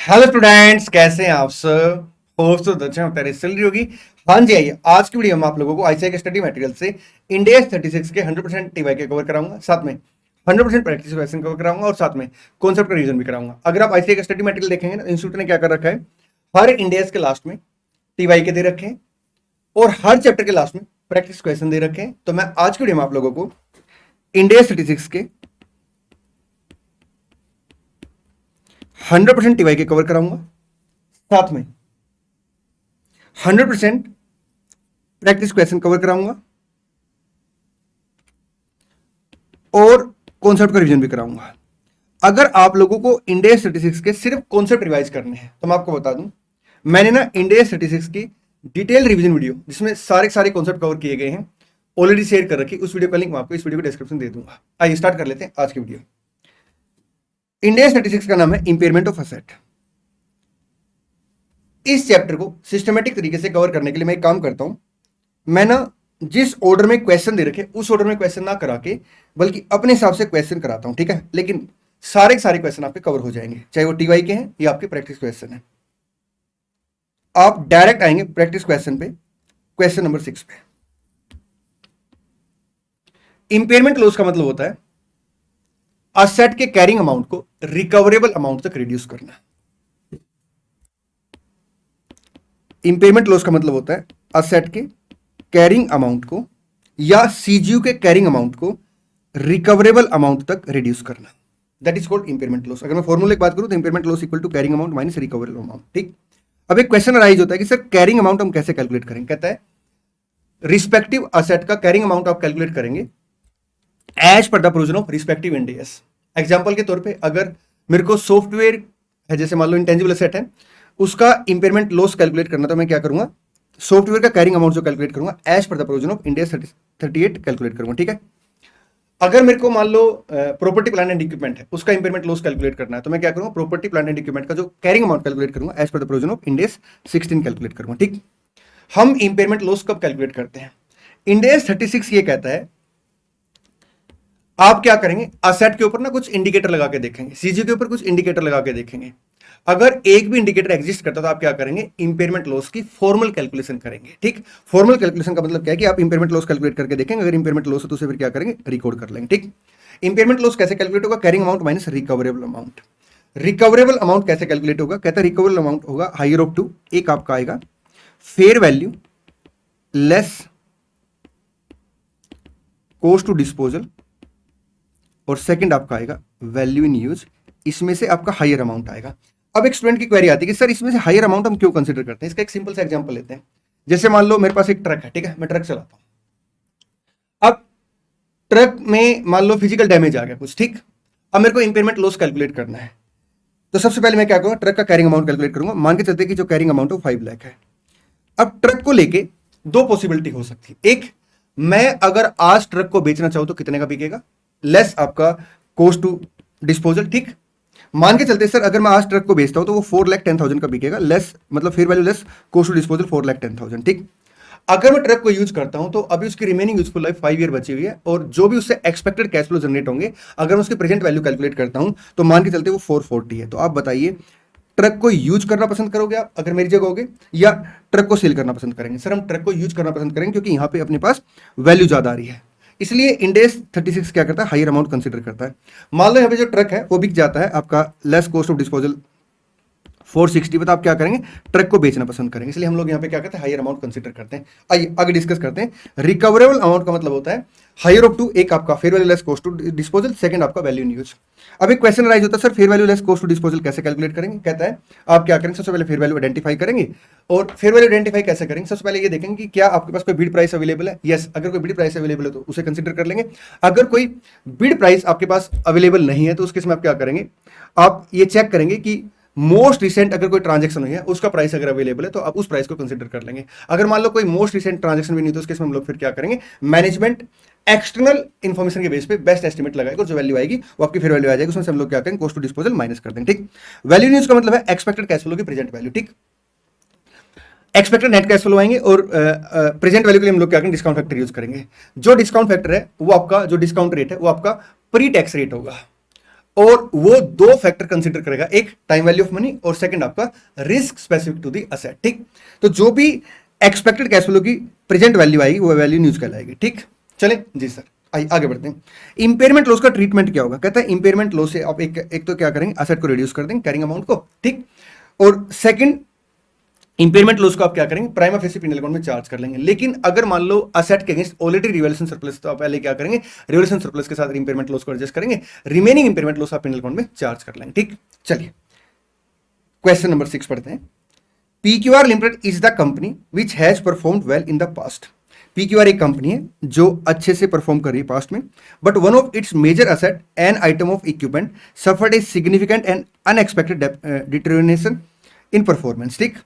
Hello students, कैसे हैं आप सब। होप तो अच्छा तैयारी चल रही होगी। हाँ जी, आइए आज की वीडियो में आप लोगों को आईसीआई के स्टडी मटेरियल से इंडिया 36 के 100% टीवाई के कवर कराऊंगा, साथ में 100% प्रैक्टिस क्वेश्चन कवर कराऊंगा और साथ में कॉन्सेप्ट का रिवीजन भी कराऊंगा। अगर आप आईसीआई का स्टडी मटेरियल देखेंगे ना, इंस्टीट्यूट ने क्या कर रखा है, हर इंडिया के लास्ट में टीवाई के दे रखे हैं और हर चैप्टर के लास्ट में प्रैक्टिस क्वेश्चन दे रखे हैं। तो मैं आज की वीडियो में आप लोगों को इंडिया 36 के 100% टीवाई के कवर कराऊंगा, साथ में 100% प्रैक्टिस क्वेश्चन कवर कराऊंगा और कॉन्सेप्ट का रिवीजन भी कराऊंगा। अगर आप लोगों को इंडिया 36 के सिर्फ कॉन्सेप्ट रिवाइज करने हैं तो मैं आपको बता दूं, मैंने ना इंडिया 36 की डिटेल रिवीजन वीडियो जिसमें सारे सारे कॉन्सेप्ट कवर किए गए हैं ऑलरेडी शेयर कर रखी। उस वीडियो का लिंक मैं आपको इस वीडियो को डिस्क्रिप्शन दे दूंगा। आइए स्टार्ट कर लेते हैं आज की वीडियो। इंडिया 36 का नाम है इंपेयरमेंट ऑफ असेट। इस चैप्टर को सिस्टमेटिक तरीके से कवर करने के लिए मैं एक काम करता हूं, मैं ना जिस ऑर्डर में क्वेश्चन दे रखे उस ऑर्डर में क्वेश्चन ना करा के बल्कि अपने हिसाब से क्वेश्चन कराता हूं, ठीक है। लेकिन सारे के सारे क्वेश्चन आपके कवर हो जाएंगे, चाहे वो टीवाई के हैं या आपके प्रैक्टिस क्वेश्चन है। आप डायरेक्ट आएंगे प्रैक्टिस क्वेश्चन पे, क्वेश्चन नंबर 6 पे। इंपेयरमेंट लॉस का मतलब होता है असेट के कैरिंग अमाउंट को रिकवरेबल अमाउंट तक रिड्यूस करना। इंपेयरमेंट लॉस का मतलब होता है असेट के कैरिंग अमाउंट को या सीजीयू के कैरिंग अमाउंट को रिकवरेबल अमाउंट तक रिड्यूस करना। That is called impairment loss. अगर मैं फॉर्मूले की बात करूं तो impairment loss equal to carrying amount minus recoverable amount, ठीक। अब एक क्वेश्चन अराइज होता है कि सर कैरिंग अमाउंट हम कैसे कैलकुलेट करेंगे। कहता है रिस्पेक्टिव असेट का कैरिंग अमाउंट आप कैलकुलेट करेंगे as per the provision of respective Ind AS. Example के तौर पे अगर मेरे को सॉफ्टवेयर है, जैसे मान लो इंटेंजिबल असेट है, उसका इंपेयरमेंट लॉस कैलकुलेट करना, तो मैं क्या करूंगा, सॉफ्टवेयर का कैरिंग अमाउंट जो कैलकुलेट करूंगा as per the provision of India 38 calculate करूंगा, ठीक है। अगर मेरे को मान लो प्रॉपर्टी प्लांट एंड इक्विपमेंट है, उसका इंपेयरमेंट लॉस कैलकुलेट करना है, तो मैं क्या करूंगा, प्रॉपर्टी प्लांट एंड इक्विपमेंट का जो कैरिंग अमाउंट कैलकुलेट करूंगा as per the provision of India 16 calculate करूंगा, ठीक। हम इंपेयरमेंट लॉस कब कैलकुलेट करते हैं, इंडिया 36 ये कहता है आप क्या करेंगे, असेट के ऊपर ना कुछ इंडिकेटर लगा के देखेंगे, सीजी के ऊपर कुछ इंडिकेटर लगा के देखेंगे। अगर एक भी इंडिकेटर एग्जिस्ट करता तो आप क्या करेंगे, इंपेयरमेंट लॉस की फॉर्मल कैलकुलेशन करेंगे, ठीक। फॉर्मल कैलकुलेशन का मतलब क्या है कि आप इंपेयरमेंट लॉस कैलकुलेट करके देखेंगे, अगर इंपेयरमेंट लॉस है तो उसे फिर क्या करेंगे, रिकॉर्ड कर लेंगे, ठीक। इंपेयरमेंट लॉस कैसे कैलकुलेट होगा, carrying amount minus recoverable amount. Recoverable amount कैसे कैलकुलेट होगा, कहता है रिकवरेबल अमाउंट होगा हायर ऑफ टू, एक आपका आएगा fair value less cost to disposal और सेकंड आपका आएगा वैल्यू इन यूज। इसमें से आपका हायर अमाउंट आएगा। अब एक स्टूडेंट की क्वेरी आती है कि सर इसमें से हायर अमाउंट हम क्यों कंसीडर करते हैं। इसका एक सिंपल सा एग्जांपल लेते हैं। जैसे मान लो मेरे पास एक ट्रक है, ठीक है, मैं ट्रक चलाता हूं। अब ट्रक में मान लो फिजिकल डैमेज आ गया कुछ, ठीक। अब मेरे को इंपेयरमेंट लॉस कैलकुलेट करना है, तो सबसे पहले मैं क्या करूंगा, ट्रक का कैरिंग अमाउंट कैलकुलेट करूंगा। मान के चलते कि जो कैरिंग अमाउंट है 5 लाख है। अब ट्रक को लेके दो पॉसिबिलिटी हो सकती है। एक, मैं अगर आज ट्रक को बेचना चाहूं तो कितने का बिकेगा, लेस आपका कॉस्ट टू डिस्पोजल, ठीक। मान के चलते सर अगर मैं आज ट्रक को बेचता हूं तो वो 4,10,000 का बिकेगा, लेस मतलब fair value less cost to disposal 4,10,000, ठीक। अगर मैं ट्रक को यूज करता हूं तो अभी उसकी रिमेनिंग यूजफुल लाइफ 5 ईयर बची हुई है और जो भी उससे एक्सपेक्टेड कैश फ्लो जनरेट होंगे, अगर मैं उसकी प्रेजेंट वैल्यू कैलकुलेट करता हूं तो मान के चलते वो 440 है। तो आप बताइए ट्रक को यूज करना पसंद करोगे आप अगर मेरी जगह होगे, या ट्रक को सेल करना पसंद करेंगे। सर हम ट्रक को यूज करना पसंद करेंगे क्योंकि यहां पे अपने पास वैल्यू ज्यादा आ रही है, इसलिए इंडेस 36 क्या करता है, हायर अमाउंट कंसीडर करता है। मान लो यहाँ पे जो ट्रक है वो बिक जाता है आपका लेस कॉस्ट ऑफ डिस्पोजल 460 पे, तो आप क्या करेंगे, ट्रक को बेचना पसंद करेंगे, इसलिए हम लोग यहाँ पे क्या करते हैं, हायर अमाउंट कंसीडर करते हैं। आइए आगे डिस्कस करते हैं। रिकवरेबल अमाउंट का मतलब होता है हायर ऑफ टू, एक आपका fair value less cost to disposal, second आपका वैल्यू इन यूज। अब एक क्वेश्चन राइज होता है, sir fair value less cost to disposal कैसे कैलकुलेट करेंगे। कहता है आप क्या करेंगे, सबसे पहले फेयर वैल्यू आइडेंटिफाई करेंगे। और फेयर वैल्यू आइडेंटिफाई कैसे करेंगे, सबसे पहले ये देखेंगे कि क्या आपके पास कोई बिड प्राइस अवेलेबल है। यस, अगर कोई बिड प्राइस अवेलेबल है तो उसे कंसीडर कर लेंगे। अगर कोई बिड प्राइस आपके पास अवेलेबल नहीं है तो उस केस में आप क्या करेंगे, आप ये चेक करेंगे कि मोस्ट रिसेंट अगर कोई ट्रांजैक्शन हुई है उसका प्राइस अगर अवेलेबल है तो आप उस प्राइस को कंसीडर कर लेंगे। अगर मान लो कोई मोस्ट रिसेंट ट्रांजैक्शन भी नहीं तो उसके हम लोग फिर क्या करेंगे, मैनेजमेंट एक्सटर्नल इन्फॉर्मेशन के बेस पे बेस्ट एस्टिमेट लगाएगा और जो वैल्यू आएगी वो आपकी फेयर वैल्यू आ जाएगी, उसमें से हम लोग क्या करेंगे, कॉस्ट टू डिस्पोजल माइनस कर देंगे, ठीक। वैल्यू न्यूज का मतलब है एक्सपेक्टेड कैश फ्लो की प्रेजेंट वैल्यू, ठीक। एक्सपेक्टेड नेट कैश फ्लो आएंगे और प्रेजेंट वैल्यू के लिए हम लोग क्या करेंगे, डिस्काउंट फैक्टर यूज करेंगे। जो डिस्काउंट फैक्टर है वो आपका, जो डिस्काउंट रेट है वो आपका प्री टैक्स रेट होगा। और वो दो फैक्टर कंसिडर करेगा, एक टाइम वैल्यू ऑफ मनी और सेकंड आपका risk specific to the asset. ठीक, तो जो भी एक्सपेक्टेड कैश फ्लो की प्रेजेंट वैल्यू आएगी वो वैल्यू न्यूज कहलाएगी। ठीक, चले जी सर, आइए आगे बढ़ते हैं। इंपेयरमेंट लॉस का ट्रीटमेंट क्या होगा? कहता है इंपेयरमेंट लॉस से आप एक तो क्या करेंगे, असेट को रिड्यूस कर देंगे, कैरिंग अमाउंट को। ठीक, और सेकंड इंपेयरमेंट लॉस को आप क्या करेंगे, प्राइमा फेसी पिनल अकाउंट में चार्ज कर लेंगे। लेकिन अगर मान लो असेट के अगेंस्ट ऑलरेडी रिवैल्यूएशन सरप्लस, तो आप पहले क्या करेंगे, रिवैल्यूएशन सरप्लस के साथ इंपेयरमेंट लॉस को एडजस्ट करेंगे, रिमेनिंग इंपेयरमेंट लॉस आप पिनल अकाउंट में चार्ज कर लेंगे। ठीक, चलिए क्वेश्चन नंबर 6 पढ़ते हैं। PQR limited is the company which has performed well in the past. PQR एक कंपनी है जो अच्छे से परफॉर्म कर रही है पास्ट में, but one of its major asset and item of equipment suffered a significant and unexpected deterioration in performance. ठीक,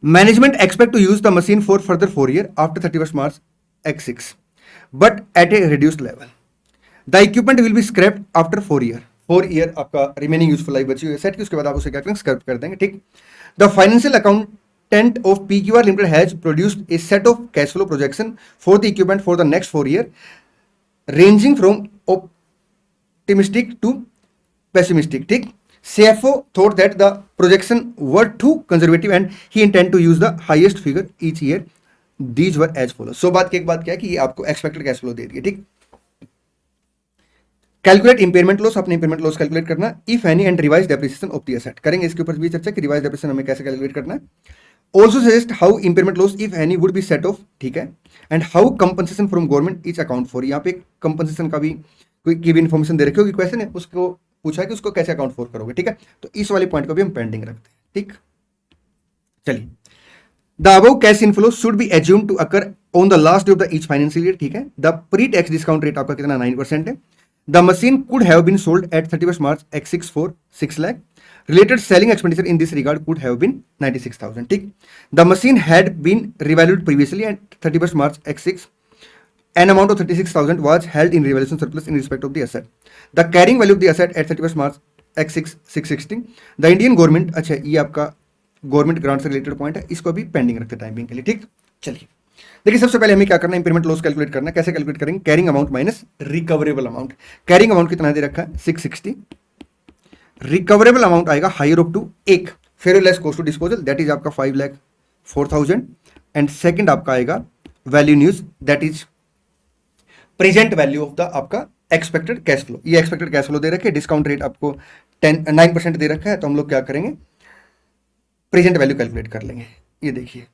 management expect to use the machine for further 4 years after 31st March X6 but at a reduced level. The equipment will be scrapped after 4 years। 4 year आपका remaining useful life बची हुई है set की, उसके बाद आप उसे क्या करेंगे, स्क्रैप कर देंगे। ठीक, the financial accountant of PQR limited has produced a set of cash flow projection for the equipment for the next 4 years ranging from optimistic to pessimistic. ठीक, CFO thought that the projection were too conservative and he intended to use the highest figure each year. These were as follows. So बात की एक बात क्या है कि ये आपको एक्सपेक्टेड कैश फ्लो दे रही है। ठीक, कैलकुलेट इंपेयरमेंट लॉस, अपने इंपेयरमेंट लॉस कैलकुलेट करना, if any and revise depreciation of the asset. करेंगे इसके ऊपर भी चर्चा कि रिवाइज डेप्रिसिएशन हमें कैसे कैलकुलेट करना है। Also suggest how impairment loss if any would be set of. ठीक है, and how compensation from government is account for. यहाँ पे कंपनसेशन का भी कोई की भी इन्फॉर्मेशन दे रखी होगी, क्वेश्चन है उसको पूछा कि उसको कैसे अकाउंट फॉर करोगे। ठीक है, तो इस वाले पॉइंट को भी हम पेंडिंग रखते हैं। ठीक, चलिए, the above cash inflow should be assume to occur on the last day of the each financial year. ठीक है, the pre tax discount rate आपका कितना, 9% है। The machine could have been sold at 31st March X6 for 6 lakh. Related selling expenditure in this regard could have been 96,000। ठीक, the machine had been revalued previously at 31st March X6। An amount of 36,000 was held in revaluation surplus in respect of the asset. The carrying value of the asset at 31st March X6 660. The Indian government, अच्छा ये आपका government grant से related point है, इसको भी pending रखते हैं timing के लिए। ठीक, चलिए देखिए, सबसे पहले हमें क्या करना है, इंपेयरमेंट लॉस कैलकुलेट करना है। कैसे कैलकुलेट करेंगे, carrying amount minus recoverable amount. Carrying amount कितना दे रखा है, 660। रिकवरेबल अमाउंट आएगा हायर ऑफ टू एक fair less cost to disposal, that is आपका 5,04,000। एंड सेकंड आपका आएगा value in use, that is present value of the आपका एक्सपेक्टेड कैश फ्लो। ये एक्सपेक्टेड कैश फ्लो दे रखे, डिस्काउंट रेट आपको 9% दे रखा है, तो हम लोग क्या करेंगे, प्रेजेंट वैल्यू कैलकुलेट कर लेंगे। ये देखिए,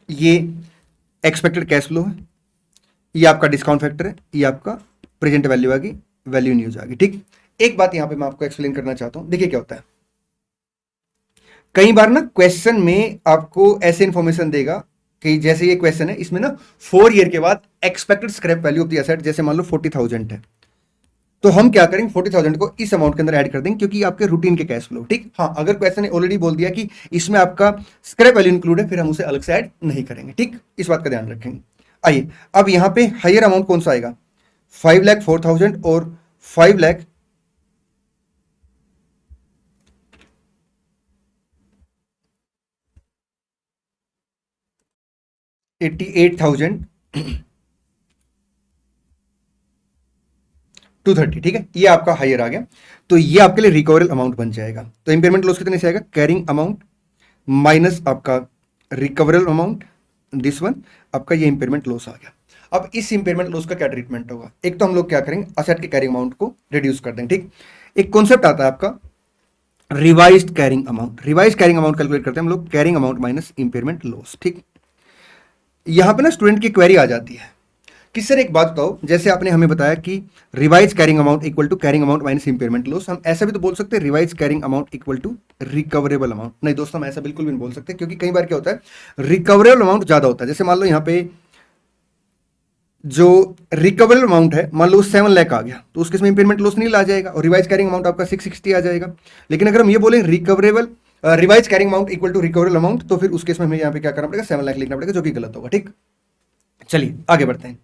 ये एक्सपेक्टेड कैश फ्लो है, ये आपका डिस्काउंट फैक्टर है, ये आपका प्रेजेंट वैल्यू आ गई, वैल्यू न्यूज आ गई। ठीक, एक बात यहां पे मैं आपको एक्सप्लेन करना चाहता हूं। देखिए क्या होता है, कई बार ना क्वेश्चन में आपको ऐसे इंफॉर्मेशन देगा कि जैसे ये क्वेश्चन है, इसमें ना 4 year के बाद expected scrap value of the asset, जैसे मान लो 40,000 है, तो हम क्या करेंगे, 40,000 को इस अमाउंट के अंदर ऐड कर देंगे, क्योंकि आपके रूटीन के कैश फ्लो। ठीक, हाँ, अगर क्वेश्चन ने ऑलरेडी बोल दिया कि इसमें आपका स्क्रैप वैल्यू इंक्लूड है, फिर हम उसे अलग से ऐड नहीं करेंगे। ठीक, इस बात का ध्यान रखेंगे। आइए, अब यहाँ पे हायर अमाउंट कौन सा आएगा, 5,04,000 और 5,00,000 88,000 230। ठीक है, ये आपका हायर आ गया, तो ये आपके लिए रिकवरेबल अमाउंट बन जाएगा। तो इंपेयरमेंट लॉस कितने से आएगा, कैरिंग अमाउंट माइनस आपका रिकवरेबल अमाउंट, दिस वन आपका ये इंपेयरमेंट लॉस आ गया। अब इस इंपेयरमेंट लॉस का क्या ट्रीटमेंट होगा, एक तो हम लोग क्या करेंगे, असेट के कैरिंग अमाउंट को रिड्यूस कर देंगे। ठीक, एक कॉन्सेप्ट आता है आपका revised carrying amount. Revise carrying amount calculate करते हैं हम लोग, carrying amount minus impairment loss. ठीक, यहां पे ना स्टूडेंट की क्वेरी आ जाती है कि सर एक बात बताओ, जैसे आपने हमें बताया कि revise carrying amount equal to carrying amount minus impairment loss, हम ऐसा भी तो बोल सकते हैं revise carrying amount equal to recoverable amount. नहीं दोस्तों, हम ऐसा बिल्कुल भी नहीं बोल सकते, क्योंकि कई बार क्या होता है, रिकवरेबल अमाउंट ज्यादा होता है। जैसे मान लो यहाँ पे जो रिकवरेबल अमाउंट है, मान लो 7 लाख आ गया, तो उसके इसमें इंपेयरमेंट लॉस नहीं ला जाएगा और रिवाइज कैरिंग अमाउंट आपका 660 आ जाएगा। लेकिन अगर हम ये बोले recoverable revise carrying amount equal to recoverable amount, तो फिर उस केस में हमें यहाँ पे क्या करना पड़ेगा, 7 लाख लिखना पड़ेगा, जो कि गलत होगा। ठीक, चलिए आगे बढ़ते हैं।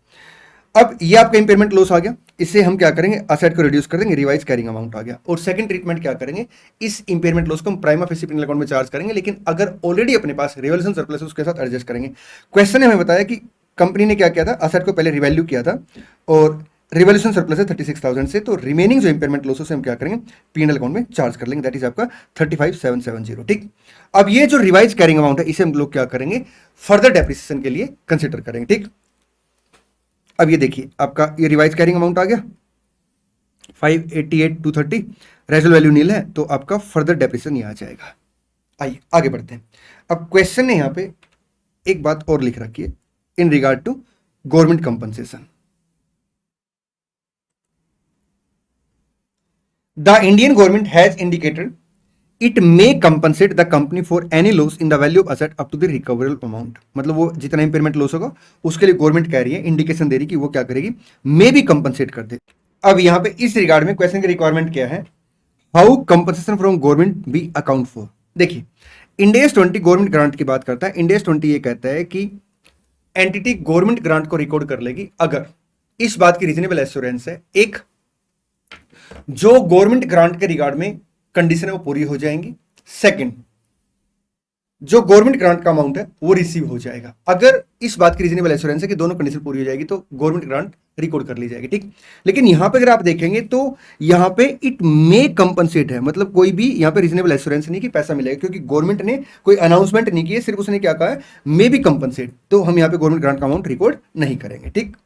अब ये आपका इंपेयरमेंट लॉस आ गया, इससे हम क्या करेंगे, असेट को रिड्यूस कर देंगे, रिवाइज कैरिंग अमाउंट आ गया। और सेकंड ट्रीटमेंट क्या करेंगे, इस इंपेयरमेंट लॉस को हम प्राइमा फेसी पिनल अकाउंट में चार्ज करेंगे, लेकिन अगर ऑलरेडी अपने पास रिवैल्यूएशन सरप्लस है उसके साथ एडजस्ट करेंगे। क्वेश्चन ने हमें बताया कि कंपनी ने क्या किया था, असेट को पहले रिवैल्यू किया था और रिवैल्यूएशन सरप्लस है 36,000 से, तो रिमेनिंग जो इंपेयरमेंट लॉसेस हम क्या करेंगे, पीएनएल अकाउंट में चार्ज कर लेंगे, दैट इज आपका 35,770। ठीक, अब ये जो रिवाइज कैरिंग अमाउंट है इसे हम लोग क्या करेंगे, फर्दर डेप्रिसिएशन के लिए कंसिडर करेंगे। ठीक, अब ये देखिए आपका ये रिवाइज कैरिंग अमाउंट आ गया 588,230, रेजुअल वैल्यू नील है, तो आपका फर्दर डेप्रिसिएशन यहाँ आ जाएगा। आइए आगे बढ़ते हैं। अब क्वेश्चन ने यहाँ पे एक बात और लिख रखी है in regard to government compensation. The Indian government has indicated it may compensate the company for any loss in the value of asset up to the recoverable amount. मतलब वो जितना इंपेयरमेंट लॉस होगा उसके लिए गवर्नमेंट कह रही है, indication दे रही कि वो क्या करेगी, मे भी कंपनसेट कर दे। अब यहां पे इस रिगार्ड में क्वेश्चन की रिक्वायरमेंट क्या है, how compensation from government be account for. देखिए इंडेस 20 गवर्नमेंट ग्रांट की बात करता है। इंडेस 20 ये कहता है कि एंटिटी गवर्नमेंट ग्रांट को रिकॉर्ड कर लेगी अगर इस बात की रीजनेबल एश्योरेंस है, एक जो गवर्नमेंट ग्रांट के रिगार्ड में कंडीशन है वो पूरी हो जाएंगी, सेकंड जो गवर्नमेंट ग्रांट का अमाउंट है वो रिसीव हो जाएगा। अगर इस बात की रीजनेबल एश्योरेंस है कि दोनों कंडीशन पूरी हो जाएगी तो गवर्नमेंट ग्रांट रिकॉर्ड कर ली जाएगी। ठीक, लेकिन यहां पे अगर आप देखेंगे तो यहां पे इट मे कंपनसेट है, मतलब कोई भी यहां पे रीजनेबल एश्योरेंस नहीं कि पैसा मिलेगा, क्योंकि गवर्नमेंट ने कोई अनाउंसमेंट नहीं की है, सिर्फ उसने क्या कहा है, मे बी कंपनसेट, तो हम यहां पे गवर्नमेंट ग्रांट का अमाउंट रिकॉर्ड नहीं करेंगे। ठीक,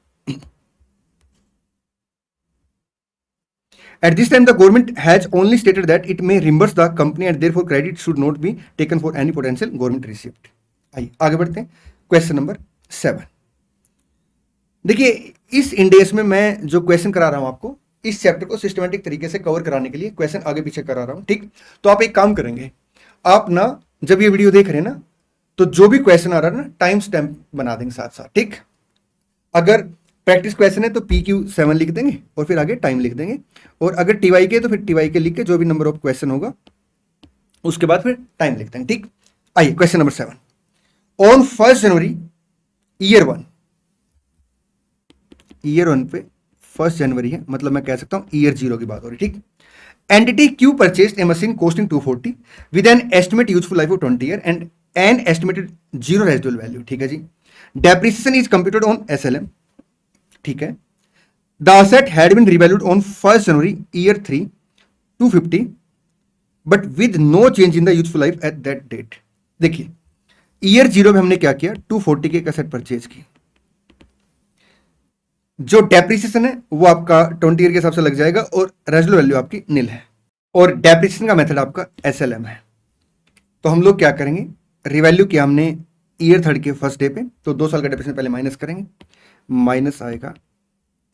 at this time the government has only stated that it may reimburse the company and therefore credit should not be taken for any potential government receipt। आइए आगे बढ़ते हैं, क्वेश्चन नंबर 7। देखिए इस इंडेस में मैं जो क्वेश्चन करा रहा हूं आपको, इस चैप्टर को सिस्टमेटिक तरीके से कवर कराने के लिए क्वेश्चन आगे पीछे करा रहा हूं। ठीक, तो आप एक काम करेंगे, आप ना जब ये वीडियो देख रहे हैं ना, तो जो भी क्वेश्चन आ रहा है ना टाइम स्टैम्प बना देंगे साथ साथ। ठीक, अगर प्रैक्टिस क्वेश्चन है तो PQ7 लिख देंगे और फिर आगे टाइम लिख देंगे, और अगर TY के तो फिर TY के लिख के जो भी नंबर ऑफ क्वेश्चन होगा उसके बाद फिर टाइम लिख देंगे। ठीक, आइए question number 7। On 1 January year one पे 1 जनवरी है, मतलब मैं कह सकता हूं ईयर 0 की बात हो रही। ठीक, entity Q purchased a machine costing 240 with an estimate useful life of 20 year and an estimated 0 residual value. ठीक है जी, depreciation is computed on SLM। ठीक है, the asset had been revalued on 1 January year 3 250 but with no change in the useful life at that date. देखिए year 0 में हमने क्या किया, 240 के असेट परचेज की, जो डेप्रिसिएशन है वो आपका 20 ईयर के हिसाब से लग जाएगा और रेजिडुअल वैल्यू आपकी नील है, और डेप्रिसिएशन का मेथड आपका SLM है। तो हम लोग क्या करेंगे, रिवैल्यू किया हमने ईयर 3 के फर्स्ट डे पे, तो 2 साल का डेप्रिसिएशन पहले माइनस करेंगे, माइनस आएगा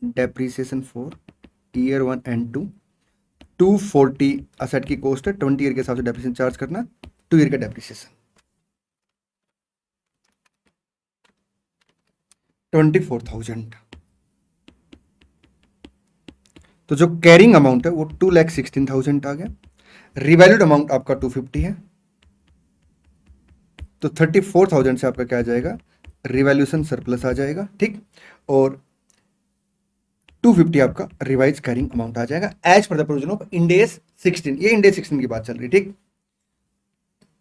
depreciation for year 1 and 2, 240 asset की कॉस्ट है, 20 ईयर के हिसाब से डेप्रिसिएशन चार्ज करना, 2 ईयर का डेप्रिसिएशन 24,000। तो जो कैरिंग अमाउंट है वो 2,16,000 आ गया, रिवैल्यूड अमाउंट आपका 250 है, तो 34,000 से आपका क्या आ जाएगा, रिवैल्यूएशन सरप्लस आ जाएगा। ठीक, और 250 आपका रिवाइज कैरिंग अमाउंट आ जाएगा as per the provision of Ind AS 16। ये इंडेस 16 की बात चल रही है। ठीक,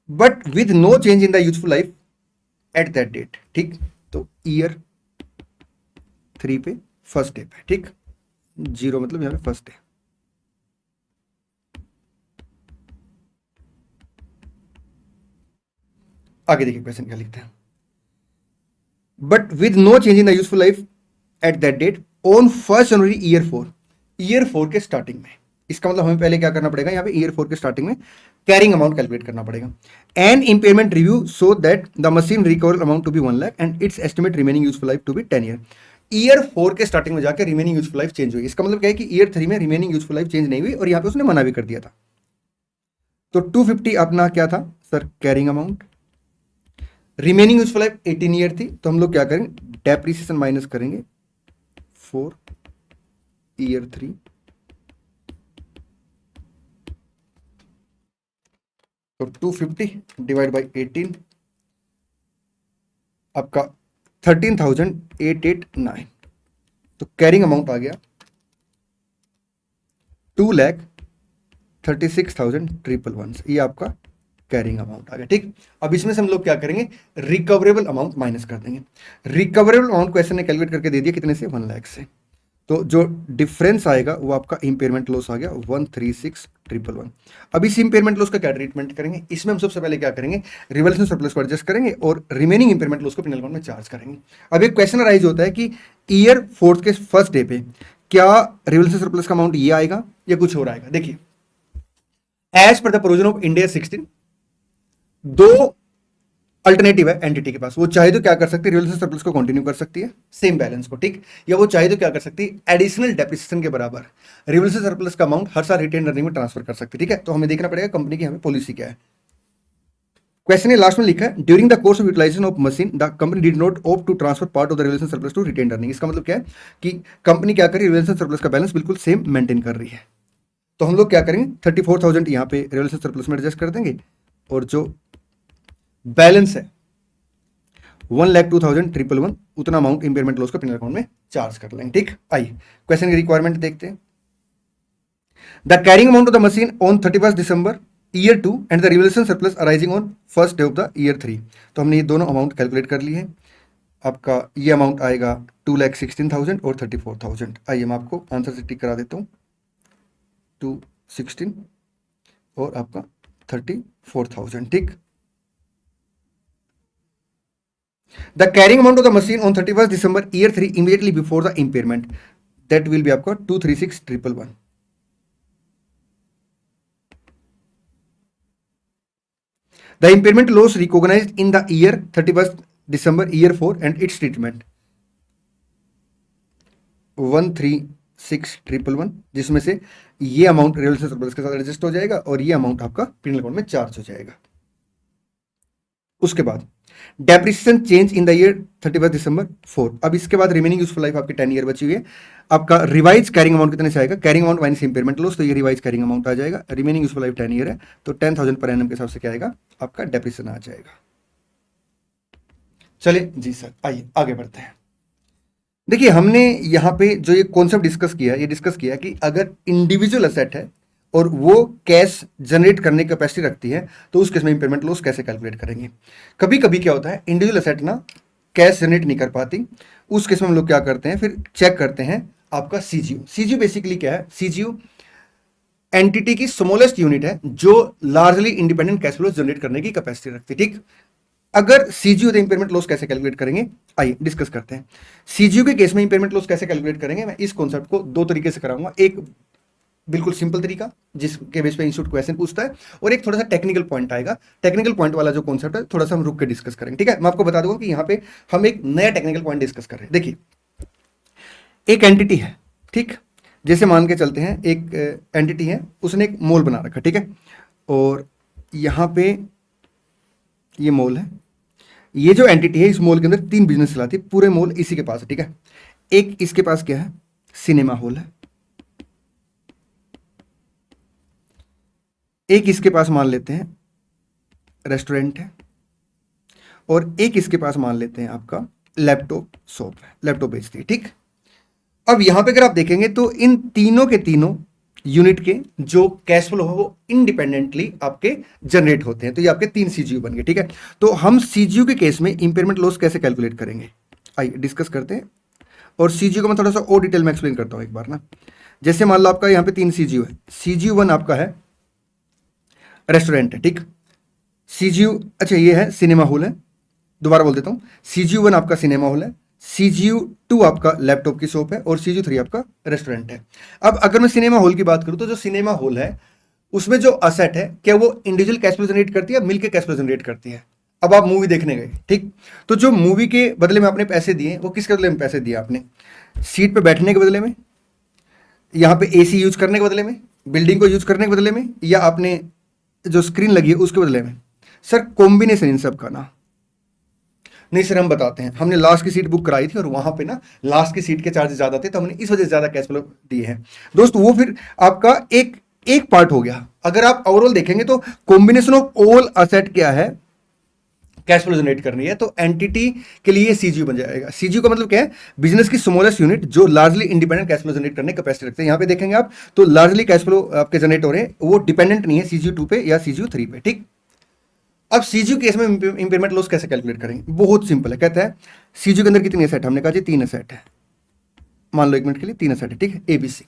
but with no change in the useful life at that date. ठीक, तो ईयर 3 पे फर्स्ट डे पे। ठीक, 0 मतलब यहां पे फर्स्ट डे। आगे देखिए क्वेश्चन क्या लिखते हैं, but with no change in the useful life at that date on 1 January year 4 के स्टार्टिंग में। इसका मतलब हमें पहले क्या करना पड़ेगा, यहाँ पे ईयर 4 के स्टार्टिंग में कैरिंग अमाउंट कैलकुलेट करना पड़ेगा। An impairment review so that the machine recover amount to be 1 lakh and it's estimate remaining useful life to be 10 year. Year 4 के स्टार्टिंग में जाकर रिमेनिंग यूजफुल लाइफ चेंज हुई। इसका मतलब क्या है कि ईयर 3 में रिमेनिंग यूजफुल लाइफ चेंज नहीं हुई और यहाँ पे उसने मना भी कर दिया था। तो 250 अपना क्या था sir, carrying amount, remaining useful life 18 year थी, तो हम लोग क्या करेंगे, डेप्रिसिएशन माइनस करेंगे 4 ईयर 3, तो 250 डिवाइड बाई 18 आपका 13,889। तो कैरिंग अमाउंट आ गया 2,36,111। ये आपका कैरिंग अमाउंट आ गया। ठीक, अब इसमें से हम लोग क्या करेंगे, रिकवरेबल अमाउंट माइनस कर देंगे। रिकवरेबल अमाउंट क्वेश्चन ने कैलकुलेट करके दे दिया कितने से, 1 लाख से। तो जो डिफरेंस आएगा वो आपका इंपेयरमेंट लॉस आ गया 136,111। अब इस इंपेयरमेंट लॉस का क्या ट्रीटमेंट करेंगे, इसमें हम सबसे पहले क्या करेंगे, रिवल्यूशन सरप्लस को एडजस्ट करेंगे और रिमेनिंग इंपेयरमेंट लॉस को पिनल अकाउंट में चार्ज करेंगे। अब एक क्वेश्चन राइज होता है कि ईयर फोर्थ के फर्स्ट डे पे क्या रिवल्यूशन सरप्लस का अमाउंट ये आएगा या कुछ और आएगा। देखिए, as per the provision of India 16, दो अल्टरनेटिव है एंटिटी के पास, वो चाहे तो क्या कर सकती है, रिवल्यूशन सरप्लस को कंटिन्यू कर सकती है सेम बैलेंस को, ठीक, या वो चाहे तो क्या कर सकती है, एडिशनल डेप्रिसिएशन के बराबर रिवल्यूशन सरप्लस का अमाउंट हर साल रिटेन अर्निंग में ट्रांसफर कर सकती है। ठीक है, तो हमें देखना पड़ेगा कंपनी की हमें पॉलिसी क्या है। क्वेश्चन ने लास्ट में लिखा है, during the course of utilization of machine the company did not opt to transfer part of the revaluation surplus to retain earning. इसका मतलब क्या है कि कंपनी क्या करी, रिवल्यूशन सरप्लस का बैलेंस बिल्कुल सेम मेंटेन कर रही है। तो हम लोग क्या करेंगे, 34,000 यहाँ पे रिवल्यूशन सरप्लस में एडजस्ट कर देंगे और जो बैलेंस है 1,02,111 उतना अमाउंट इंपेयरमेंट लॉस का पिनल अकाउंट में चार्ज कर लेंगे। ठीक, आइए क्वेश्चन की रिक्वायरमेंट देखते हैं। The carrying amount of the machine on 31 December year 2 and the revaluation surplus arising on first day of the year 3। तो हमने ये दोनों अमाउंट कैलकुलेट कर लिए हैं। आपका ये अमाउंट आएगा 2,16,000 और 34,000। आइए मैं आपको आंसर से टिक करा देता हूँ, 216 और आपका 34,000। ठीक, the carrying amount of the machine on 31st December year 3 immediately before the impairment, that will be आपका 236,111। the impairment loss recognized in the year 31st December year 4 and its treatment 136,111, जिसमें से ये अमाउंट रिवल्यूशन सरप्लस के साथ adjust हो जाएगा और ये अमाउंट आपका पिनल अकाउंट में चार्ज हो जाएगा। उसके बाद depreciation change in the year 31 दिसंबर 4। अब इसके बाद रिमेनिंग यूजफुल लाइफ आपकी 10 ईयर बची हुई है। आपका रिवाइज कैरिंग अमाउंट कितने से आएगा, carrying amount minus impairment loss, तो ये रिवाइज कैरिंग अमाउंट आ जाएगा। रिमेनिंग यूजफुल लाइफ 10 ईयर है, तो 10,000 पर एनम के हिसाब से क्या आएगा, आपका डेप्रिसिएशन आ जाएगा। चलिए जी सर, आइए आगे बढ़ते हैं। देखिए, हमने यहाँ पे जो ये कॉन्सेप्ट डिस्कस किया, ये डिस्कस किया कि अगर इंडिविजुअल असेट है और वो कैश जनरेट करने की कैपेसिटी रखती है तो उस केस में इंपेयरमेंट लॉस कैसे कैलकुलेट करेंगे। कभी कभी क्या होता है, इंडिविजुअल असेट ना कैश जनरेट नहीं कर पाती, उस केस में हम लोग क्या करते हैं, फिर चेक करते हैं आपका सीजीयू। सीजीयू बेसिकली क्या है, सीजीयू एंटिटी की स्मॉलेस्ट यूनिट है जो largely independent cash flow generate करने की कैपेसिटी रखती है। ठीक, अगर सीजीयू तो इंपेयरमेंट लॉस कैसे कैलकुलेट करेंगे, आइए डिस्कस करते हैं। सीजीयू के केस में इंपेयरमेंट लॉस कैसे कैलकुलेट करेंगे, मैं इस कॉन्सेप्ट को दो तरीके से कराऊंगा। एक बिल्कुल सिंपल तरीका जिसके बेस पे इंस्टीट्यूट क्वेश्चन पूछता है, और एक थोड़ा सा टेक्निकल पॉइंट आएगा। टेक्निकल पॉइंट वाला जो कॉन्सेप्ट है थोड़ा सा हम रुक के डिस्कस करेंगे। ठीक है, मैं आपको बता दूंगा कि यहाँ पे हम एक नया टेक्निकल पॉइंट डिस्कस कर रहे हैं। देखिए, एक एंटिटी है, ठीक, जैसे मान के चलते हैं एक एंटिटी है, उसने एक मॉल बना रखा, ठीक है, और यहाँ पे ये मॉल है। ये जो एंटिटी है इस मॉल के अंदर 3 बिजनेस चलाती है, पूरे मॉल इसी के पास है। ठीक है, एक इसके पास क्या है, सिनेमा हॉल है, एक इसके पास मान लेते हैं रेस्टोरेंट है, और एक इसके पास मान लेते हैं आपका लैपटॉप शॉप है, लैपटॉप बेचती है। ठीक, अब यहां पे अगर आप देखेंगे तो इन तीनों के तीनों यूनिट के जो कैश फ्लो है वो इंडिपेंडेंटली आपके जनरेट होते हैं। तो ये आपके 3 सीजीयू बन गए। ठीक है, तो हम सीजीयू के केस में इंपेयरमेंट लॉस कैसे कैलकुलेट करेंगे, आइए डिस्कस करते हैं। और सीजीयू को मैं थोड़ा सा और डिटेल में एक्सप्लेन करता हूं एक बार ना। जैसे मान लो आपका यहाँ पे 3 सीजीयू है, सीजीयू 1 आपका है रेस्टोरेंट है, ठीक, सीजीयू, अच्छा ये है सिनेमा हॉल है, दोबारा बोल देता हूं, सीजीयू 1 आपका सिनेमा हॉल है, सीजीयू 2 आपका लैपटॉप की शॉप है, और सीजीयू 3 आपका रेस्टोरेंट है। अब अगर मैं सिनेमा हॉल की बात करूं तो जो सिनेमा हॉल है उसमें जो असेट है, क्या वो इंडिविजुअल कैश फ्लो जनरेट करती है या मिलकर कैश फ्लो जनरेट करती है। अब आप मूवी देखने गए, ठीक, तो जो मूवी के बदले में आपने पैसे दिए, वो किसके बदले में पैसे दिए आपने, सीट पे बैठने के बदले में, यहाँ पे एसी यूज करने के बदले में, बिल्डिंग को यूज करने के बदले में, या आपने जो स्क्रीन लगी है उसके बदले में। सर कॉम्बिनेशन इन सब का ना, नहीं सर हम बताते हैं, हमने लास्ट की सीट बुक कराई थी और वहां पे ना लास्ट की सीट के चार्जेस ज्यादा थे तो हमने इस वजह से ज्यादा कैश फ्लो दिए हैं। दोस्त वो फिर आपका एक पार्ट हो गया। अगर आप ओवरऑल देखेंगे तो कॉम्बिनेशन ऑफ ऑल असेट क्या है, कैश फ्लो जनरेट करनी है, तो एंटिटी के लिए सीजीयू बन जाएगा। सीजीयू का मतलब क्या है, बिजनेस की स्मॉलेस्ट यूनिट जो largely independent cash flow generate करने की कैपेसिटी रखते हैं। यहाँ पे देखेंगे आप तो लार्जली कैश फ्लो आपके जनरेट हो रहे हैं, वो डिपेंडेंट नहीं है सीजीयू 2 पे या सीजीयू 3 पे। ठीक, अब सीजीयू केस में इंपेयरमेंट लॉस कैसे कैलकुलेट करेंगे? बहुत सिंपल है। कहता है सीजीयू के अंदर कितनी एसेट है? हमने कहा जी 3 एसेट है। मान लो 1 मिनट के लिए 3 एसेट है, ठीक है, एबीसी।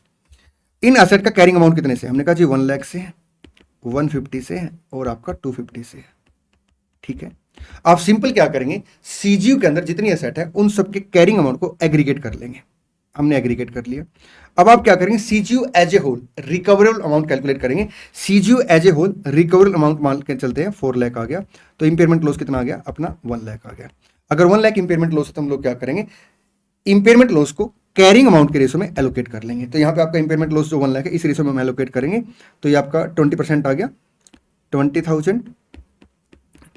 इन एसेट का कैरिंग अमाउंट कितने से? हमने कहा जी 1 लाख से है, 150 से है और आपका 250 से है, ठीक है। आप सिंपल क्या करेंगे, सीजीयू के अंदर जितनी एसेट है उन सबके कैरिंग अमाउंट को एग्रीगेट कर लेंगे। हमने एग्रीगेट कर लिया। अब आप क्या करेंगे, CGU as a whole recoverable amount calculate करेंगे। CGU as a whole recoverable amount मान के चलते हैं 4 लाख आ गया, तो इंपेयरमेंट लॉस कितना आ गया अपना? 1 लाख आ गया। अगर 1 लाख इंपेयरमेंट लॉस है तो हम लोग क्या करेंगे, इंपेयरमेंट लॉस को कैरिंग अमाउंट के रेशो में एलोकेट कर लेंगे। तो यहाँ पे आपका इंपेयरमेंट लॉस जो 1 लाख है इस रेशो में हम एलोकेट करेंगे, तो ये आपका 20% आ गया, 20,000,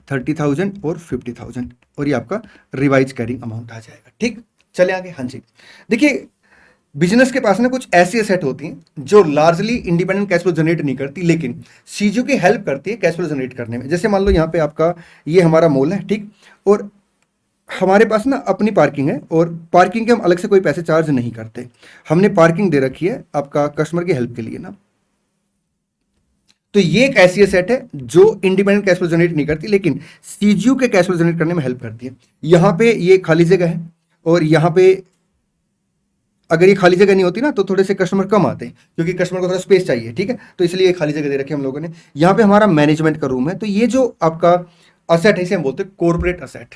30,000 और 50,000, और ये आपका रिवाइज कैरिंग अमाउंट आ जाएगा। ठीक, चले आगे। हाँ जी, देखिए बिजनेस के पास ना कुछ ऐसी एसेट होती हैं जो largely independent cash flow generate नहीं करती, लेकिन सीजीयू की हेल्प करती है कैश फ्लो जनरेट करने में। जैसे मान लो यहाँ पे आपका ये हमारा मॉल है, ठीक, और हमारे पास ना अपनी पार्किंग है और पार्किंग के हम अलग से कोई पैसे चार्ज नहीं करते। हमने पार्किंग दे रखी है आपका कस्टमर की हेल्प के लिए ना। तो ये एक ऐसी एसेट है जो इंडिपेंडेंट कैश फ्लो जनरेट नहीं करती, लेकिन सीजीयू के कैश फ्लो जनरेट करने में हेल्प करती है। यहां पे ये खाली जगह है और यहां पे अगर ये खाली जगह नहीं होती ना तो थोड़े से कस्टमर कम आते हैं, क्योंकि कस्टमर को थोड़ा स्पेस चाहिए, ठीक है। तो इसलिए ये खाली जगह दे रखी है हम लोगों ने। यहाँ पे हमारा मैनेजमेंट का रूम है। तो ये जो आपका असेट है इसे हम बोलते हैं कॉर्पोरेट असेट।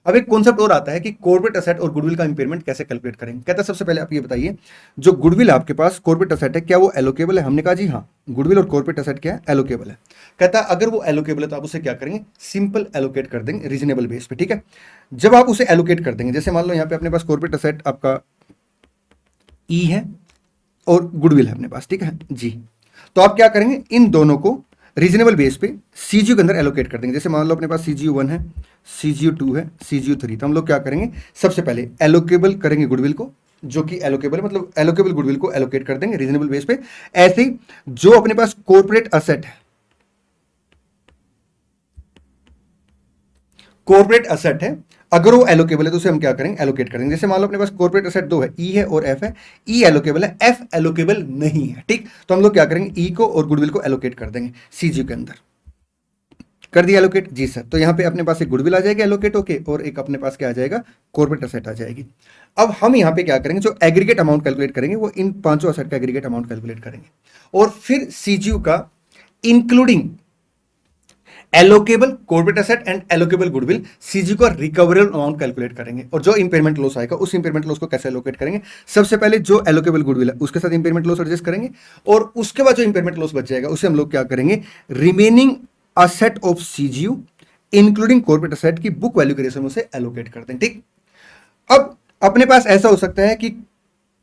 अब एक कॉन्सेप्ट और आता है कि कॉर्पोरेट असेट और गुडविल का इंपेयरमेंट कैसे कैलकुलेट करेंगे। कहता है सबसे पहले आप ये बताइए, जो गुडविल आपके पास कॉर्पोरेट असेट है क्या वो एलोकेबल है? हमने कहा जी हाँ, गुडविल और कॉर्पोरेट असेट क्या है? एलोकेबल है। कहता है अगर वो एलोकेबल है तो आप उसे क्या करेंगे, सिंपल एलोकेट कर देंगे रीजनेबल बेस पे, ठीक है। जब आप उसे एलोकेट कर देंगे, जैसे मान लो यहाँ पे अपने पास कॉर्पोरेट असेट आपका ई है और गुडविल है अपने पास, ठीक है जी। तो आप क्या करेंगे, इन दोनों को रीजनेबल बेस पे सीजीयू के अंदर एलोकेट कर देंगे। जैसे मान लो अपने पास सीजीयू 1 है, सीजीयू 2 है, सीजीयू 3, तो हम लोग क्या करेंगे, सबसे पहले एलोकेबल करेंगे गुडविल को, जो कि एलोकेबल है, मतलब एलोकेबल गुडविल को एलोकेट कर देंगे रीजनेबल बेस पे। ऐसे ही जो अपने पास कॉर्पोरेट असेट है, कॉर्पोरेट असेट है, अगर वो एलोकेबल है तो उसे हम क्या करेंगे, एलोकेट करेंगे। जैसे मान लो अपने पास कॉर्पोरेट असेट 2 है, ई है और एफ है। ई एलोकेबल है, एफ एलोकेबल नहीं है, ठीक। तो हम लोग क्या करेंगे, ई को और गुडविल को एलोकेट कर देंगे सीजीयू के अंदर। कर दिया एलोकेट जी सर। तो यहाँ पे अपने पास एक गुडविल आ जाएगी एलोकेट होके, और एक अपने पास क्या आ जाएगा, कॉर्पोरेट असेट आ जाएगी। अब हम यहाँ पे क्या करेंगे, जो एग्रीगेट अमाउंट कैलकुलेट करेंगे वो इन पांचों असेट का एग्रीगेट अमाउंट कैलकुलेट करेंगे, और फिर सीजीयू का including allocable corporate asset and allocable goodwill CG को रिकवरेबल अमाउंट कैलकुलेट करेंगे। और जो इंपेयरमेंट लॉस आएगा उस इंपेयरमेंट लॉस को कैसे एलोकेट करेंगे, सबसे पहले जो एलोकेबल गुडविल है उसके साथ इंपेयरमेंट लॉस एडजस्ट करेंगे, और उसके बाद जो इंपेयरमेंट लॉस बच जाएगा उसे हम लोग क्या करेंगे, remaining asset of CGU including corporate asset की बुक वैल्यू के रेशो में उसे एलोकेट करते हैं, ठीक। अब अपने पास ऐसा हो सकता है कि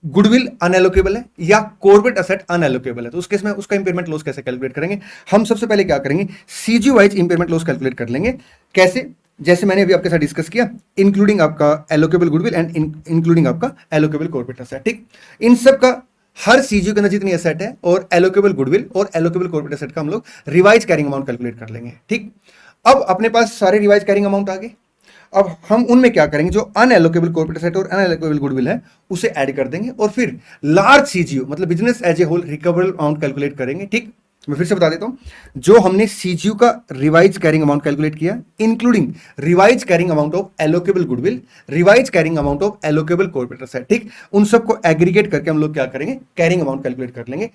गुडविल अनएलोकेबल है या कॉर्पोरेट असेट अनएलोकेबल है, तो उस केस में उसका इंपेयरमेंट लॉस कैसे कैलकुलेट करेंगे। हम सबसे पहले क्या करेंगे, CG wise impairment loss calculate कर लेंगे। कैसे, जैसे मैंने अभी आपके साथ डिस्कस किया, इंक्लूडिंग आपका एलोकेबल गुडविल एंड इंक्लूडिंग आपका एलोकेबल कॉर्पोरेट असेट, ठीक। इन सब का हर सीजी के अंदर जितनी एसेट है और एलोकेबल गुडविल और एलोकेबल कॉर्पोरेट असेट का हम लोग रिवाइज कैरिंग अमाउंट कैलकुलेट कर लेंगे, ठीक। अब अपने पास सारे रिवाइज कैरिंग अमाउंट आ गए। अब हम उनमें क्या करेंगे, जो अनएलोकेबल कॉर्पोरेट एसेट और अनएलोकेबल गुडविल है उसे ऐड कर देंगे, और फिर लार्ज सीजीयू मतलब business as a whole recoverable amount calculate करेंगे, ठीक। मैं फिर से बता देता हूं, जो हमने सीजीयू का रिवाइज कैरिंग अमाउंट कैलकुलेट किया including revise carrying amount of allocable goodwill, revise carrying amount of allocable corporate asset, ठीक, उन सबको एग्रीगेट करके हम लोग क्या करेंगे, कैरिंग अमाउंट कैलकुलेट कर लेंगे।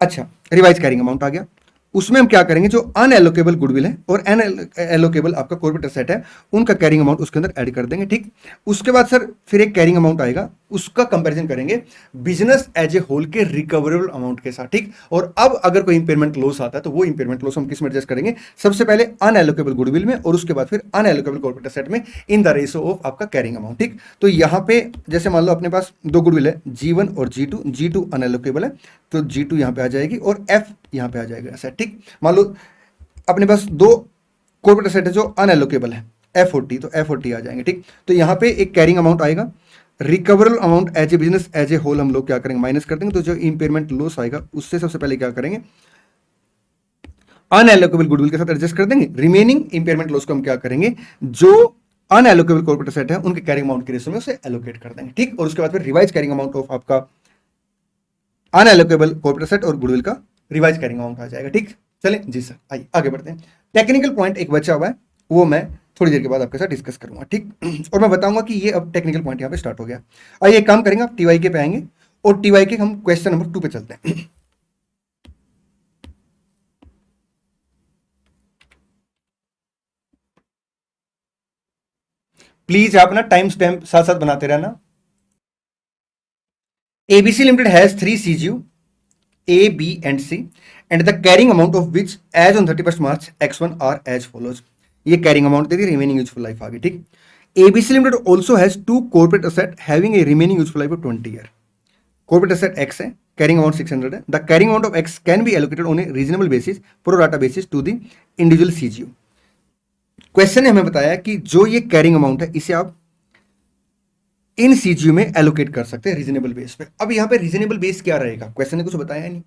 अच्छा, रिवाइज कैरिंग अमाउंट आ गया, उसमें हम क्या करेंगे, जो अनएलोकेबल गुडविल है और अनएलोकेबल आपका कॉर्पोरेट एसेट है उनका कैरिंग अमाउंट उसके अंदर ऐड कर देंगे, ठीक। उसके बाद सर फिर एक कैरिंग अमाउंट आएगा, उसका कंपैरिजन करेंगे बिजनेस एज ए होल के रिकवरेबल अमाउंट के साथ, ठीक। और अब अगर कोई इंपेयरमेंट लॉस आता है तो वो इंपेयरमेंट लॉस हम किस में एडजस्ट करेंगे, सबसे पहले अनएलोकेबल गुडविल में और उसके बाद फिर अनएलोकेबल कॉर्पोरेट एसेट में इन द रेशो ऑफ आपका कैरिंग अमाउंट, ठीक। तो यहाँ पे जैसे मान लो अपने पास दो गुडविल है G1 और G2, G2 अनएलोकेबल है तो G2 यहाँ पे आ जाएगी और F यहाँ पे आ जाएगा ऐसा, ठीक। मान लो अपने पास दो कॉर्पोरेट एसेट है जो अनएलोकेबल है F40, तो F40 आ जाएंगे, ठीक। तो यहाँ पे एक कैरिंग अमाउंट आएगा, recoverable amount as a business as a whole हम लोग क्या करेंगे, माइनस कर देंगे। तो जो इंपेयरमेंट लॉस आएगा उससे सबसे पहले क्या करेंगे, अनएलोकेबल गुडविल के साथ एडजस्ट कर देंगे। रिमेनिंग इंपेयरमेंट लॉस को हम क्या करेंगे, जो अनएलोकेबल कॉर्पोरेट एसेट है उनके कैरिंग अमाउंट के रेशो में उसे एलोकेट कर देंगे, ठीक। और उसके बाद फिर रिवाइज कैरिंग अमाउंट ऑफ आपका अनएलोकेबल कॉर्पोरेट एसेट और गुडविल का रिवाइज कैरिंग अमाउंट आ जाएगा, ठीक। चलें जी सर, आइए आगे बढ़ते हैं। टेक्निकल पॉइंट एक बचा हुआ है, वो मैं थोड़ी देर के बाद आपके साथ डिस्कस करूंगा, ठीक। और मैं बताऊंगा कि ये अब टेक्निकल पॉइंट यहाँ पे स्टार्ट हो गया। आइए एक काम करेंगे, आप टीवाई के पे आएंगे और टीवाई के हम क्वेश्चन नंबर 2 पे चलते हैं। प्लीज आप ना टाइम स्टैम्प साथ साथ बनाते रहना। ABC limited has 3 CGU A, B, and C, and the carrying amount of which as on 31st March X1 are as follows. ये carrying amount दे दी, remaining useful life आ गई, ठीक। ABC Limited also has 2 corporate asset having a remaining useful life of 20 year. Corporate asset X है, carrying amount 600 है. The carrying amount of X can be allocated on a reasonable basis, pro rata basis to the individual CGU. Question ने हमें बताया कि जो ये carrying amount है इसे आप इन सीजीयू में एलोकेट कर सकते हैं रीजनेबल बेस पे। अब यहाँ पे रीजनेबल बेस क्या रहेगा, क्वेश्चन ने कुछ बताया नहीं।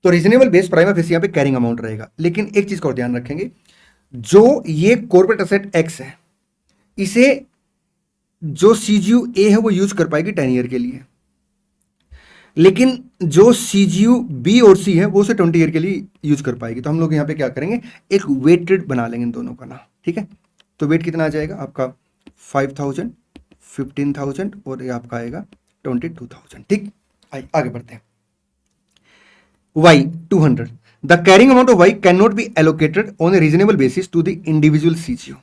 तो रीजनेबल बेस प्राइमा फेसी यहाँ पे कैरिंग अमाउंट रहेगा, लेकिन एक चीज का और ध्यान रखेंगे, जो ये कॉर्पोरेट एसेट एक्स है इसे जो सीजीयू ए है वो यूज कर पाएगी 10 ईयर के लिए, लेकिन जो सीजीयू बी और सी है वो उसे 20 ईयर के लिए यूज कर पाएगी। तो हम लोग यहाँ पे क्या करेंगे, एक वेटेड बना लेंगे इन दोनों का ना, ठीक है। तो वेट कितना आ जाएगा आपका 5000, 15000 और ये आपका आएगा 22000, ठीक। आगे बढ़ते हैं। Y 200. The carrying amount of Y cannot be allocated on a reasonable basis to the individual CGU.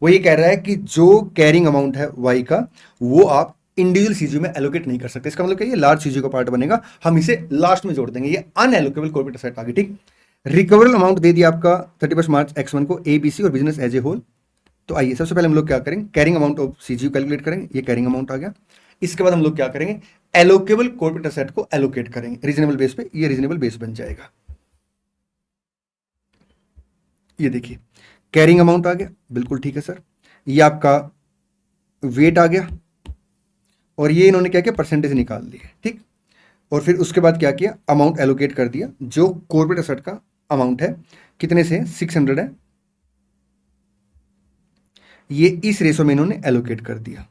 वो ये कह रहा है कि जो कैरिंग अमाउंट है Y का वो आप इंडिविजुअल सीजीयू में एलोकेट नहीं कर सकते। इसका मतलब क्या, ये लार्ज सीजीयू का पार्ट बनेगा, हम इसे लास्ट में जोड़ देंगे, ये अनएलोकेबल कॉर्पोरेट एसेट आ गई, ठीक। रिकवरेबल अमाउंट दे दिया आपका 31 मार्च X1 को ABC और बिजनेस एज ए होल। तो आइए सबसे पहले हम लोग क्या करेंगे, carrying amount of CGU calculate करेंगे, ये कैरिंग अमाउंट आ गया। इसके बाद हम लोग क्या करेंगे, एलोकेबल कॉर्पोरेट एसेट को एलोकेट करेंगे रीजनेबल बेस पे, ये रीजनेबल बेस बन जाएगा। ये देखिए कैरिंग अमाउंट आ गया, बिल्कुल ठीक है सर। ये आपका वेट आ गया और ये इन्होंने क्या किया, परसेंटेज निकाल लिए, ठीक। और फिर उसके बाद क्या किया, अमाउंट एलोकेट कर दिया, जो कॉर्पोरेट एसेट का अमाउंट है कितने से 600 है, ये इस रेशो में इन्होंने एलोकेट कर दिया।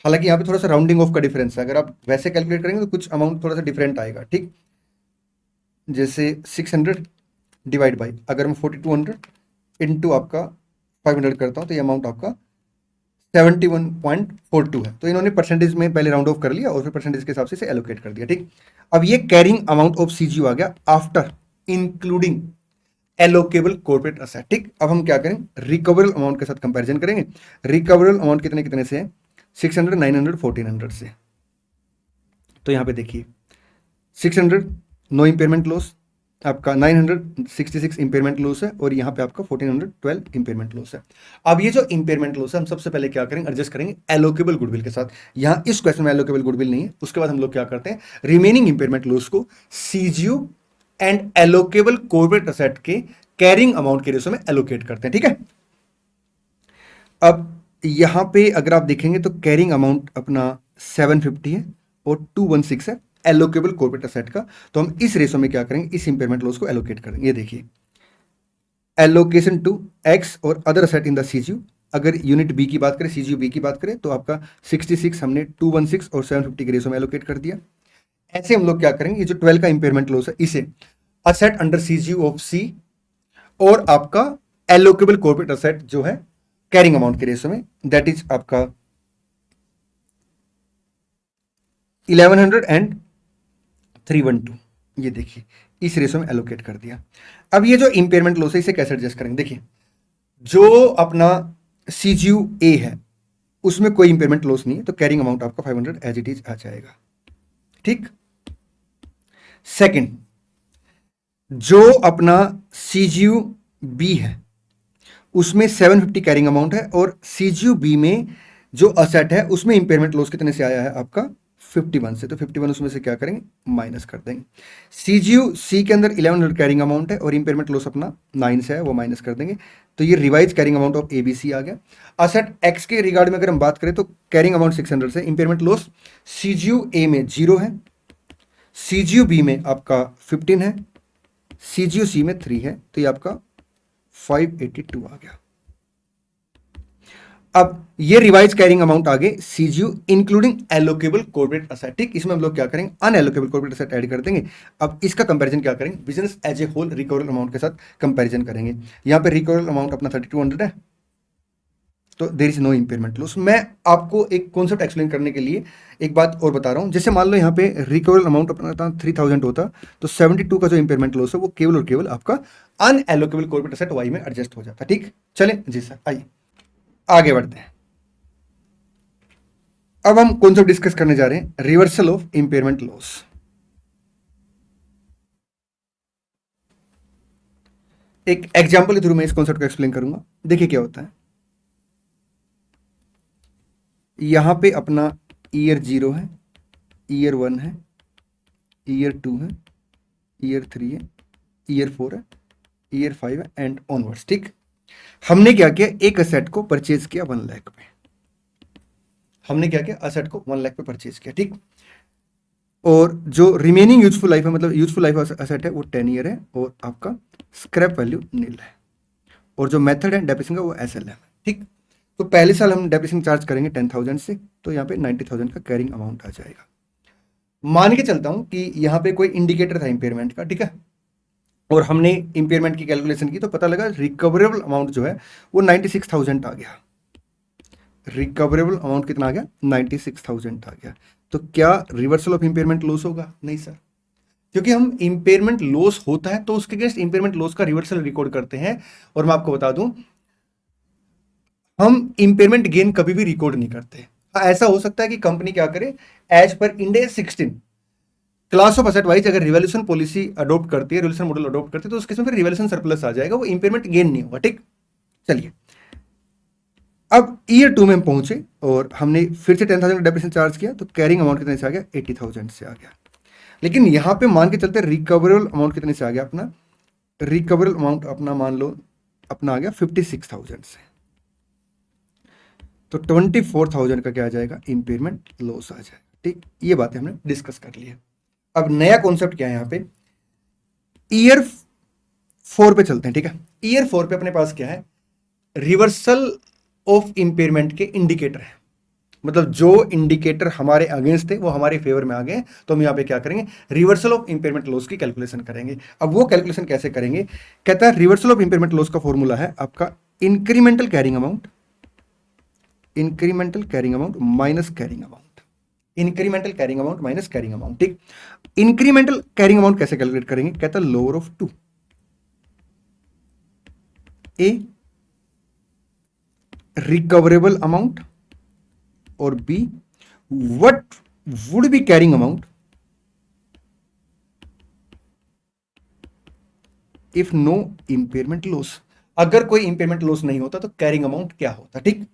हालांकि यहाँ पे थोड़ा सा राउंडिंग ऑफ का डिफरेंस है, अगर आप वैसे कैलकुलेट करेंगे तो कुछ अमाउंट थोड़ा सा डिफरेंट आएगा, ठीक। जैसे 600 डिवाइड बाई, अगर मैं 4200 इंटू आपका 500 करता हूँ तो ये अमाउंट आपका 71.42 है। तो इन्होंने परसेंटेज में पहले राउंड ऑफ कर लिया और फिर परसेंटेज के हिसाब से इसे एलोकेट कर दिया, ठीक। अब ये कैरिंग अमाउंट ऑफ सीजीयू आ गया after including allocable corporate asset, ठीक। अब हम क्या करें, रिकवरेबल अमाउंट के साथ कंपैरिजन करेंगे। रिकवरेबल अमाउंट कितने कितने से है, 600, 900, 1400 से। तो यहाँ पे देखिए 600 नो इंपेयरमेंट लॉस, आपका 966 इंपेयरमेंट लॉस है और यहाँ पे आपका 1412 इंपेयरमेंट लॉस है। अब ये जो इंपेयरमेंट लॉस है हम सबसे पहले क्या करेंगे, एडजस्ट करेंगे एलोकेबल गुडविल के साथ। यहाँ इस क्वेश्चन में एलोकेबल गुडविल नहीं है। उसके बाद हम लोग क्या करते हैं, रिमेनिंग इंपेयरमेंट लॉस को CGU and allocable corporate asset के कैरिंग अमाउंट के रेशो में एलोकेट करते हैं, ठीक है। अब यहां पे अगर आप देखेंगे तो कैरिंग अमाउंट अपना 750 है और 216 है एलोकेबल कॉर्पोरेट एसेट का। तो हम इस रेशो में क्या करेंगे, इस इंपेयरमेंट लॉस को एलोकेट करेंगे। ये देखिए एलोकेशन टू एक्स और other asset in the CGU, अगर यूनिट बी की बात करें, सीजीयू बी की बात करें तो आपका 66 हमने 216 और 750 के रेशो में एलोकेट कर दिया। ऐसे हम लोग क्या करेंगे, ये जो 12 का इंपेयरमेंट लॉस है इसे असेट अंडर सीजीयू ऑफ सी और आपका एलोकेबल कॉर्पोरेट एसेट जो है कैरिंग अमाउंट के रेशो में, दैट इज आपका 1100 एंड 312। ये देखिए इस रेशो में एलोकेट कर दिया। अब ये जो इंपेयरमेंट लॉस है इसे कैसे एडजस्ट करेंगे, देखिए जो अपना सीजीयू ए है उसमें कोई इंपेयरमेंट लॉस नहीं है, तो कैरिंग अमाउंट आपका 500 एज इट इज आ जाएगा, ठीक। सेकंड, जो अपना सीजीयू बी है उसमें 750 कैरिंग अमाउंट है और सीजीयू बी में जो असेट है उसमें इंपेयरमेंट लॉस कितने से आया है आपका 51 से। तो 51 उसमें से क्या करेंगे, माइनस कर देंगे। सीजीयू सी के अंदर 1100 कैरिंग अमाउंट है और इंपेयरमेंट लॉस अपना 9 से है, वो माइनस कर देंगे। तो ये revise carrying amount of ABC आ गया। असेट एक्स के रिगार्ड में अगर हम बात करें तो कैरिंग अमाउंट 600 से, इंपेयरमेंट लॉस सीजीयू ए में 0 है, सीजीयू बी में आपका 15 है, सीजीयू सी में 3 है, तो ये आपका 582 आ गया। अब ये रिवाइज कैरिंग अमाउंट आगे CGU including allocable corporate asset, ठीक, इसमें हम लोग क्या करेंगे, अनएलोकेबल कॉर्पोरेट असेट ऐड कर देंगे। अब इसका कंपैरिजन क्या करेंगे, business as a whole recoverable amount के साथ कंपैरिजन करेंगे। यहाँ पे रिकवरेबल अमाउंट अपना 3200 है, तो there is no impairment loss. मैं आपको एक कॉन्सेप्ट एक्सप्लेन करने के लिए एक बात और बता रहा हूँ। जैसे मान लो यहाँ पे रिकवरेबल अमाउंट अपना 3000 होता, तो 72 का जो इंपेयरमेंट लॉस है वो केवल और केवल आपका अनएलोकेबल कॉर्पोरेट असेट वाई में एडजस्ट हो जाता है, ठीक। चले जी सर, आइए आगे बढ़ते हैं। अब हम कॉन्सेप्ट डिस्कस करने जा रहे हैं, रिवर्सल ऑफ इंपेयरमेंट लॉस। एक एग्जांपल के थ्रू मैं इस कॉन्सेप्ट को एक्सप्लेन करूंगा। देखिए क्या होता है, यहां पे अपना ईयर 0 है, ईयर 1 है, ईयर 2 है, ईयर 3 है, ईयर 4 है, ईयर 5 है एंड ऑनवर्ड्स, ठीक। हमने क्या किया, एक असेट को परचेज किया 1 लाख पे। हमने क्या किया, असेट को 1 लाख पे परचेज किया, ठीक। और जो रिमेनिंग यूजफुल लाइफ है, मतलब यूजफुल लाइफ असेट है वो 10 ईयर है, और आपका स्क्रैप वैल्यू नील है, और जो मेथड है डेप्रिसिएशन का वो एसएलएम है, ठीक। तो पहले साल हम डेप्रिसिएशन चार्ज करेंगे 10,000 से, तो यहाँ पे 90,000 का कैरिंग अमाउंट आ जाएगा। मान के चलता हूं कि यहाँ पे कोई इंडिकेटर था इंपेयरमेंट का, ठीक है, और हमने इंपेयरमेंट की कैलकुलेशन की तो पता लगा रिकवरेबल अमाउंट जो है वो 96,000 आ गया। रिकवरेबल अमाउंट कितना आ गया, 96,000 आ गया। तो क्या रिवर्सल ऑफ इंपेयरमेंट लॉस होगा, नहीं सर, क्योंकि हम इंपेयरमेंट लॉस होता है तो उसके अगेंस्ट इंपेयरमेंट लॉस का रिवर्सल रिकॉर्ड करते हैं। और मैं आपको बता दूं, हम इंपेयरमेंट गेन कभी भी रिकॉर्ड नहीं करते। हाँ, ऐसा हो सकता है कि कंपनी क्या करे, as per Ind AS 16 class of asset wise अगर रिवैल्यूएशन पॉलिसी अडॉप्ट करती है, रिवैल्यूएशन मॉडल अडॉप्ट करती है, तो उस केस में फिर रिवैल्यूएशन सरप्लस आ जाएगा, वो इंपेयरमेंट गेन नहीं होगा, ठीक। चलिए, अब ईयर 2 में हम पहुंचे और हमने फिर से 10,000 का डेप्रिसिएशन चार्ज किया, तो कैरिंग अमाउंट कितने से आ गया, 80,000 से आ गया। लेकिन यहां पे मान के चलते रिकवरेबल अमाउंट कितने से आ गया, अपना रिकवरेबल अमाउंट अपना मान लो अपना आ गया 56,000 से, तो 24,000 का क्या आ जाएगा, इंपेयरमेंट लॉस आ जाएगा, ठीक। ये बातें हमने डिस्कस कर ली है। अब नया कॉन्सेप्ट क्या है यहाँ पे, ईयर 4 पे चलते हैं, ठीक है। ईयर 4 पे अपने पास क्या है, रिवर्सल ऑफ इंपेयरमेंट के इंडिकेटर है, मतलब जो इंडिकेटर हमारे अगेंस्ट थे वो हमारे फेवर में आ गए, तो हम यहाँ पे क्या करेंगे, रिवर्सल ऑफ इंपेयरमेंट लॉस की कैलकुलेशन करेंगे। अब वो कैलकुलेशन कैसे करेंगे, कहता है रिवर्सल ऑफ इंपेयरमेंट लॉस का फॉर्मूला है आपका incremental carrying amount, incremental carrying amount minus carrying amount, incremental carrying amount minus carrying amount, ठीक। इंक्रीमेंटल कैरिंग अमाउंट कैसे कैलकुलेट करेंगे, कहता है lower of 2 A recoverable amount और B what would be carrying amount if no impairment loss. अगर कोई impairment loss नहीं होता तो कैरिंग अमाउंट क्या होता, ठीक।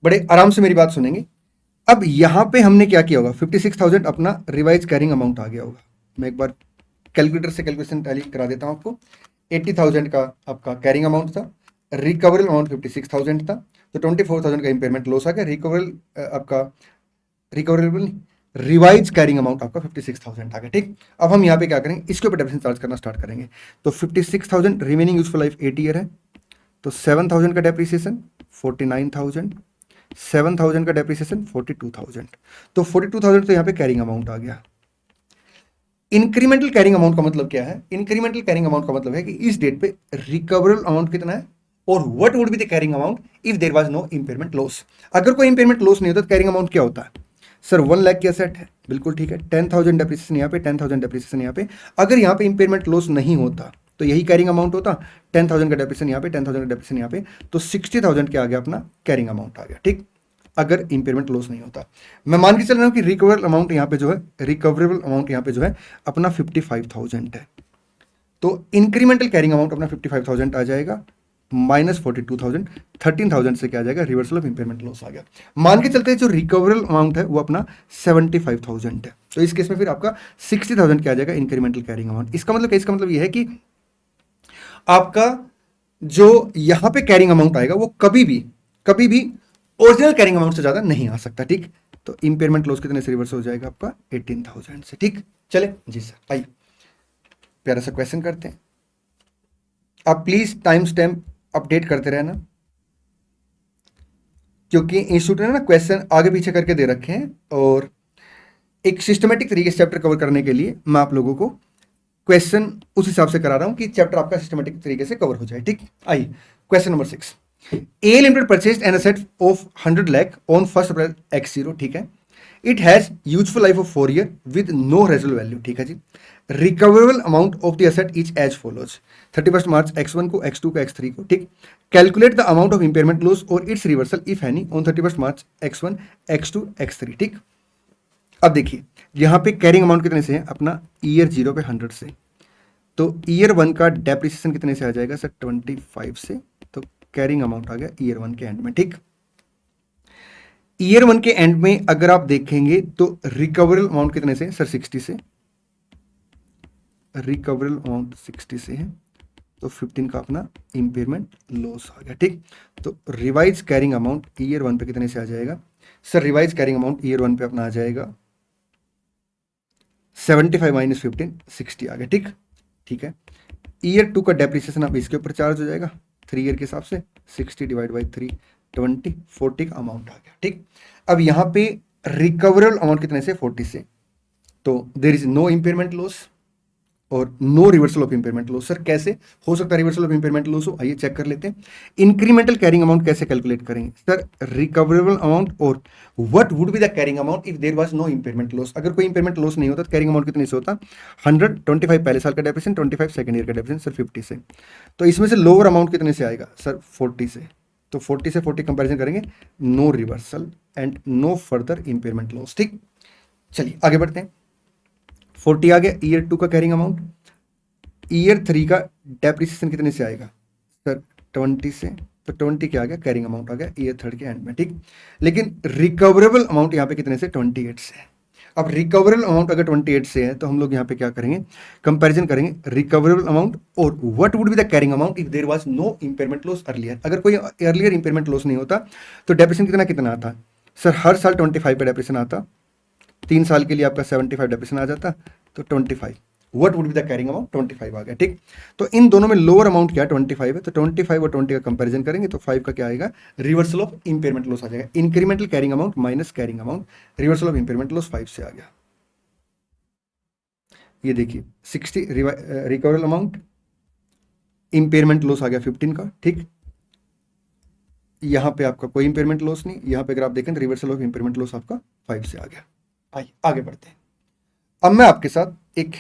बड़े आराम से मेरी बात सुनेंगे। अब यहां पे हमने क्या किया होगा, 56,000 अपना रिवाइज कैरिंग अमाउंट आ गया होगा। मैं एक बार कैलकुलेटर से कैलकुलेशन टैली करा देता हूं आपको। 80,000 का आपका कैरिंग अमाउंट था, रिकवरेबल अमाउंट 56,000 था, तो 24,000 का इंपेयरमेंट लॉस आ गया। रिकवरेबल आपका रिकवरेबल रिवाइज कैरिंग अमाउंट आपका 56,000 आ गया, ठीक। अब हम यहाँ पे क्या करेंगे, इसके ऊपर डेप्रिसिएशन चार्ज करना स्टार्ट करेंगे। तो 56,000 रिमेनिंग यूजफुल लाइफ 8 ईयर है, तो 7,000 का डेप्रिसिएशन 49,000, 7,000 का डेप्रिसिएशन 42,000, तो 42,000 तो यहाँ पे कैरिंग अमाउंट आ गया। इंक्रीमेंटल कैरिंग अमाउंट का मतलब क्या है, इंक्रीमेंटल कैरिंग अमाउंट का मतलब है कि इस डेट पे रिकवरेबल अमाउंट कितना है और what would be the carrying amount if there was no impairment loss. अगर कोई इंपेयरमेंट लॉस नहीं होता तो कैरिंग अमाउंट क्या होता है, सर 1 लाख की असेट है, बिल्कुल ठीक है, 10,000 डेप्रिसिएशन यहाँ पे, 10,000 डेप्रिसिएशन यहाँ पे। अगर यहाँ पे इंपेयरमेंट लॉस नहीं होता तो यही कैरिंग अमाउंट होता, 10,000 का डेप्रिसिएशन यहाँ पे, 10,000 का डेप्रिसिएशन यहाँ पे, तो 60,000 के आगे अपना कैरिंग अमाउंट आ गया, ठीक। अगर इंपेयरमेंट लॉस नहीं होता, मैं मान के चल रहा हूँ कि रिकवरेबल अमाउंट यहाँ पे जो है, रिकवरेबल अमाउंट यहाँ पे जो है अपना 55,000 है, तो इंक्रीमेंटल कैरिंग अमाउंट अपना 55,000 आ जाएगा, माइनस 42,000, 13,000 से क्या आ जाएगा, रिवर्सल ऑफ इंपेयरमेंट लॉस आ गया। मान के चलते हैं जो रिकवरेबल अमाउंट है वो अपना 75,000 है, तो इस केस में फिर आपका 60,000 क्या आ जाएगा, इंक्रीमेंटल कैरिंग अमाउंट। इसका मतलब ये है कि आपका जो यहां पे कैरिंग अमाउंट आएगा वो कभी भी ओरिजिनल कैरिंग अमाउंट से ज्यादा नहीं आ सकता, ठीक। तो इंपेयरमेंट लॉस कितने से रिवर्स हो जाएगा आपका 18,000 से, ठीक। चले जी सर, आइए प्यारा सा क्वेश्चन करते हैं। आप प्लीज टाइम स्टैम्प अपडेट करते रहना। क्योंकि इंस्टीट्यूट ने ना क्वेश्चन आगे पीछे करके दे रखे हैं, और एक सिस्टमेटिक तरीके से चैप्टर कवर करने के लिए मैं आप लोगों को क्वेश्चन उस हिसाब से करा रहा हूं कि चैप्टर आपका सिस्टमेटिक तरीके से कवर हो जाए। ठीक, आइए question number 6। A limited purchased an asset of 100 lakh on 1 April x0, ठीक है। It has useful life of 4 year with no residual value, ठीक है जी। Recoverable amount of the asset is as follows, 31 March x1 को, x2 को, x3 को, ठीक। Calculate the amount of impairment loss और its reversal if any on 31 March x1, x2, x3, ठीक। अब देखिए यहां पे कैरिंग अमाउंट कितने से है अपना, ईयर 0 पे 100 से, तो ईयर 1 का डेप्रिसिएशन कितने से आ जाएगा सर, 25 से, तो कैरिंग अमाउंट आ गया ईयर 1 के एंड में, ठीक। ईयर 1 के एंड में अगर आप देखेंगे तो रिकवरेबल अमाउंट कितने से सर, 60 से, रिकवरेबल अमाउंट 60 से है, तो 15 का अपना इंपेयरमेंट लॉस आ गया, ठीक। तो रिवाइज कैरिंग अमाउंट ईयर 1 पे कितने से आ जाएगा sir, revise carrying amount year 1 पे अपना आ जाएगा 75 माइनस 15, 60 आ गया, ठीक। ठीक है, ईयर 2 का डेप्रिसिएशन अब इसके ऊपर चार्ज हो जाएगा 3 ईयर के हिसाब से, 60 डिवाइड बाई 3, 20, 40 का अमाउंट आ गया, ठीक। अब यहां पे रिकवरेबल अमाउंट कितने से, 40 से, तो there is no impairment loss और no reversal of impairment loss. Sir कैसे हो सकता है रिवर्सल ऑफ इंपेयरमेंट लॉस हो, आइए चेक कर लेते हैं। इंक्रीमेंटल कैरिंग अमाउंट कैसे कैलकुलेट करेंगे सर, रिकवरेबल अमाउंट और what would be the carrying amount if there was no impairment loss. अगर कोई इंपेयरमेंट लॉस नहीं होता तो कैरिंग अमाउंट कितने से होता, 100, 25 पहले साल का डेप्रिसिएशन, 25 सेकंड ईयर का डेप्रिसिएशन सर 50 से, तो इसमें से लोअर अमाउंट कितने से आएगा सर, 40 से, तो 40 से 40 कंपेरिजन करेंगे, no reversal and no further impairment loss, ठीक। चलिए आगे बढ़ते हैं, 40 आ गया ईयर 2 का कैरिंग अमाउंट, ईयर 3 का डेप्रिसिएशन कितने से आएगा सर, 20 से, तो 20 क्या आ गया, कैरिंग अमाउंट आ गया ईयर 3 के एंड में, ठीक। लेकिन रिकवरेबल अमाउंट यहाँ पे कितने से, 28 से है। अब रिकवरेबल अमाउंट अगर 28 से है तो हम लोग यहाँ पे क्या करेंगे, कंपैरिजन करेंगे रिकवरेबल अमाउंट और what would be the carrying amount if there was no impairment loss earlier. अगर कोई अर्लियर इंपेयरमेंट लॉस नहीं होता तो डेप्रिसिएशन कितना कितना आता सर, हर साल 25 का डेप्रिसिएशन आता, 3 साल के लिए आपका 75 डेप्रिसिएशन आ जाता, तो 25, what would be the carrying amount, 25 आ गया, ठीक। तो इन दोनों में लोअर अमाउंट क्या है, 25 है, तो 25 और 20 का कंपैरिजन करेंगे तो 5 का क्या आएगा, रिवर्सल ऑफ इंपेयरमेंट लॉस आ जाएगा। Incremental carrying amount minus carrying amount, reversal of impairment loss 5 से आ गया। ये देखिए 60 रिकवरेबल अमाउंट, इंपेयरमेंट लॉस आ गया 15 का, ठीक। यहां पे आपका कोई इंपेयरमेंट लॉस नहीं, यहां पे अगर आप देखें तो रिवर्सल ऑफ इंपेयरमेंट लॉस आपका 5 से आ गया। आइए आगे बढ़ते हैं। अब मैं आपके साथ एक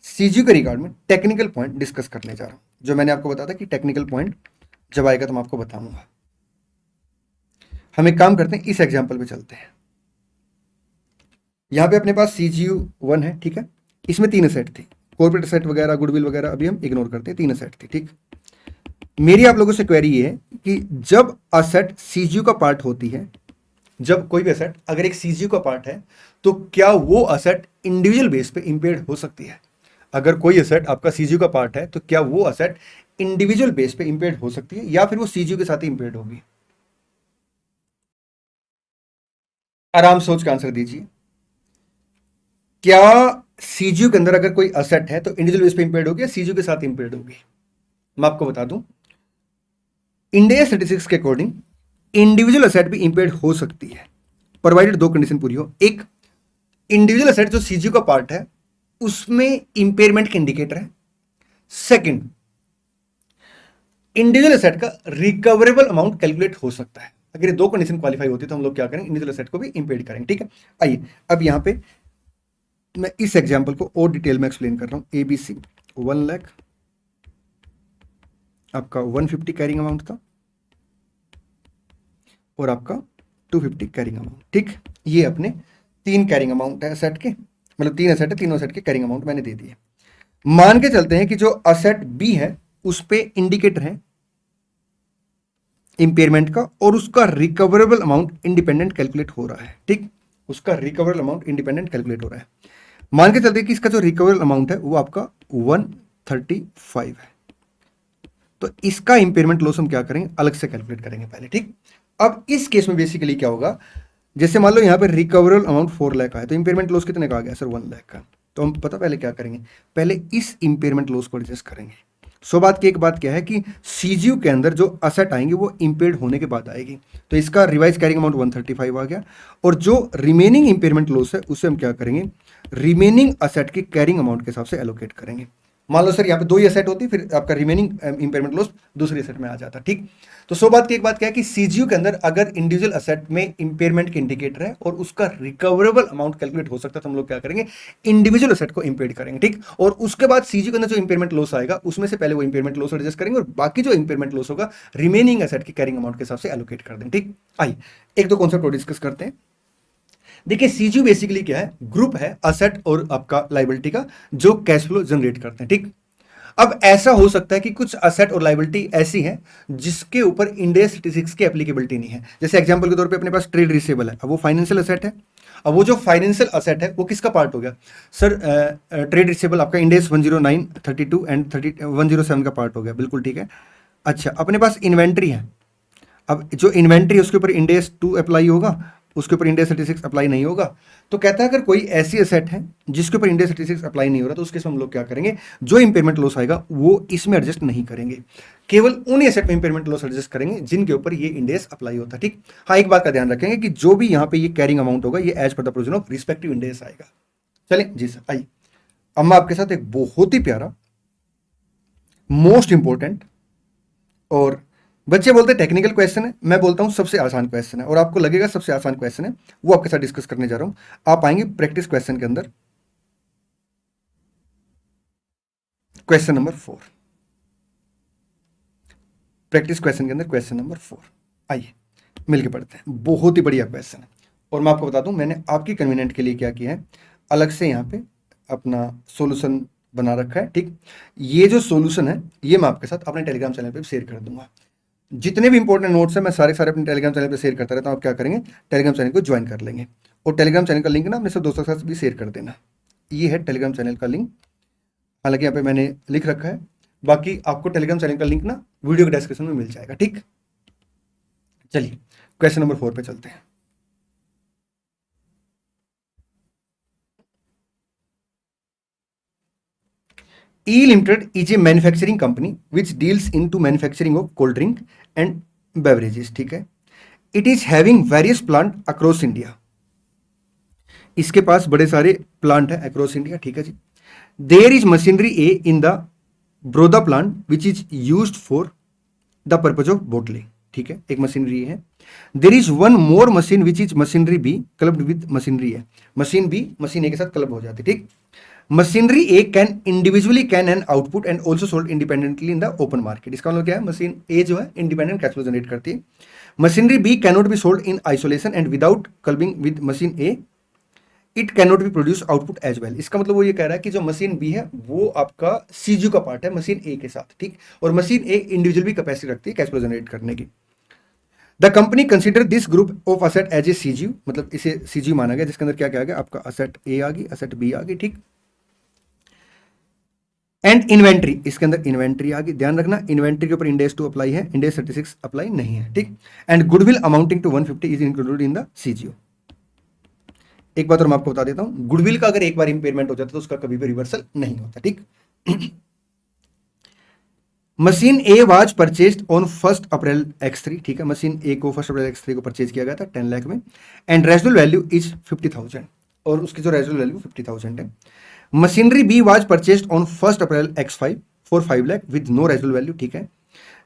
सीजीयू के रिगार्ड में टेक्निकल पॉइंट डिस्कस करने जा रहा हूं, जो मैंने आपको बताया था कि टेक्निकल पॉइंट जब आएगा तो मैं आपको बताऊंगा। हम एक काम करते हैं, इस एग्जांपल पे चलते हैं। यहां पे अपने पास सीजीयू 1 है, ठीक है। इसमें 3 असेट थी, कॉर्पोरेट असेट वगैरह, गुडविल वगैरह अभी हम इग्नोर करते हैं, 3 असेट थी, ठीक। मेरी आप लोगों से क्वेरी ये है कि जब असेट सीजीयू का पार्ट होती है, जब कोई भी असेट अगर एक सीजीयू का पार्ट है तो क्या वो असेट इंडिविजुअल बेस पे इंपेयर्ड हो सकती है। अगर कोई असेट आपका सीजीयू का पार्ट है तो क्या वो असेट इंडिविजुअल बेस पे इंपेयर्ड हो सकती है या फिर वो सीजीयू के साथ ही इंपेयर्ड होगी। आराम सोच का आंसर दीजिए। क्या सीजीयू के अंदर अगर कोई असेट है तो इंडिविजुअल बेस पे इंपेयर्ड होगी या सीजीयू के साथ इंपेयर्ड होगी। मैं आपको बता दूं, इंडिया स्टैटिस्टिक्स के अकॉर्डिंग इंडिविजुअल असेट भी इंपेयर्ड हो सकती है, प्रोवाइडेड 2 कंडीशन पूरी हो। एक, इंडिविजुअल असेट जो सीजीयू का पार्ट है उसमें इंपेयरमेंट के इंडिकेटर है। सेकंड, इंडिविजुअल असेट का रिकवरेबल अमाउंट कैलकुलेट हो सकता है। अगर ये 2 कंडीशन क्वालिफाई होती है तो हम लोग क्या करेंगे, इंडिविजुअल असेट को भी इंपेयर्ड करेंगे, ठीक है। आइए अब यहां पे मैं इस एग्जांपल को और डिटेल में एक्सप्लेन कर रहा हूं। एबीसी 1 लाख, आपका 150 कैरिंग अमाउंट था और आपका 250 कैरिंग अमाउंट, ठीक। ये अपने 3 कैरिंग अमाउंट है असेट के, मतलब 3 असेट है, तीनों असेट के कैरिंग अमाउंट मैंने दे दिए। मान के चलते हैं कि जो असेट बी है उस पे इंडिकेटर है इंपेयरमेंट का और उसका रिकवरेबल अमाउंट इंडिपेंडेंट कैलकुलेट हो रहा है, ठीक। उसका रिकवरेबल अमाउंट इंडिपेंडेंट कैलकुलेट हो रहा है। मान के चलते हैं कि इसका जो रिकवरेबल अमाउंट है वो आपका 135 है, तो इसका इंपेयरमेंट लॉस हम क्या करेंगे, अलग से कैलकुलेट करेंगे पहले, ठीक। अब इस केस में बेसिकली क्या होगा, जैसे मान लो यहाँ पे रिकवरेबल अमाउंट 4 लाख का है तो इंपेयरमेंट लॉस कितने का आ गया सर, 1 लाख का। तो हम पता पहले क्या करेंगे, पहले इस इंपेयरमेंट लॉस को एडजस्ट करेंगे। सो बात की एक बात क्या है कि सीजीयू के अंदर जो असेट आएंगे वो इम्पेयर्ड होने के बाद आएगी, तो इसका रिवाइज कैरिंग अमाउंट 135 आ गया। और जो रिमेनिंग इम्पेयरमेंट लॉस है उसे हम क्या करेंगे, रिमेनिंग असेट के कैरिंग अमाउंट के हिसाब से एलोकेट करेंगे। मान लो सर यहाँ पे 2 ही असेट होती, फिर आपका रिमेनिंग इंपेयरमेंट लॉस दूसरी असेट में आ जाता, ठीक। तो सो बात की एक बात क्या है कि सीजीयू के अंदर अगर इंडिविजुअल असेट में इंपेयरमेंट के इंडिकेटर है और उसका रिकवरेबल अमाउंट कैलकुलेट हो सकता है, तो हम लोग क्या करेंगे, इंडिविजुअल असेट को इंपेयर करेंगे, ठीक। और उसके बाद सीजीयू के अंदर जो इंपेयरमेंट लॉस आएगा उसमें से पहले वो इंपेयरमेंट लॉस एडजस्ट करेंगे और बाकी जो इंपेयरमेंट लॉस होगा रिमेनिंग असेट की कैरिंग अमाउंट के हिसाब से एलोकेट कर देंगे, ठीक। आइए एक दो कॉन्सेप्ट और डिस्कस करते हैं। देखिए सीजीयू बेसिकली क्या है, ग्रुप है असेट और आपका लाइबिलिटी का जो कैश फ्लो जनरेट करते हैं, ठीक। अब ऐसा हो सकता है कि कुछ असेट और लाइबिलिटी ऐसी है जिसके ऊपर इंड AS 36 की एप्लीकेबिलिटी नहीं है। जैसे एग्जांपल के तौर पे अपने पास ट्रेड रिसीवेबल है, अब वो फाइनेंशियल असेट है। अब वो जो फाइनेंशियल असेट है वो किसका पार्ट हो गया सर, ट्रेड रिसीवेबल आपका इंड AS 109, 32 एंड 107 का पार्ट हो गया, बिल्कुल ठीक है। अच्छा अपने पास इन्वेंट्री है, अब जो इन्वेंट्री है उसके ऊपर इंड AS 2 अप्लाई होगा, उसके ऊपर इंड AS 36 अप्लाई नहीं होगा। तो कहता है अगर कोई ऐसी एसेट है जिसके ऊपर इंड AS 36 अप्लाई नहीं हो रहा, तो उसके हम लोग क्या करेंगे, जो इंपेयरमेंट लॉस आएगा वो इसमें एडजस्ट नहीं करेंगे, केवल उन एसेट में इंपेयरमेंट लॉस एडजस्ट करेंगे जिनके ऊपर ये इंड AS अप्लाई होता है, ठीक। हाँ एक बात का ध्यान रखेंगे कि जो भी यहाँ पे ये कैरिंग अमाउंट होगा ये as per the provision of respective Ind AS आएगा। चलिए जी सर, आइए अब मैं आपके साथ एक बहुत ही प्यारा, मोस्ट इंपॉर्टेंट, और बच्चे बोलते हैं टेक्निकल क्वेश्चन है, मैं बोलता हूं सबसे आसान क्वेश्चन है, और आपको लगेगा सबसे आसान क्वेश्चन है, वो आपके साथ डिस्कस करने जा रहा हूं। आप आएंगे प्रैक्टिस क्वेश्चन के अंदर, क्वेश्चन नंबर 4, प्रैक्टिस क्वेश्चन के अंदर क्वेश्चन नंबर 4। आइए मिलके पढ़ते हैं, बहुत ही बढ़िया क्वेश्चन है। और मैं आपको बता दूं मैंने आपकी कन्वीनियंट के लिए क्या किया है, अलग से यहाँ पे अपना सोल्यूशन बना रखा है, ठीक। ये जो सोल्यूशन है ये मैं आपके साथ अपने टेलीग्राम चैनल पे शेयर कर दूंगा। जितने भी इंपॉर्टेंट नोट्स हैं मैं सारे सारे अपने टेलीग्राम चैनल पे शेयर करता रहता हूँ। आप क्या करेंगे, टेलीग्राम चैनल को ज्वाइन कर लेंगे, और टेलीग्राम चैनल का लिंक ना अपने सब दोस्तों के साथ भी शेयर कर देना। ये है टेलीग्राम चैनल का लिंक, हालांकि यहाँ पे मैंने लिख रखा है, बाकी आपको टेलीग्राम चैनल का लिंक ना वीडियो के डिस्क्रिप्शन में मिल जाएगा, ठीक। चलिए क्वेश्चन नंबर 4 पे चलते हैं। E Limited is a manufacturing company which deals into manufacturing of cold drink and beverages, ठीक है। It is having various plant across India, इसके पास बड़े सारे प्लांट है अक्रॉस इंडिया, ठीक है जी। There is machinery A in the Baroda plant which is used for the purpose of bottling, ठीक है, एक मशीनरी है। There is one more machine which is machinery B clubbed with machinery है, machine B machine A के साथ club हो जाती है, ठीक। Machinery A can individually can an output and also sold independently in the open market, इसका मतलब क्या है, मशीन ए जो है इंडिपेंडेंट कैश फ्लो जनरेट करती है। Machinery B cannot be sold in isolation and without clubbing with machine A, it can not be produce output as well. इसका मतलब वो ये कह रहा है कि जो मशीन बी है वो आपका सीजीयू का पार्ट है मशीन ए के साथ, ठीक। और मशीन ए इंडिविजुअल भी कैपेसिटी रखती है कैश फ्लो जनरेट करने की। The company consider this group of asset as a CGU, मतलब इसे सीजीयू माना गया, जिसके अंदर क्या क्या आ गया, आपका असेट ए आ गई, असेट बी आ गई, ठीक। एंड इन्वेंट्री, इसके अंदर इन्वेंट्री आ गई, ध्यान रखना इन्वेंट्री के ऊपर इंड AS 2 अप्लाई है, इंड AS 36 अप्लाई नहीं है, ठीक। And goodwill amounting to 150 is included in the CGU. एक बात और मैं आपको बता देता हूं, गुडविल का अगर एक बार इंपेयरमेंट हो जाता है तो उसका कभी भी रिवर्सल नहीं होता, ठीक। Machine A was purchased on 1 April X3, ठीक है, मशीन ए को 1 अप्रैल X3 को परचेज किया गया था 10 लाख में, एंड रेजिडुअल वैल्यू इज 50,000, और उसकी जो रेजिडुअल वैल्यू 50,000 है। Machinery B was purchased on 1 April X5 for 5 lakh with no residual value, ठीक है।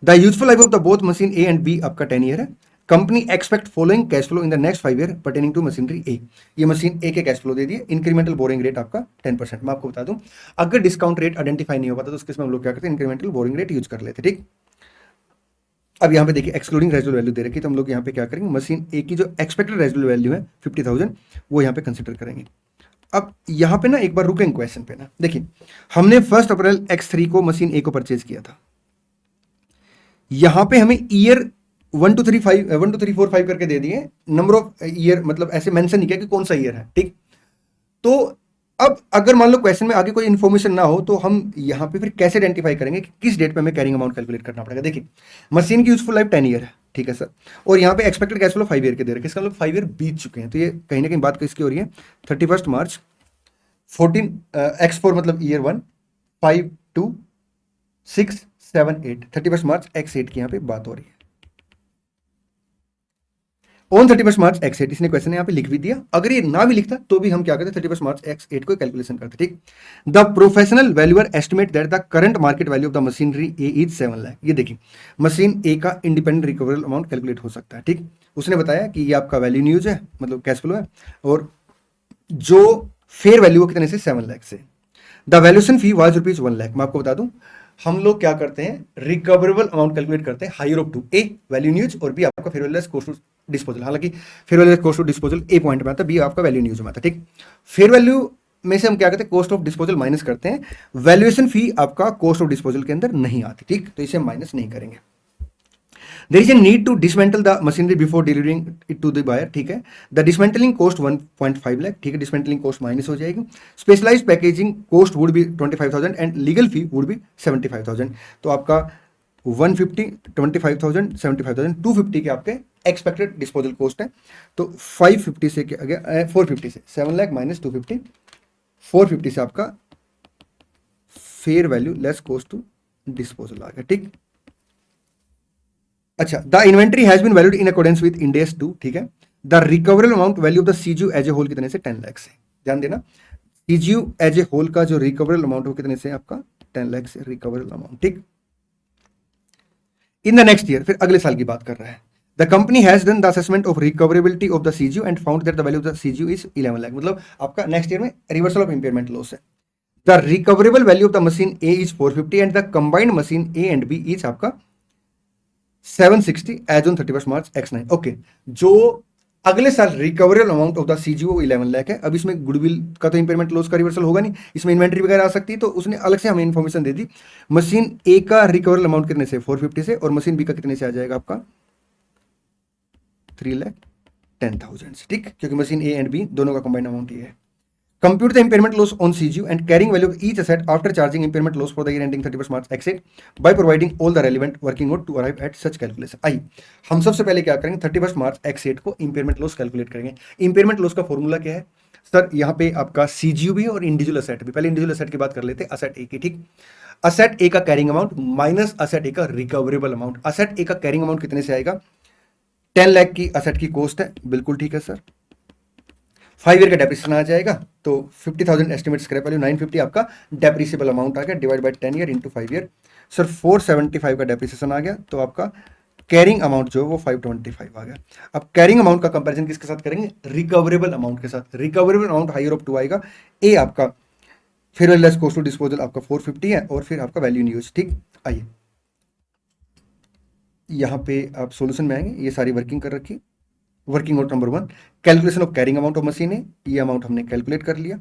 The useful life of the both machine A and B आपका 10 ईयर है। Company expect following cash flow in the next 5 year pertaining to machinery A, ये machine A के cash flow दे दिए। Incremental boring rate आपका 10%। मैं आपको बता दूं अगर डिस्काउंट रेट आइडेंटिफाई नहीं हो पाता तो उसके हम लोग क्या करते हैं, इंक्रीमेंटल बोरिंग रेट यूज कर लेते, ठीक। अब यहाँ पे देखिए एक्सक्लूडिंग रेजिडुअल वैल्यू दे रखी, तो हम लोग यहाँ पे क्या करेंगे, मशीन ए की जो एक्सपेक्टेड रेजिडुअल वैल्यू है 50,000 वो यहाँ पे कंसिडर करेंगे। अब यहाँ पे ना एक बार रुकेंगे क्वेश्चन पे ना, देखिए हमने 1 अप्रैल X3 को मशीन ए को परचेज किया था, यहाँ पे हमें ईयर 1 2 3 4 5 करके दे दिए, नंबर ऑफ ईयर मतलब ऐसे मेंशन नहीं किया कि कौन सा ईयर है, ठीक। तो अब अगर मान लो क्वेश्चन में आगे कोई इन्फॉर्मेशन ना हो तो हम यहाँ पे फिर कैसे आइडेंटिफाई करेंगे कि किस डेट पे हमें कैरिंग अमाउंट कैलकुलेट करना पड़ेगा। देखिए मशीन की यूजफुल लाइफ 10 ईयर है, ठीक है सर, और यहाँ पे एक्सपेक्टेड कैश फ्लो 5 ईयर के दे रखे, इसका मतलब 5 ईयर बीत चुके हैं, तो ये कहीं ना कहीं बात किसकी हो रही है, 31 मार्च 14 X4 मतलब ईयर 1 5 2 678 31 मार्च X8 की यहाँ पे बात हो रही है। ऑन 31 मार्च X8 इसने क्वेश्चन यहाँ पे लिख भी दिया, अगर ये ना भी लिखता तो भी हम क्या करते 31 मार्च X8 को कैलकुलेशन करते। ठीक, the professional valuer estimate that the current market value of the machinery A is 7 lakh. ये देखिए मशीन ए का इंडिपेंडेंट रिकवरेबल अमाउंट कैलकुलेट हो सकता है। ठीक, उसने बताया कि ये आपका वैल्यू न्यूज है, मतलब कैश फ्लो है, और जो फेयर वैल्यू वो कितने से 7 लाख से। The valuation fee was ₹1 lakh. मैं आपको बता दूं हम लोग क्या करते हैं रिकवरेबल अमाउंट कैलकुलेट करते हैं higher of two, A value in use और बी आपका fair value less cost to disposal. हालांकि fair value less cost to disposal a point में आता है, बी आपका वैल्यू न्यूज में आता है। ठीक, फेयर वैल्यू में से हम क्या करते हैं कॉस्ट ऑफ डिस्पोजल माइनस करते हैं, वैल्यूएशन फी आपका कॉस्ट ऑफ डिस्पोजल के अंदर नहीं आती। ठीक, तो इसे हम माइनस नहीं करेंगे। There is a need to dismantle the machinery before delivering it to the buyer. ठीक है, द डिसमेंटलिंग कॉस्ट 1.5 लाख। ठीक है, डिसमेंटलिंग कॉस्ट माइनस हो जाएगी। Specialised packaging cost would be 25,000 and legal fee would be 75,000। तो आपका 150, 25,000, 75,000, 250 के आपके एक्सपेक्टेड डिस्पोजल कॉस्ट है। तो 550 से क्या गया 450 से 7 लाख माइनस 250, 450 से आपका fair value less cost to disposal आ गया। ठीक, अच्छा, the inventory has been valued in accordance with Ind AS 2। ठीक है, the recoverable amount value of the CGU as a whole कितने से 10 लाख से। ध्यान देना सीजीयू एज ए होल का जो रिकवरेबल अमाउंट हो कितने से आपका 10 लाख से रिकवरेबल अमाउंट। ठीक, इन द नेक्स्ट ईयर फिर अगले साल की बात कर रहा है। The company has done the assessment of recoverability of the CGU and found that the value of the CGU is 11 lakh. मतलब आपका नेक्स्ट ईयर में रिवर्सल ऑफ इंपेयरमेंट लॉस है। The recoverable value of the machine A is 450 and the combined machine A and B is आपका 760 as on 31 March X9। Okay, जो अगले साल recoverable amount of the CGO 11 lakh है। अब इसमें goodwill का तो इंपेयरमेंट लॉस का रिवर्सल होगा नहीं, इसमें इन्वेंट्री वगैरह आ सकती है, तो उसने अलग से हमें इन्फॉर्मेशन दे दी। मशीन ए का रिकवरेबल अमाउंट कितने से 450 से, और मशीन बी का कितने से आ जाएगा आपका 3,10,000 से। ठीक, क्योंकि मशीन ए एंड बी दोनों का कंबाइंड अमाउंट ये है। Compute the impairment loss on CGU and carrying value of each asset after charging impairment loss for the year ending 31 March X8 by providing all the relevant working note to arrive at such calculation। आइए हम सबसे पहले क्या करेंगे 31 मार्च X8 को impairment loss calculate करेंगे। impairment loss का formula क्या है सर, यहाँ पे आपका CGU भी और इंडिविजुअल असेट भी। पहले इंडिविजुअल असेट की बात कर लेते हैं, असेट ए की। ठीक, असेट ए का कैरिंग अमाउंट माइनस असेट ए का रिकवरेबल अमाउंट। असेट ए का कैरिंग अमाउंट कितने से आएगा 10 लाख की असेट की कॉस्ट है, बिल्कुल ठीक है सर। 5 ईयर का डेप्रिसिएशन आ जाएगा, तो 50,000 एस्टिमेट स्क्रैप वैल्यू 950 आपका डेप्रिसिएबल अमाउंट आ गया, divide by 10 year into 5 year. Sir 475 का डेप्रिसिएशन आ गया, तो आपका कैरिंग अमाउंट जो है वो 525 आ गया। अब कैरिंग अमाउंट का कंपैरिजन किसके साथ करेंगे रिकवरेबल अमाउंट के साथ। रिकवरेबल अमाउंट हायर ऑफ 2 आएगा, ए आपका fair value less cost to disposal आपका 450 है, और फिर आपका वैल्यू इन यूज। ठीक, आइए यहाँ पे आप सोल्यूशन में आएंगे, ये सारी वर्किंग कर रखी। Working note number 1, calculation of carrying amount of machine है, ये अमाउंट हमने कैलकुलेट कर लिया।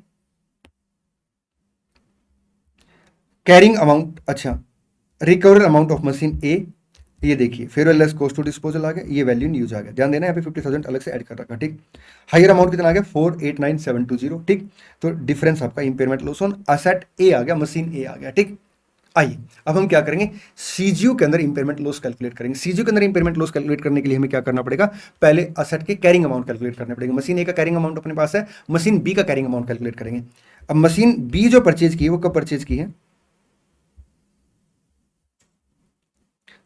कैरिंग अमाउंट, अच्छा recoverable amount of machine A, ये देखिए fair value less cost to disposal आ गया, ये वैल्यू इन यूज आ गया। ध्यान देना यहाँ पे 50,000 अलग से ऐड कर रखा। ठीक, हायर अमाउंट कितना आ गया 489,720। ठीक, तो डिफरेंस आपका इंपेयरमेंट लॉस ऑन असेट ए आ गया, मशीन ए आ गया। ठीक, आइए अब हम क्या करेंगे सीजीयू के अंदर इंपेयरमेंट लॉस कैलकुलेट करेंगे। सीजीयू के अंदर इंपेयरमेंट लॉस कैलकुलेट करने के लिए हमें क्या करना पड़ेगा, पहले असेट के कैरिंग अमाउंट कैलकुलेट करने पड़ेगा। मशीन ए का कैरिंग अमाउंट अपने पास है, मशीन बी का कैरिंग अमाउंट कैलकुलेट करेंगे। अब मशीन बी जो परचेज की है वो कब परचेज की है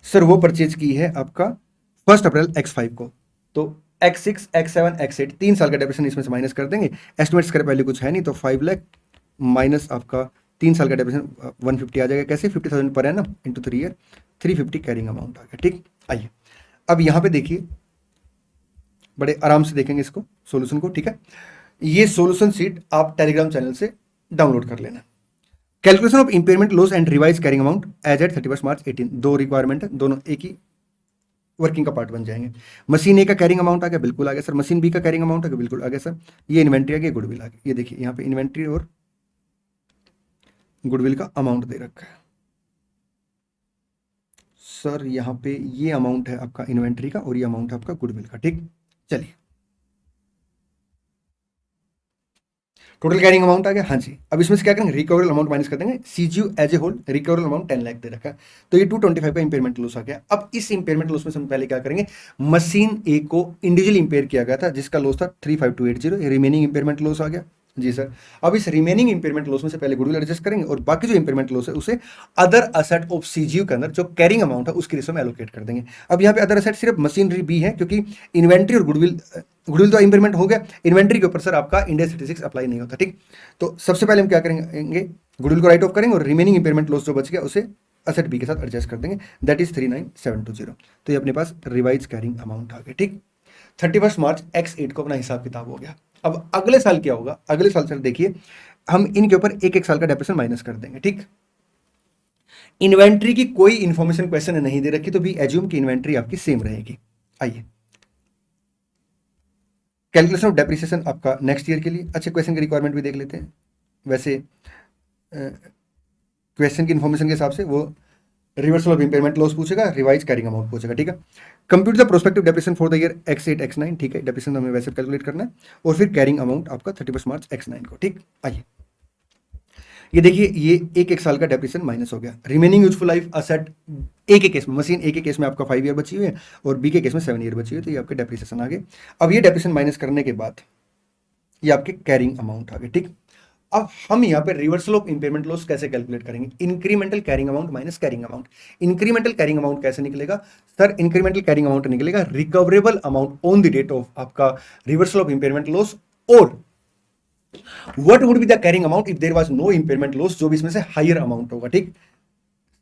सर, वो परचेज की है आपका 1 अप्रैल X5 को। तो X6, X7, X8 3 साल का डेप्रिसिएशन इसमें से माइनस कर देंगे। एस्टिमेट स्क्रैप वैल्यू कुछ है नहीं, तो 5 लाख माइनस आपका 3 साल का डेप्रिसिएशन 150 आ जाएगा। कैसे 50,000 per annum into 3 year 350 carrying amount आ गया। ठीक, आइए अब यहाँ पे देखिए, बड़े आराम से देखेंगे इसको सोल्यूशन को। ठीक है, ये सोल्यूशन सीट आप टेलीग्राम चैनल से डाउनलोड कर लेना। Calculation of impairment loss and revise carrying amount as at 31 March 18, दो रिक्वायरमेंट है, दोनों एक ही वर्किंग का पार्ट बन जाएंगे। मशीन ए का कैरिंग अमाउंट आ गया, बिल्कुल आ गया सर। मशीन बी का कैरिंग अमाउंट आ गया, बिल्कुल आ गया सर। ये इन्वेंट्री आ गया, गुडविल आ गया। ये देखिए यहाँ पे इन्वेंट्री और गुडविल का अमाउंट दे रखा है सर। यहाँ पे ये अमाउंट है आपका इन्वेंट्री का और ये अमाउंट है आपका गुडविल का। ठीक, चलिए टोटल कैरिंग अमाउंट आ गया। हाँ जी, अब इसमें से क्या करेंगे रिकवरेबल अमाउंट माइनस कर देंगे। CGU as a whole recoverable amount 10 lakh दे रखा है, तो ये 225 का इंपेयरमेंट लॉस आ गया। अब इस इंपेयरमेंट लॉस में हम पहले क्या करेंगे, मशीन ए को इंडिविजुअली इंपेयर किया गया था जिसका लॉस था 35280, रिमेनिंग इंपेयरमेंट लॉस आ गया जी सर। अब इस रिमेनिंग इंपेयरमेंट लॉस में से पहले गुडविल एडजस्ट करेंगे और बाकी जो इंपेयरमेंट लॉस है उसे अदर असेट ऑफ सीजीयू के अंदर जो कैरिंग अमाउंट है उसके रेशो में एलोकेट कर देंगे। अब यहाँ पे अदर असेट सिर्फ मशीनरी बी है, क्योंकि इन्वेंट्री और गुडविल तो इंपेयरमेंट हो गया, इन्वेंट्री के ऊपर सर आपका इंड AS 36 अप्लाई नहीं होता। ठीक, तो सबसे पहले हम क्या करेंगे, गुडविल को राइट ऑफ करेंगे और रिमेनिंग इंपेयरमेंट लॉस जो बच गया उसे असेट बी के साथ एडजस्ट कर देंगे, दैट इज 39720। तो ये अपने पास रिवाइज कैरिंग अमाउंट आ गया। ठीक, 31 मार्च X8 को अपना हिसाब किताब हो गया। अब अगले साल क्या होगा, अगले साल सर देखिए हम इनके ऊपर एक एक साल का डेप्रिसिएशन माइनस कर देंगे। ठीक, इन्वेंट्री की कोई इंफॉर्मेशन क्वेश्चन नहीं दे रखी, तो भी एज्यूम की इन्वेंट्री आपकी सेम रहेगी। आइए कैलकुलेशन ऑफ डेप्रिसिएशन आपका नेक्स्ट ईयर के लिए अच्छे क्वेश्चन की रिक्वायरमेंट भी देख लेते हैं। वैसे क्वेश्चन की इंफॉर्मेशन के हिसाब से वो रिवर्सल ऑफ इंपेयरमेंट लॉस पूछेगा, रिवाइज कैरिंग अमाउंट पूछेगा। ठीक है, compute the prospective depreciation for the year X8 X9। ठीक है, डेप्रिसिएशन हमें वैसे कैलकुलेट करना है और फिर कैरिंग अमाउंट आपका 31 मार्च X9 को। ठीक, आइए ये देखिए ये एक एक साल का डेप्रिसिएशन माइनस हो गया। रिमेनिंग यूजफुल लाइफ असेट ए के केस में, मशीन ए के केस में आपका 5 ईयर बची हुई है और बी के केस में 7 ईयर बची हुई है, तो ये आपके डेप्रिसिएशन आ गए। अब ये डेप्रिसिएशन माइनस करने के बाद ये आपके कैरिंग अमाउंट आ गए। ठीक, अब हम यहाँ पे रिवर्सल ऑफ इंपेयरमेंट लॉस कैसे कैलकुलेट करेंगे, incremental carrying amount minus carrying amount. Incremental carrying amount कैसे निकलेगा सर, इंक्रीमेंटल कैरिंग अमाउंट निकलेगा recoverable amount on the date of आपका रिवर्सल ऑफ इंपेयरमेंट लॉस, और what would be the carrying amount if there was no impairment loss, जो भी इसमें से higher amount होगा। ठीक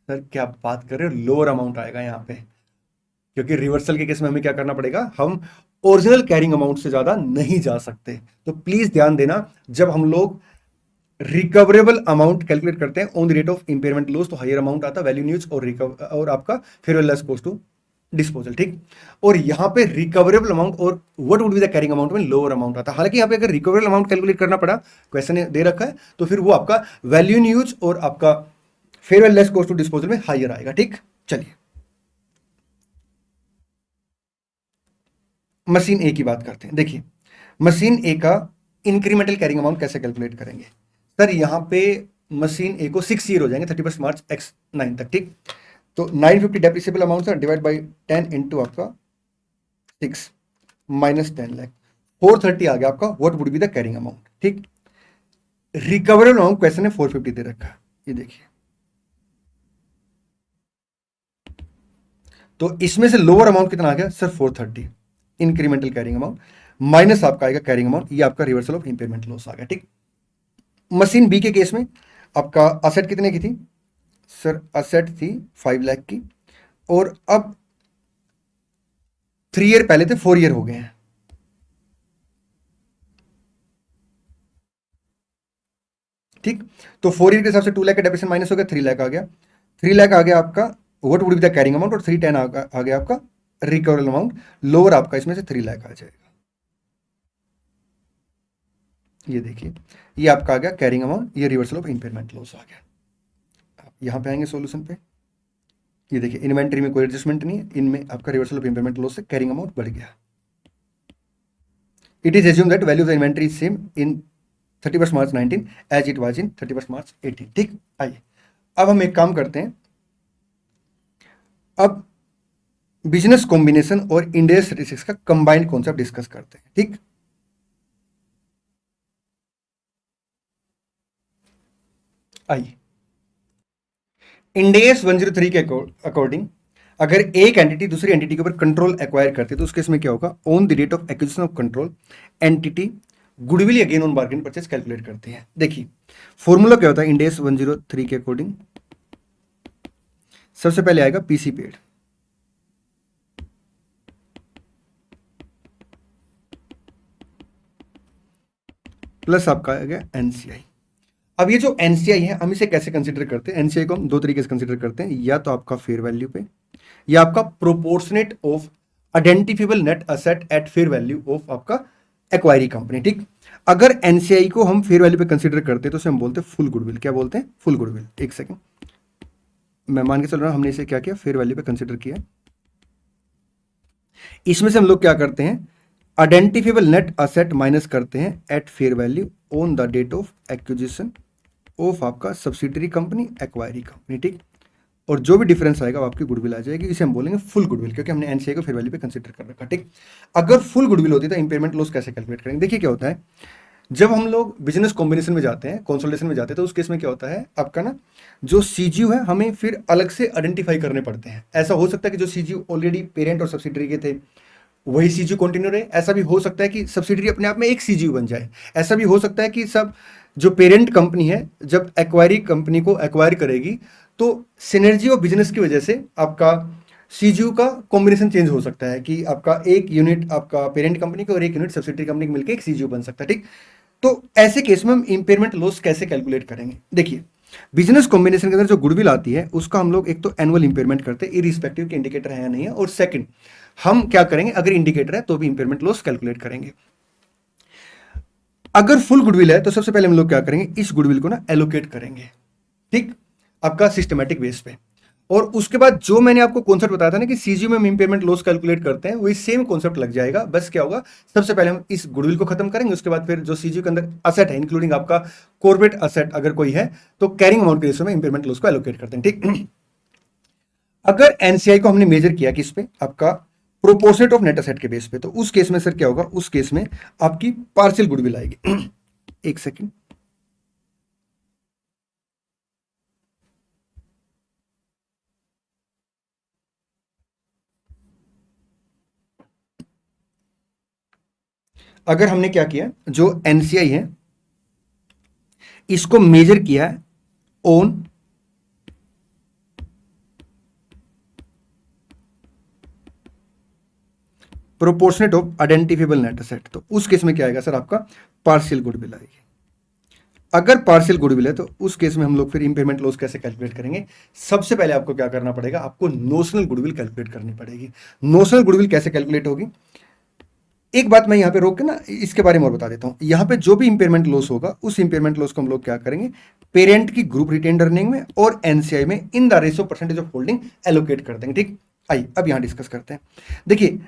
सर, क्या बात कर रहे हो, लोअर अमाउंट आएगा यहाँ पे, क्योंकि रिवर्सल के केस में हमें क्या करना पड़ेगा, हम ओरिजिनल कैरिंग अमाउंट से ज्यादा नहीं जा सकते। तो प्लीज ध्यान देना, जब हम लोग रिकवरेबल अमाउंट कैलकुलेट करते हैं on the rate of impairment loss, तो हायर अमाउंट आता है वैल्यू न्यूज और आपका fair value less cost to disposal. ठीक, और यहां पे रिकवरेबल अमाउंट और what would be the carrying amount में लोअर अमाउंट आता है। हालांकि यहां पे अगर रिकवरेबल अमाउंट कैलकुलेट करना पड़ा, क्वेश्चन दे रखा है, तो फिर वो आपका वैल्यू न्यूज और आपका fair value less cost to disposal में हायर आएगा। ठीक, चलिए मशीन ए की बात करते हैं। देखिए मशीन ए का इंक्रीमेंटल कैरिंग अमाउंट कैसे कैलकुलेट करेंगे सर, यहां पे मशीन ए को 6 ईयर हो जाएंगे 31 मार्च X9 तक। ठीक, तो 950 depreciable amount sir divide by 10 into आपका 6 माइनस 10 लाख, 430 आ गया आपका what would be the carrying amount. ठीक, रिकवरेबल अमाउंट क्वेश्चन ने 450 दे रखा है, ये देखिए। तो इसमें से लोअर अमाउंट कितना आ गया sir, 430 incremental carrying amount minus आपका आएगा कैरिंग अमाउंट, ये आपका रिवर्सल ऑफ इंपेयरमेंट लॉस आ गया। ठीक, मशीन बी के केस में आपका असेट कितने की थी सर, असेट थी 5 लाख की, और अब 3 ईयर पहले थे, 4 ईयर हो गए हैं। ठीक, तो 4 ईयर के हिसाब से 2 लाख का डेप्रिसिएशन माइनस हो गया, 3 लाख आ गया। 3 लाख आ गया आपका what would be the carrying amount, और 310 आ गया आपका रिकवरेबल अमाउंट, लोअर आपका इसमें से 3 लाख आ जाएगा। ये देखिए ये आपका आ गया कैरिंग अमाउंट, ये रिवर्सल ऑफ इंपेयरमेंट लॉस आ गया। यहां पे आएंगे सॉल्यूशन पे, ये देखिए इन्वेंट्री में कोई एडजस्टमेंट नहीं है, इनमें आपका रिवर्सल ऑफ इंपेयरमेंट लॉस से कैरिंग अमाउंट बढ़ गया। It is assume that value of the inventory is same in 31 March 19 as it was in 31 March 18। ठीक, आइए अब हम एक काम करते हैं, अब बिजनेस कॉम्बिनेशन और इंड AS 36 का कंबाइंड कॉन्सेप्ट डिस्कस करते हैं। ठीक, आइए इंड AS 103 के अकॉर्डिंग अगर एक एंटिटी दूसरी एंटिटी के ऊपर कंट्रोल एक्वायर करती है तो उस केस में क्या होगा, on the date of acquisition of control entity goodwill या gain on bargain purchase calculate करते हैं। देखिए फॉर्मूला क्या होता है इंड AS 103 के अकॉर्डिंग, सबसे पहले आएगा पीसी पेड प्लस आपका आएगा एनसीआई। अब ये जो एनसीआई है हम इसे कैसे कंसीडर करते हैं, एनसीआई को हम दो तरीके से कंसीडर करते हैं, या तो आपका फेयर वैल्यू पे या आपका proportionate of identifiable net asset eight fair value of आपका एक्वायरी कंपनी। ठीक, अगर एनसीआई को हम फेयर वैल्यू पे कंसीडर करते हैं तो उसे हम बोलते हैं फुल गुडविल। क्या बोलते हैं, फुल गुडविल। एक सेकंड मैं मान के चल रहा हूं, हमने इसे क्या किया, फेयर वैल्यू पे कंसीडर किया। इसमें से हम लोग क्या करते हैं, आइडेंटिफिएबल नेट असेट माइनस करते हैं at fair value on the date of acquisition of आपका सब्सिडरी कंपनी एक्वायरी कंपनी। ठीक, और जो भी डिफरेंस आएगा वो आपकी गुडविल आ जाएगी, इसे हम बोलेंगे फुल गुडविल, क्योंकि हमने एनसीआई को फेयर वैल्यू पे कंसीडर कर रखा। ठीक, अगर फुल गुडविल होती तो इंपेयरमेंट लॉस कैसे कैलकुलेट करेंगे, देखिए क्या होता है, जब हम लोग बिजनेस कॉम्बिनेशन में जाते हैं, कंसोलिडेशन में जाते हैं, तो उस केस में क्या होता है आपका ना, जो सीजीयू है हमें फिर अलग से आइडेंटिफाई करने पड़ते हैं। ऐसा हो सकता है कि जो सीजीयू ऑलरेडी पेरेंट और सब्सिडरी के थे वही सीजीयू कंटिन्यू रहे, ऐसा भी हो सकता है कि सब्सिडरी अपने आप में एक सीजीयू बन जाए, ऐसा भी हो सकता है कि सब जो पेरेंट कंपनी है जब एक्वायरी कंपनी को एक्वायर करेगी तो सिनर्जी ऑफ बिजनेस की वजह से आपका सीजीयू का कॉम्बिनेशन चेंज हो सकता है कि आपका एक यूनिट आपका पेरेंट कंपनी का और एक यूनिट सब्सिडरी कंपनी मिलकर एक सीजीयू बन सकता है, ठीक। तो ऐसे केस में हम इंपेयरमेंट लॉस कैसे कैलकुलेट करेंगे? देखिए, बिजनेस कॉम्बिनेशन के अंदर जो गुडविल आती है उसका हम लोग एक तो एनुअल इंपेयरमेंट करते हैं इरिस्पेक्टिव के इंडिकेटर है या नहीं है, और सेकंड हम क्या करेंगे, अगर इंडिकेटर है तो भी इंपेयरमेंट लॉस कैलकुलेट करेंगे। अगर फुल गुडविल है तो सबसे पहले हम लोग क्या करेंगे, इस गुडविल को ना एलोकेट करेंगे, ठीक, आपका सिस्टमैटिक बेस पे। और उसके बाद जो मैंने आपको कॉन्सेप्ट बताया था ना कि सीजीयू में हम इंपेयरमेंट लॉस कैलकुलेट करते हैं, वही सेम कॉन्सेप्ट लग जाएगा। बस क्या होगा, सबसे पहले हम इस गुडविल को खत्म करेंगे, उसके बाद फिर जो सीजीयू के अंदर असेट है इंक्लूडिंग आपका कॉर्पोरेट असेट अगर कोई है तो कैरिंग अमाउंट के रेशियो में इंपेयरमेंट लॉस को एलोकेट करते हैं, ठीक। अगर एनसीआई को हमने मेजर किया किस पे, आपका प्रोपोर्शनेट ऑफ नेट असेट के बेस पे, तो उस केस में सर क्या होगा, उस केस में आपकी पार्शियल गुडविल आएगी। एक सेकेंड, अगर हमने क्या किया, जो एनसीआई है इसको मेजर किया है on proportionate of identifiable net asset, तो उस केस में क्या आएगा सर, आपका पार्शियल गुडविल आएगी। अगर पार्शियल गुडविल है तो उस केस में हम लोग फिर इंपेयरमेंट लॉस कैसे कैलकुलेट करेंगे? सबसे पहले आपको क्या करना पड़ेगा, आपको नोशनल गुडविल कैलकुलेट करनी पड़ेगी। नोशनल गुडविल कैसे कैलकुलेट होगी, एक बात मैं यहां पे रोक के ना इसके बारे में और बता देता हूं। यहां पे जो भी इंपेयरमेंट लॉस होगा उस इंपेयरमेंट लॉस को हम लोग क्या करेंगे, पेरेंट की ग्रुप रिटेन्ड अर्निंग में और एनसीआई में in the ratio percentage of holding allocate कर देंगे, ठीक। आइए अब यहां डिस्कस करते हैं। देखिए,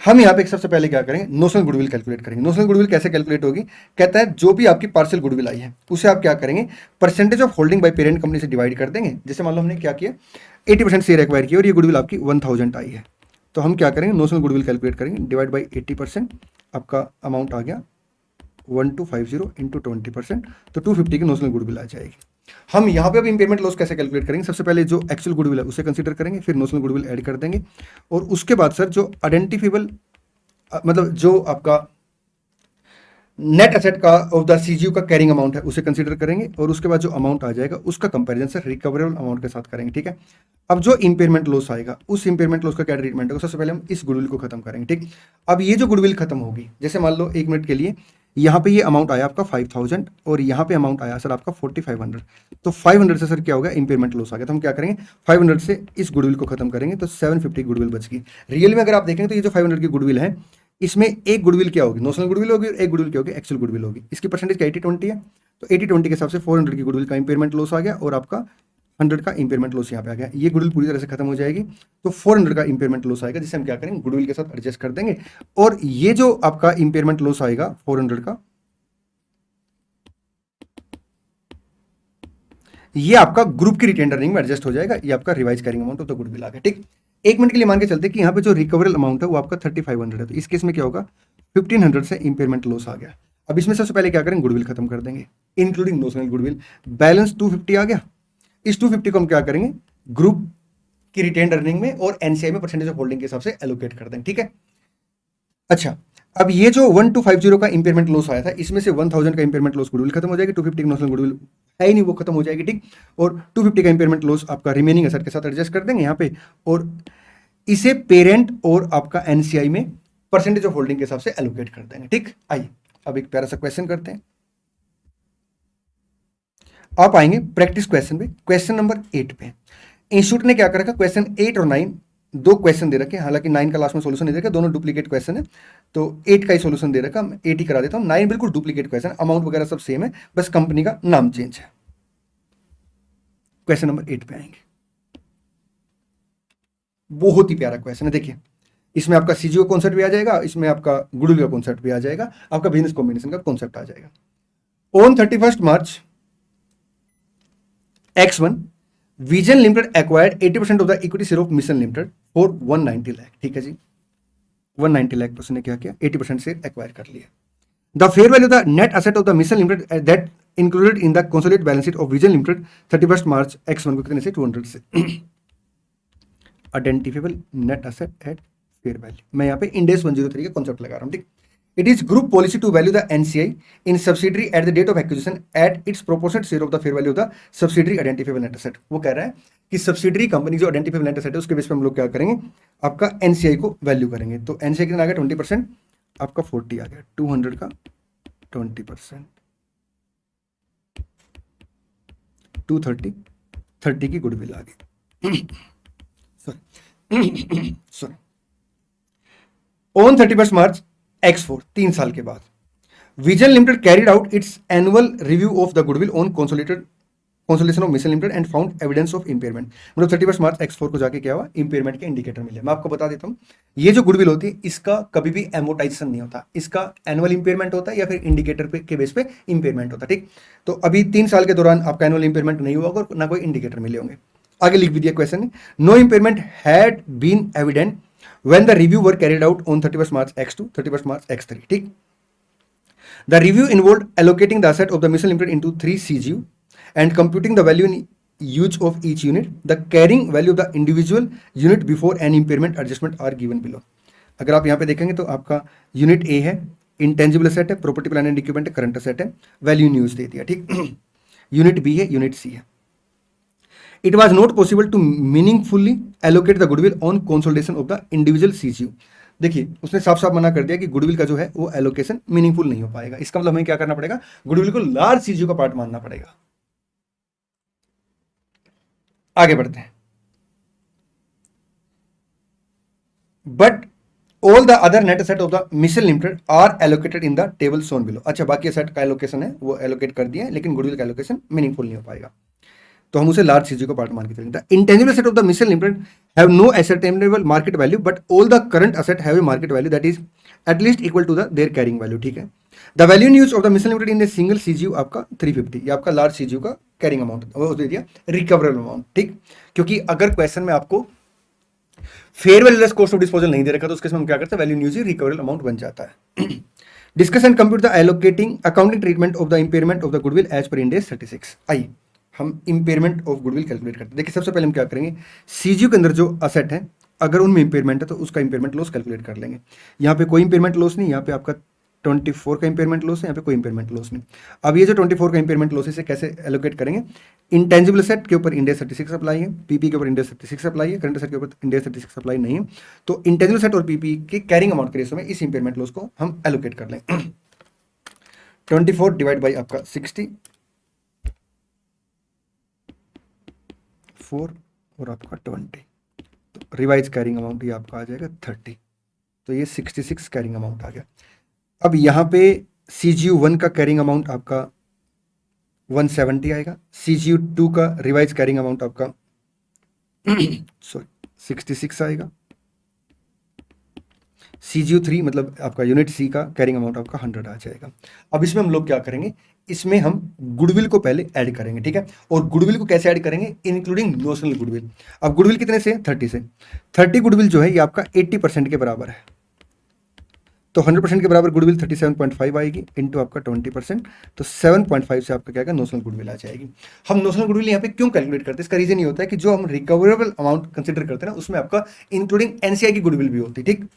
हम यहां पे सबसे पहले क्या करेंगे, नोशनल गुडविल कैलकुलेट करेंगे। नोशनल गुडविल कैसे कैलकुलेट होगी, कहता है जो भी आपकी पार्शियल गुडविल आई है उसे आप क्या करेंगे, percentage of holding by parent company से डिवाइड कर देंगे। जैसे मान लो हमने क्या किया, 80% शेयर एक्वायर किया और ये गुडविल आपकी 1000 आई है, तो हम क्या करेंगे, नोशनल गुडविल कैलकुलेट करेंगे, डिवाइड बाई 80%, आपका अमाउंट आ गया 1250 इंटू 20%, तो 250 की नोशनल गुडविल आ जाएगी। हम यहाँ पे अब इंपेयरमेंट लॉस कैसे कैलकुलेट करेंगे, सबसे पहले जो एक्चुअल गुडविल है उसे कंसीडर करेंगे, फिर नोशनल गुडविल ऐड कर देंगे, और उसके बाद सर जो आइडेंटिफिएबल मतलब जो आपका नेट असेट का ऑफ द सीजीयू का कैरिंग अमाउंट है उसे कंसीडर करेंगे, और उसके बाद जो अमाउंट आ जाएगा उसका कंपैरिजन सर रिकवरेबल अमाउंट के साथ करेंगे, ठीक है। अब जो इंपेयरमेंट लॉस आएगा उस इंपेयरमेंट लॉस का क्या ट्रीटमेंट होगा, सबसे पहले हम इस गुडविल को खत्म करेंगे, ठीक। अब ये जो गुडविल खत्म होगी, जैसे मान लो 1 मिनट के लिए यहाँ पे ये अमाउंट आया आपका 5000 और यहाँ पे अमाउंट आया सर आपका 4500, तो 500 से सर क्या होगा, इंपेयरमेंट लॉस आ गया, तो हम क्या करेंगे 500 से इस गुडविल को खत्म करेंगे, तो 750 गुडविल बच गई। रियल में अगर आप देखेंगे तो ये जो 500 की गुडविल है इसमें एक गुडविल क्या होगी, नोशनल गुडविल होगी, और एक गुडविल क्या होगी, एक्चुअल गुडविल होगी। इसकी परसेंटेज क्या 80-20 है, तो 80-20 के हिसाब से 400 की गुडविल का इंपेयरमेंट लॉस आ गया और आपका 100 का इंपेयरमेंट लॉस यहाँ पे आ गया। ये गुडविल पूरी तरह से खत्म हो जाएगी, तो 400 का इंपेयरमेंट लॉस आएगा, जिसे हम क्या करेंगे, गुडविल के साथ एडजस्ट कर देंगे। और ये जो आपका इंपेयरमेंट लॉस आएगा 400 का, ये आपका ग्रुप की रिटेन्ड अर्निंग में एडजस्ट हो जाएगा। ये आपका revise carrying amount of the goodwill आ गया, ठीक। 1 मिनट के लिए मान के चलते कि यहाँ पे जो रिकवरेबल अमाउंट है वो आपका 3500 है, तो इस केस में क्या होगा, 1500 से इंपेयरमेंट लॉस आ गया। अब इसमें सबसे पहले क्या करेंगे, गुडविल खत्म कर देंगे इंक्लूडिंग नोशनल गुडविल, बैलेंस 250 आ गया। इस 250 को हम क्या करेंगे, ग्रुप की रिटेन्ड अर्निंग में और एनसीआई में परसेंटेज ऑफ होल्डिंग के हिसाब से एलोकेट कर देंगे, ठीक है। अच्छा, अब ये जो 1250 का इंपेयरमेंट लॉस आया था इसमें से 1000 का इंपेयरमेंट लॉस गुडविल खत्म हो जाएगी, 250 की नोशनल गुडविल है ही नहीं वो खत्म हो जाएगी, ठीक। और 250 का इंपेयरमेंट लॉस आपका रिमेनिंग एसेट के साथ एडजस्ट कर देंगे यहाँ पे, और इसे पेरेंट और आपका एनसीआई में परसेंटेज ऑफ होल्डिंग के हिसाब से एलोकेट कर देंगे, ठीक। आइए अब एक प्यारा सा क्वेश्चन करते हैं। आप आएंगे प्रैक्टिस क्वेश्चन पे, क्वेश्चन नंबर 8 पे। इंस्टीट्यूट ने क्या कर रखा, क्वेश्चन 8 और 9 दो क्वेश्चन दे रखे, हालांकि 9 का लास्ट में सोल्यूशन नहीं दे रखा, दोनों डुप्लीकेट क्वेश्चन है, तो 8 का ही सोल्यूशन दे रखा, 8 ही करा देता हूं। 9 बिल्कुल डुप्लीकेट क्वेश्चन, अमाउंट वगैरह सब सेम है, बस कंपनी का नाम चेंज है। क्वेश्चन नंबर 8 पे आएंगे, बहुत ही प्यारा क्वेश्चन है। देखिए, इसमें आपका सीजीओ कॉन्सेप्ट भी आ जाएगा, इसमें आपका गुडविल का कॉन्सेप्ट भी आ जाएगा, आपका बिजनेस कॉम्बिनेशन का कॉन्सेप्ट आ जाएगा। On 31 March X1 vision limited acquired 80% of the equity share of mission limited for 190 lakh, ठीक है जी। 190 लाख पर उसने क्या किया, 80% शेयर एक्वायर कर लिया। The fair value the net asset of the mission limited that included in the consolidated balance sheet of vision limited 31 March X1 को कितने से 200 से identifiable net asset eight fair value. मैं यहाँ पे इंडेस 103 का कॉन्सेप्ट लगा रहा हूँ, ठीक। It is group policy to value the NCI in subsidiary at the date of acquisition at its proportionate share of the fair value of the subsidiary identifiable net asset. वो कह रहा है कि सब्सिडरी कंपनी जो identifiable net asset है उसके base पे हम लोग क्या करेंगे, आपका एनसीआई को वैल्यू करेंगे। तो एनसीआई कितना आ गया 20%, आपका 40 आ गया, 200 का 20%, 230, 30 की गुडविल आ गई। सॉरी ऑन 31 मार्च X4 3 साल के बाद vision limited carried out it's annual review of the goodwill on consolidation of mission limited and found evidence of impairment. मतलब 31 मार्च X4 को जाके क्या हुआ, इंपेयरमेंट के इंडिकेटर मिले। मैं आपको बता देता हूं, ये जो गुडविल होती है इसका कभी भी एमोटाइजेशन नहीं होता, इसका एनुअल इंपेयरमेंट होता है या फिर इंडिकेटर पे के बेस पे इंपेयरमेंट होता है, ठीक। तो अभी 3 साल के दौरान आपका एनुअल इंपेयरमेंट नहीं हुआ और ना कोई इंडिकेटर मिले होंगे। आगे लिख भी दिया क्वेश्चन ने, no impairment had been evident when the review were carried out on 31st March X2, 31st March X3, ठीक। The review involved allocating the asset of the mission limited into 3 CGU and computing the value in use of each unit. The carrying value of the individual unit before an impairment adjustment are given below. अगर आप यहाँ पे देखेंगे तो आपका unit A है, intangible asset है, property plant and equipment है, करंट एसेट है, वैल्यू इन यूज दे दिया, ठीक। यूनिट बी है, यूनिट सी है। It was not possible to meaningfully allocate the goodwill on consolidation of the individual CGU. देखिए उसने साफ साफ मना कर दिया कि गुडविल का जो है वो एलोकेशन मीनिंगफुल नहीं हो पाएगा। इसका मतलब हमें क्या करना पड़ेगा, गुडविल को लार्ज सीजीयू का पार्ट मानना पड़ेगा। आगे बढ़ते हैं। But all the other net asset of the mission Limited are allocated in the table shown below. अच्छा, बाकी एसेट का एलोकेशन है वो एलोकेट कर दिया है, लेकिन गुडविल का एलोकेशन मीनिंगफुल नहीं हो पाएगा, तो हम उसे लार्ज सीजीयू का पार्ट मान के चलेंगे। Intangible asset of the mission limited have no ascertainable market value but all the current asset have a market value that is at least equal to the their carrying value, ठीक है। The value in use of the mission limited in a single CGU आपका 350, ये आपका large CGU का carrying amount वो दे दिया, recoverable amount, ठीक। क्योंकि अगर क्वेश्चन में आपको fair value less cost of disposal नहीं दे रखा तो उसके हम क्या करते हैं, value in use recoverable amount बन जाता है। Discuss and compute the allocating accounting treatment of the impairment of the goodwill as per Ind AS 36। आइए हम इंपेयरमेंट ऑफ गुडविल कैलकुलेट करते हैं। देखिए सबसे पहले हम क्या करेंगे, सीजीयू के अंदर जो असेट है अगर उनमें इंपेयरमेंट है तो उसका इंपेयरमेंट लॉस कैलकुलेट कर लेंगे। यहाँ पे कोई इंपेयरमेंट लॉस नहीं, यहाँ पे आपका 24 का इंपेयरमेंट लॉस है, यहाँ पे कोई इंपेयरमेंट लॉस नहीं। अब ये जो 24 का इंपेयरमेंट लॉस है इसे कैसे एलोकेट करेंगे, इंटेंजिबल एसेट के ऊपर इंडेस 36 अप्लाई है, पीपी के ऊपर इंडेस 36 अप्लाई है, करंट एसेट के ऊपर इंडेस 36 अप्लाई नहीं है। तो इंटेंजिबल एसेट और पीपी के कैरिंग अमाउंट के रेशो में इस इंपेयरमेंट लॉस को हम एलोकेट कर लेंगे। 24 डिवाइड बाई आपका 60 4 और आपका 20, तो रिवाइज कैरिंग अमाउंट ये आपका आ जाएगा 30, तो ये 66 कैरिंग अमाउंट आ गया। अब यहाँ पे CGU 1 का कैरिंग अमाउंट आपका 170 आएगा, CGU 2 का रिवाइज कैरिंग अमाउंट आपका सॉरी 66 आएगा, CGU 3 मतलब आपका यूनिट सी का कैरिंग अमाउंट आपका 100 आ जाएगा। अब इसमें हम लोग क्या करेंगे, इसमें हम गुडविल को पहले ऐड करेंगे, ठीक है। और गुडविल को कैसे ऐड करेंगे, इंक्लूडिंग नोशनल गुडविल। अब गुडविल कितने से, 30 से। 30 गुडविल जो है ये आपका 80% के बराबर है, तो 100% के बराबर गुडविल 37.5 आएगी इंटू आपका 20%, तो 7.5 से आपका क्या आएगा, नोशनल गुडविल आ जाएगी। हम नोशनल गुडविल यहाँ पे क्यों कैलकुलेट करते हैं, इसका रीजन ये होता है कि जो हम रिकवरेबल अमाउंट कंसिडर करते हैं ना उसमें आपका इंक्लूडिंग एनसीआई की गुडविल भी होती है, ठीक।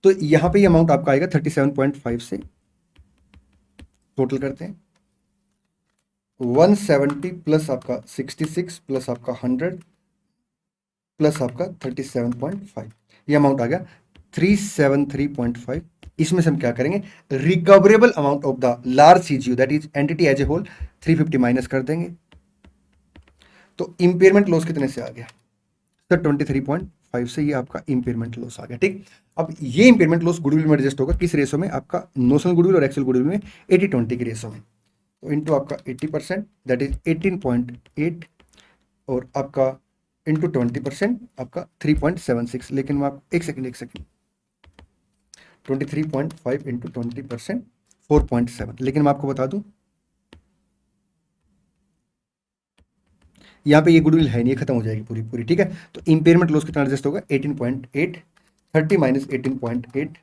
तो यहाँ पे ये अमाउंट आपका आएगा 37.5 से टोटल करते हैं 170 प्लस आपका 66 प्लस आपका 100 प्लस आपका 37.5, ये अमाउंट आ गया 373.5। इसमें से हम क्या करेंगे, recoverable amount of the large CGU that is entity as a whole 350 minus कर देंगे, तो इंपेयरमेंट लॉस कितने से आ गया सर, 23.5 से ये आपका इंपेयरमेंट लॉस आ गया, ठीक। अब ये इंपेयरमेंट लॉस गुडविल में एडजस्ट होगा किस रेशो में, आपका नोशनल गुडविल और एक्चुअल गुडविल में 80-20 के रेशो में, तो इंटू आपका 80% दैट इज 18.8 और आपका इंटू 20% आपका 3.76। लेकिन मैं आप एक सेकेंड 23.5 इंटू 20% 4.7। लेकिन मैं आपको बता दूं यहाँ पे ये गुडविल है नहीं, खत्म हो जाएगी पूरी पूरी, ठीक है। तो इंपेयरमेंट लॉस कितना एडजस्ट होगा, 18.8, 30 माइनस 18.8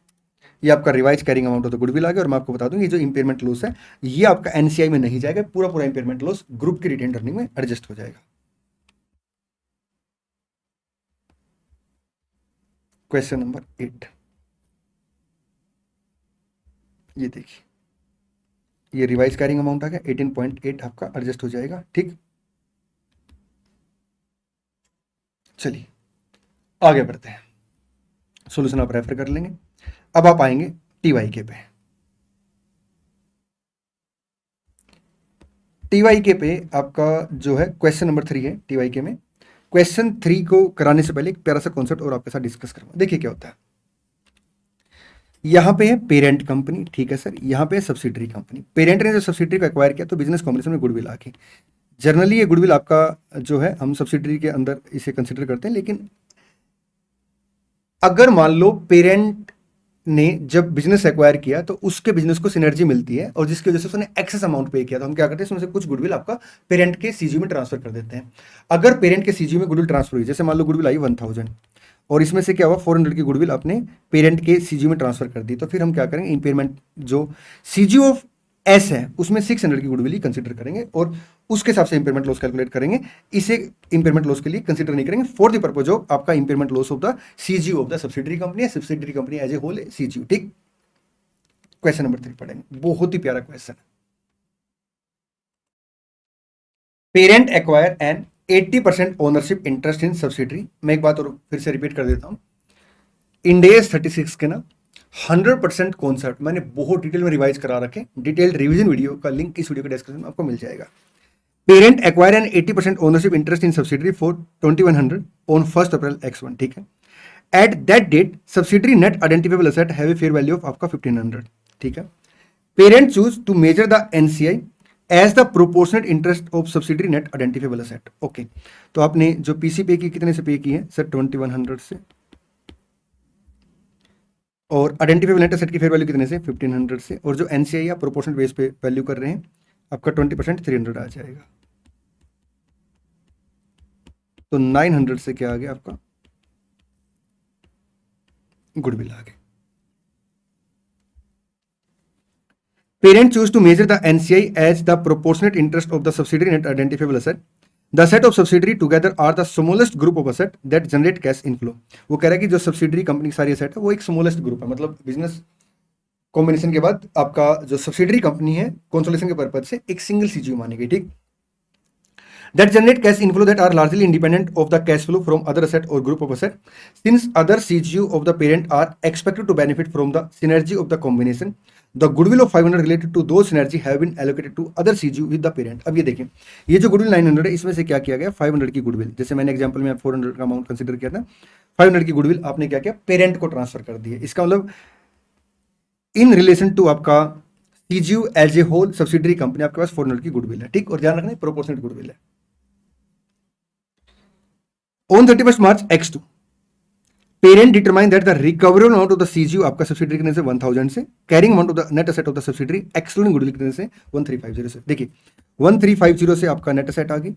ये आपका revise carrying amount of the goodwill आ गया। और मैं आपको बता दूं ये जो इंपेयरमेंट लॉस है ये आपका एनसीआई में नहीं जाएगा, पूरा पूरा इंपेयरमेंट लॉस ग्रुप की रिटेन अर्निंग में एडजस्ट हो जाएगा। क्वेश्चन नंबर 8, ये देखिए ये रिवाइज कैरिंग अमाउंट आ गया 18.8 आपका एडजस्ट हो जाएगा। ठीक, चलिए आगे बढ़ते हैं, सॉल्यूशन आप रेफर कर लेंगे। अब आप आएंगे टीवाईके पे। टीवाईके पे आपका जो है क्वेश्चन नंबर 3 है। टीवाईके में क्वेश्चन 3 को कराने से पहले एक प्यारा सा कॉन्सेप्ट और आपके साथ डिस्कस करूंगा। देखिए क्या होता है, यहाँ पे है पेरेंट कंपनी, ठीक है सर, यहाँ पे है सब्सिडरी कंपनी। पेरेंट ने जो सब्सिडरी को एक्वायर किया तो बिजनेस कॉम्बिनेशन में गुडविल आ गई। जनरली ये गुडविल आपका जो है हम सब्सिडरी के अंदर इसे कंसिडर करते हैं, लेकिन अगर मान लो पेरेंट ने जब बिजनेस एक्वायर किया तो उसके बिजनेस को सिनर्जी मिलती है और जिसकी वजह से उसने एक्सेस अमाउंट पे किया, तो हम क्या करते हैं उसमें से कुछ गुडविल आपका पेरेंट के सीजीयू में ट्रांसफर कर देते हैं। अगर पेरेंट के सीजीयू में गुडविल ट्रांसफर हुई, जैसे मान लो गुडविल आई 1000 और इसमें से क्या हुआ 400 की गुडविल अपने पेरेंट के सीजीयू में ट्रांसफर कर दी, तो फिर हम क्या करेंगे इंपेयरमेंट जो सीजीयू ऑफ एस है उसमें 600 की गुडविल ही कंसिडर करेंगे और उसके हिसाब से इंपेयरमेंट लॉस कैलकुलेट करेंगे। इसे इंपेयरमेंट लॉस के लिए कंसिडर नहीं करेंगे फॉर द पर्पज ऑफ आपका impairment loss of the CGU of the subsidiary company है, subsidiary company as a whole CGU. ठीक, क्वेश्चन नंबर 3 पढ़ेंगे, बहुत ही प्यारा question. Parent acquire an 80% ownership interest in subsidiary. मैं एक बात और फिर से रिपीट कर देता हूं, इंडेस 36 के ना 100% कॉन्सेप्ट मैंने बहुत डिटेल में रिवाइज करा रखे, डिटेल्ड रिवीजन वीडियो का लिंक इस वीडियो के डिस्क्रिप्शन में आपको मिल जाएगा। Parent acquire an 80% ownership interest in subsidiary for 2100 on 1 April X1, ठीक है। At that date subsidiary net identifiable asset have a fair value of आपका 1500, ठीक है। Parent choose to measure the NCI as the proportionate interest of subsidiary net identifiable asset. Okay, तो आपने जो PC पे की कितने से पे की है सर 2100 से, और आइडेंटिफाइबल नेट एसेट की फेयर वैल्यू कितने से 1500 से, और जो एनसीआई आप प्रोपोर्शनेट बेस पे वैल्यू कर रहे हैं आपका 20% 300 आ जाएगा। तो 900 से क्या आ गया आपका गुडविल आ गया। Parent choose to measure the NCI as the proportionate interest of the subsidiary net identifiable asset. The set of subsidiary together are the smallest group of asset that generate cash inflow. वो कह रहा है कि जो subsidiary company सारी asset है वो एक स्मॉलेस्ट ग्रुप है, मतलब बिजनेस कॉम्बिनेशन के बाद आपका जो सब्सिडरी कंपनी है कंसोलिडेशन के पर्पज से एक सिंगल सीजीयू मानी गई। ठीक, that generate cash inflow that are largely independent of the cash flow from other asset or group of asset, since other CGU of the parent are expected to benefit from the synergy of the combination. The goodwill of 500 related to those synergy have been allocated to other CGU with the parent. अब ये देखें, ये जो goodwill 900 है इसमें से क्या किया गया 500 की गुडविल, जैसे मैंने एग्जांपल में 400 का अमाउंट कंसीडर किया था, 500 की गुडविल आपने क्या किया पेरेंट को ट्रांसफर कर दी है। इसका मतलब इन रिलेशन टू आपका CGU as a whole subsidiary company आपके पास 400 की गुडविल है। ठीक, और ध्यान रखना प्रोपोर्शनेट गुडविल है। On 31st March X2, parent determine that the recoverable amount of the CGU आपका सब्सिडरी कितने से 1000 से, carrying amount of the net asset of the subsidiary excluding goodwill कितने से 1350 से। देखिए 1350 से आपका नेट एसेट आ गई,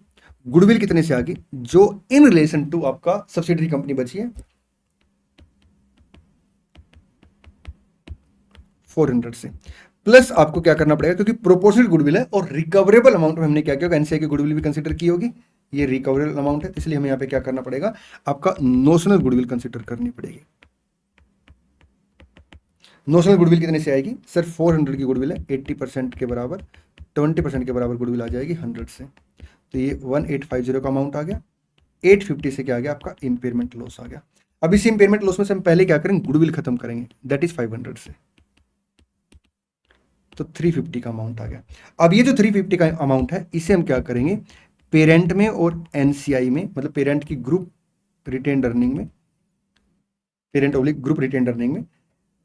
गुडविल कितने से आ गई जो इन रिलेशन टू आपका सब्सिडरी कंपनी बची है 400 से, प्लस आपको क्या करना पड़ेगा क्योंकि प्रोपोर्शनल गुडविल है और रिकवरेबल अमाउंट में हमने क्या किया एनसीआई की गुडविल भी कंसीडर की होगी, ये रिकवरेबल अमाउंट है, इसलिए हमें यहाँ पे क्या करना पड़ेगा आपका नोशनल गुडविल कंसीडर करनी पड़ेगी। नोशनल गुडविल कितने से आएगी सर 400 की गुडविल है 80% के बराबर 20% के बराबर गुडविल आ जाएगी 100 से, तो ये 1850 का अमाउंट आ गया। 850 से क्या आ गया आपका इंपेयरमेंट लॉस आ गया। अब इस इंपेयरमेंट लॉस में से हम पहले क्या करेंगे गुडविल खत्म करेंगे, दैट इज 500 से, तो 350 का अमाउंट आ गया। अब ये जो 350 का अमाउंट है इसे हम क्या करेंगे पेरेंट में और एनसीआई में, मतलब पेरेंट की ग्रुप रिटेन अर्निंग में, parent oblique group retain earning में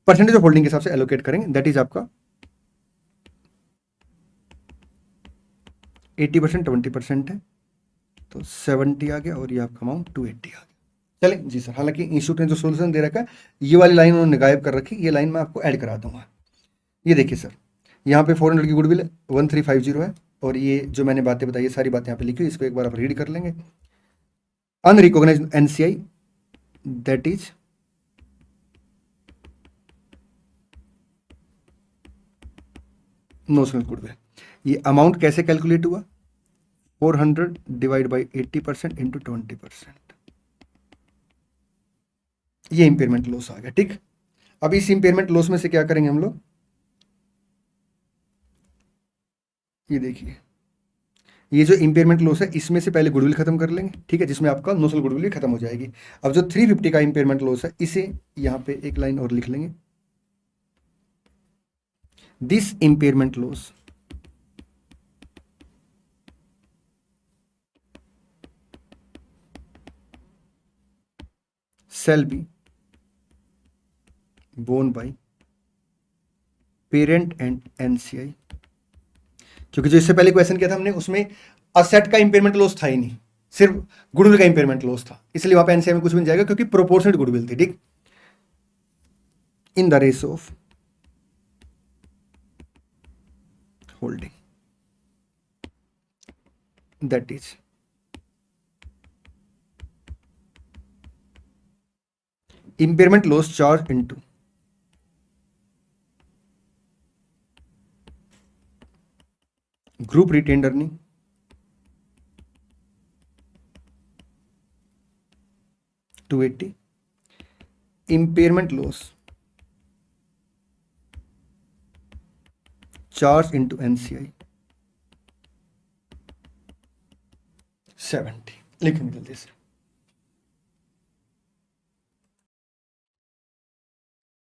परसेंटेज ऑफ होल्डिंग के हिसाब से एलोकेट करेंगे, दैट इज आपका 80% 20% है तो 70 आ गया और ये आपका अमाउंट 280 आ गया। चले जी सर, हालांकि इंस्टीट्यूट ने जो सोल्यूशन दे रखा है ये वाली लाइन उन्होंने गायब कर रखी, ये लाइन मैं आपको ऐड करा दूंगा। ये देखिए सर यहाँ पे 400 की गुडविल 1350 है और ये जो मैंने बातें बताई सारी बातें यहाँ पे लिखी हुई, इसको एक बार आप रीड कर लेंगे। Unrecognised NCI that is notional goodwill. ये अमाउंट कैसे कैलकुलेट हुआ? 400 डिवाइड बाई 80% इंटू 20%। ये इंपेयरमेंट लॉस आ गया, ठीक। अब इस इंपेयरमेंट लॉस में से क्या करेंगे हम लोग, ये देखिए, ये जो इंपेयरमेंट लॉस है इसमें से पहले गुडविल खत्म कर लेंगे, ठीक है, जिसमें आपका नोशनल गुडविल भी खत्म हो जाएगी। अब जो 350 का इंपेयरमेंट लॉस है इसे यहां पे एक लाइन और लिख लेंगे, this impairment loss shall be borne by parent and NCI. क्योंकि जो इससे पहले क्वेश्चन किया था हमने उसमें असेट का इंपेयरमेंट लॉस था ही नहीं, सिर्फ गुडविल का इंपेयरमेंट लॉस था, इसलिए वहां पे एनसीआई में कुछ भी नहीं जाएगा क्योंकि प्रोपोर्शनेट गुडविल थी, ठीक। In the race of holding that is impairment loss charge into group retained earning to 80 impairment loss charge into NCI 70। लिखेंगे जल्दी से।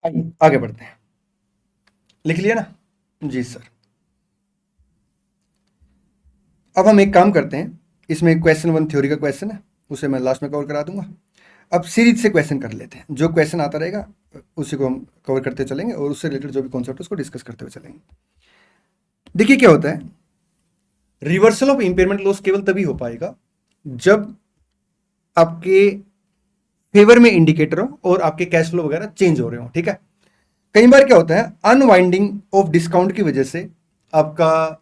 आइए आगे बढ़ते हैं। लिख लिया ना? जी सर। अब हम एक काम करते हैं, इसमें क्वेश्चन 1 थ्योरी का क्वेश्चन है, उसे मैं लास्ट में कवर करा दूंगा। अब सीरीज से क्वेश्चन कर लेते हैं, जो क्वेश्चन आता रहेगा उसी को हम कवर करते चलेंगे और उससे रिलेटेड जो भी कॉन्सेप्ट है उसको डिस्कस करते हुए चलेंगे। देखिए क्या होता है, रिवर्सल ऑफ इंपेयरमेंट लॉस केवल तभी हो पाएगा जब आपके फेवर में इंडिकेटर हो और आपके कैश फ्लो वगैरह चेंज हो रहे हो, ठीक है। कई बार क्या होता है, अनवाइंडिंग ऑफ डिस्काउंट की वजह से आपका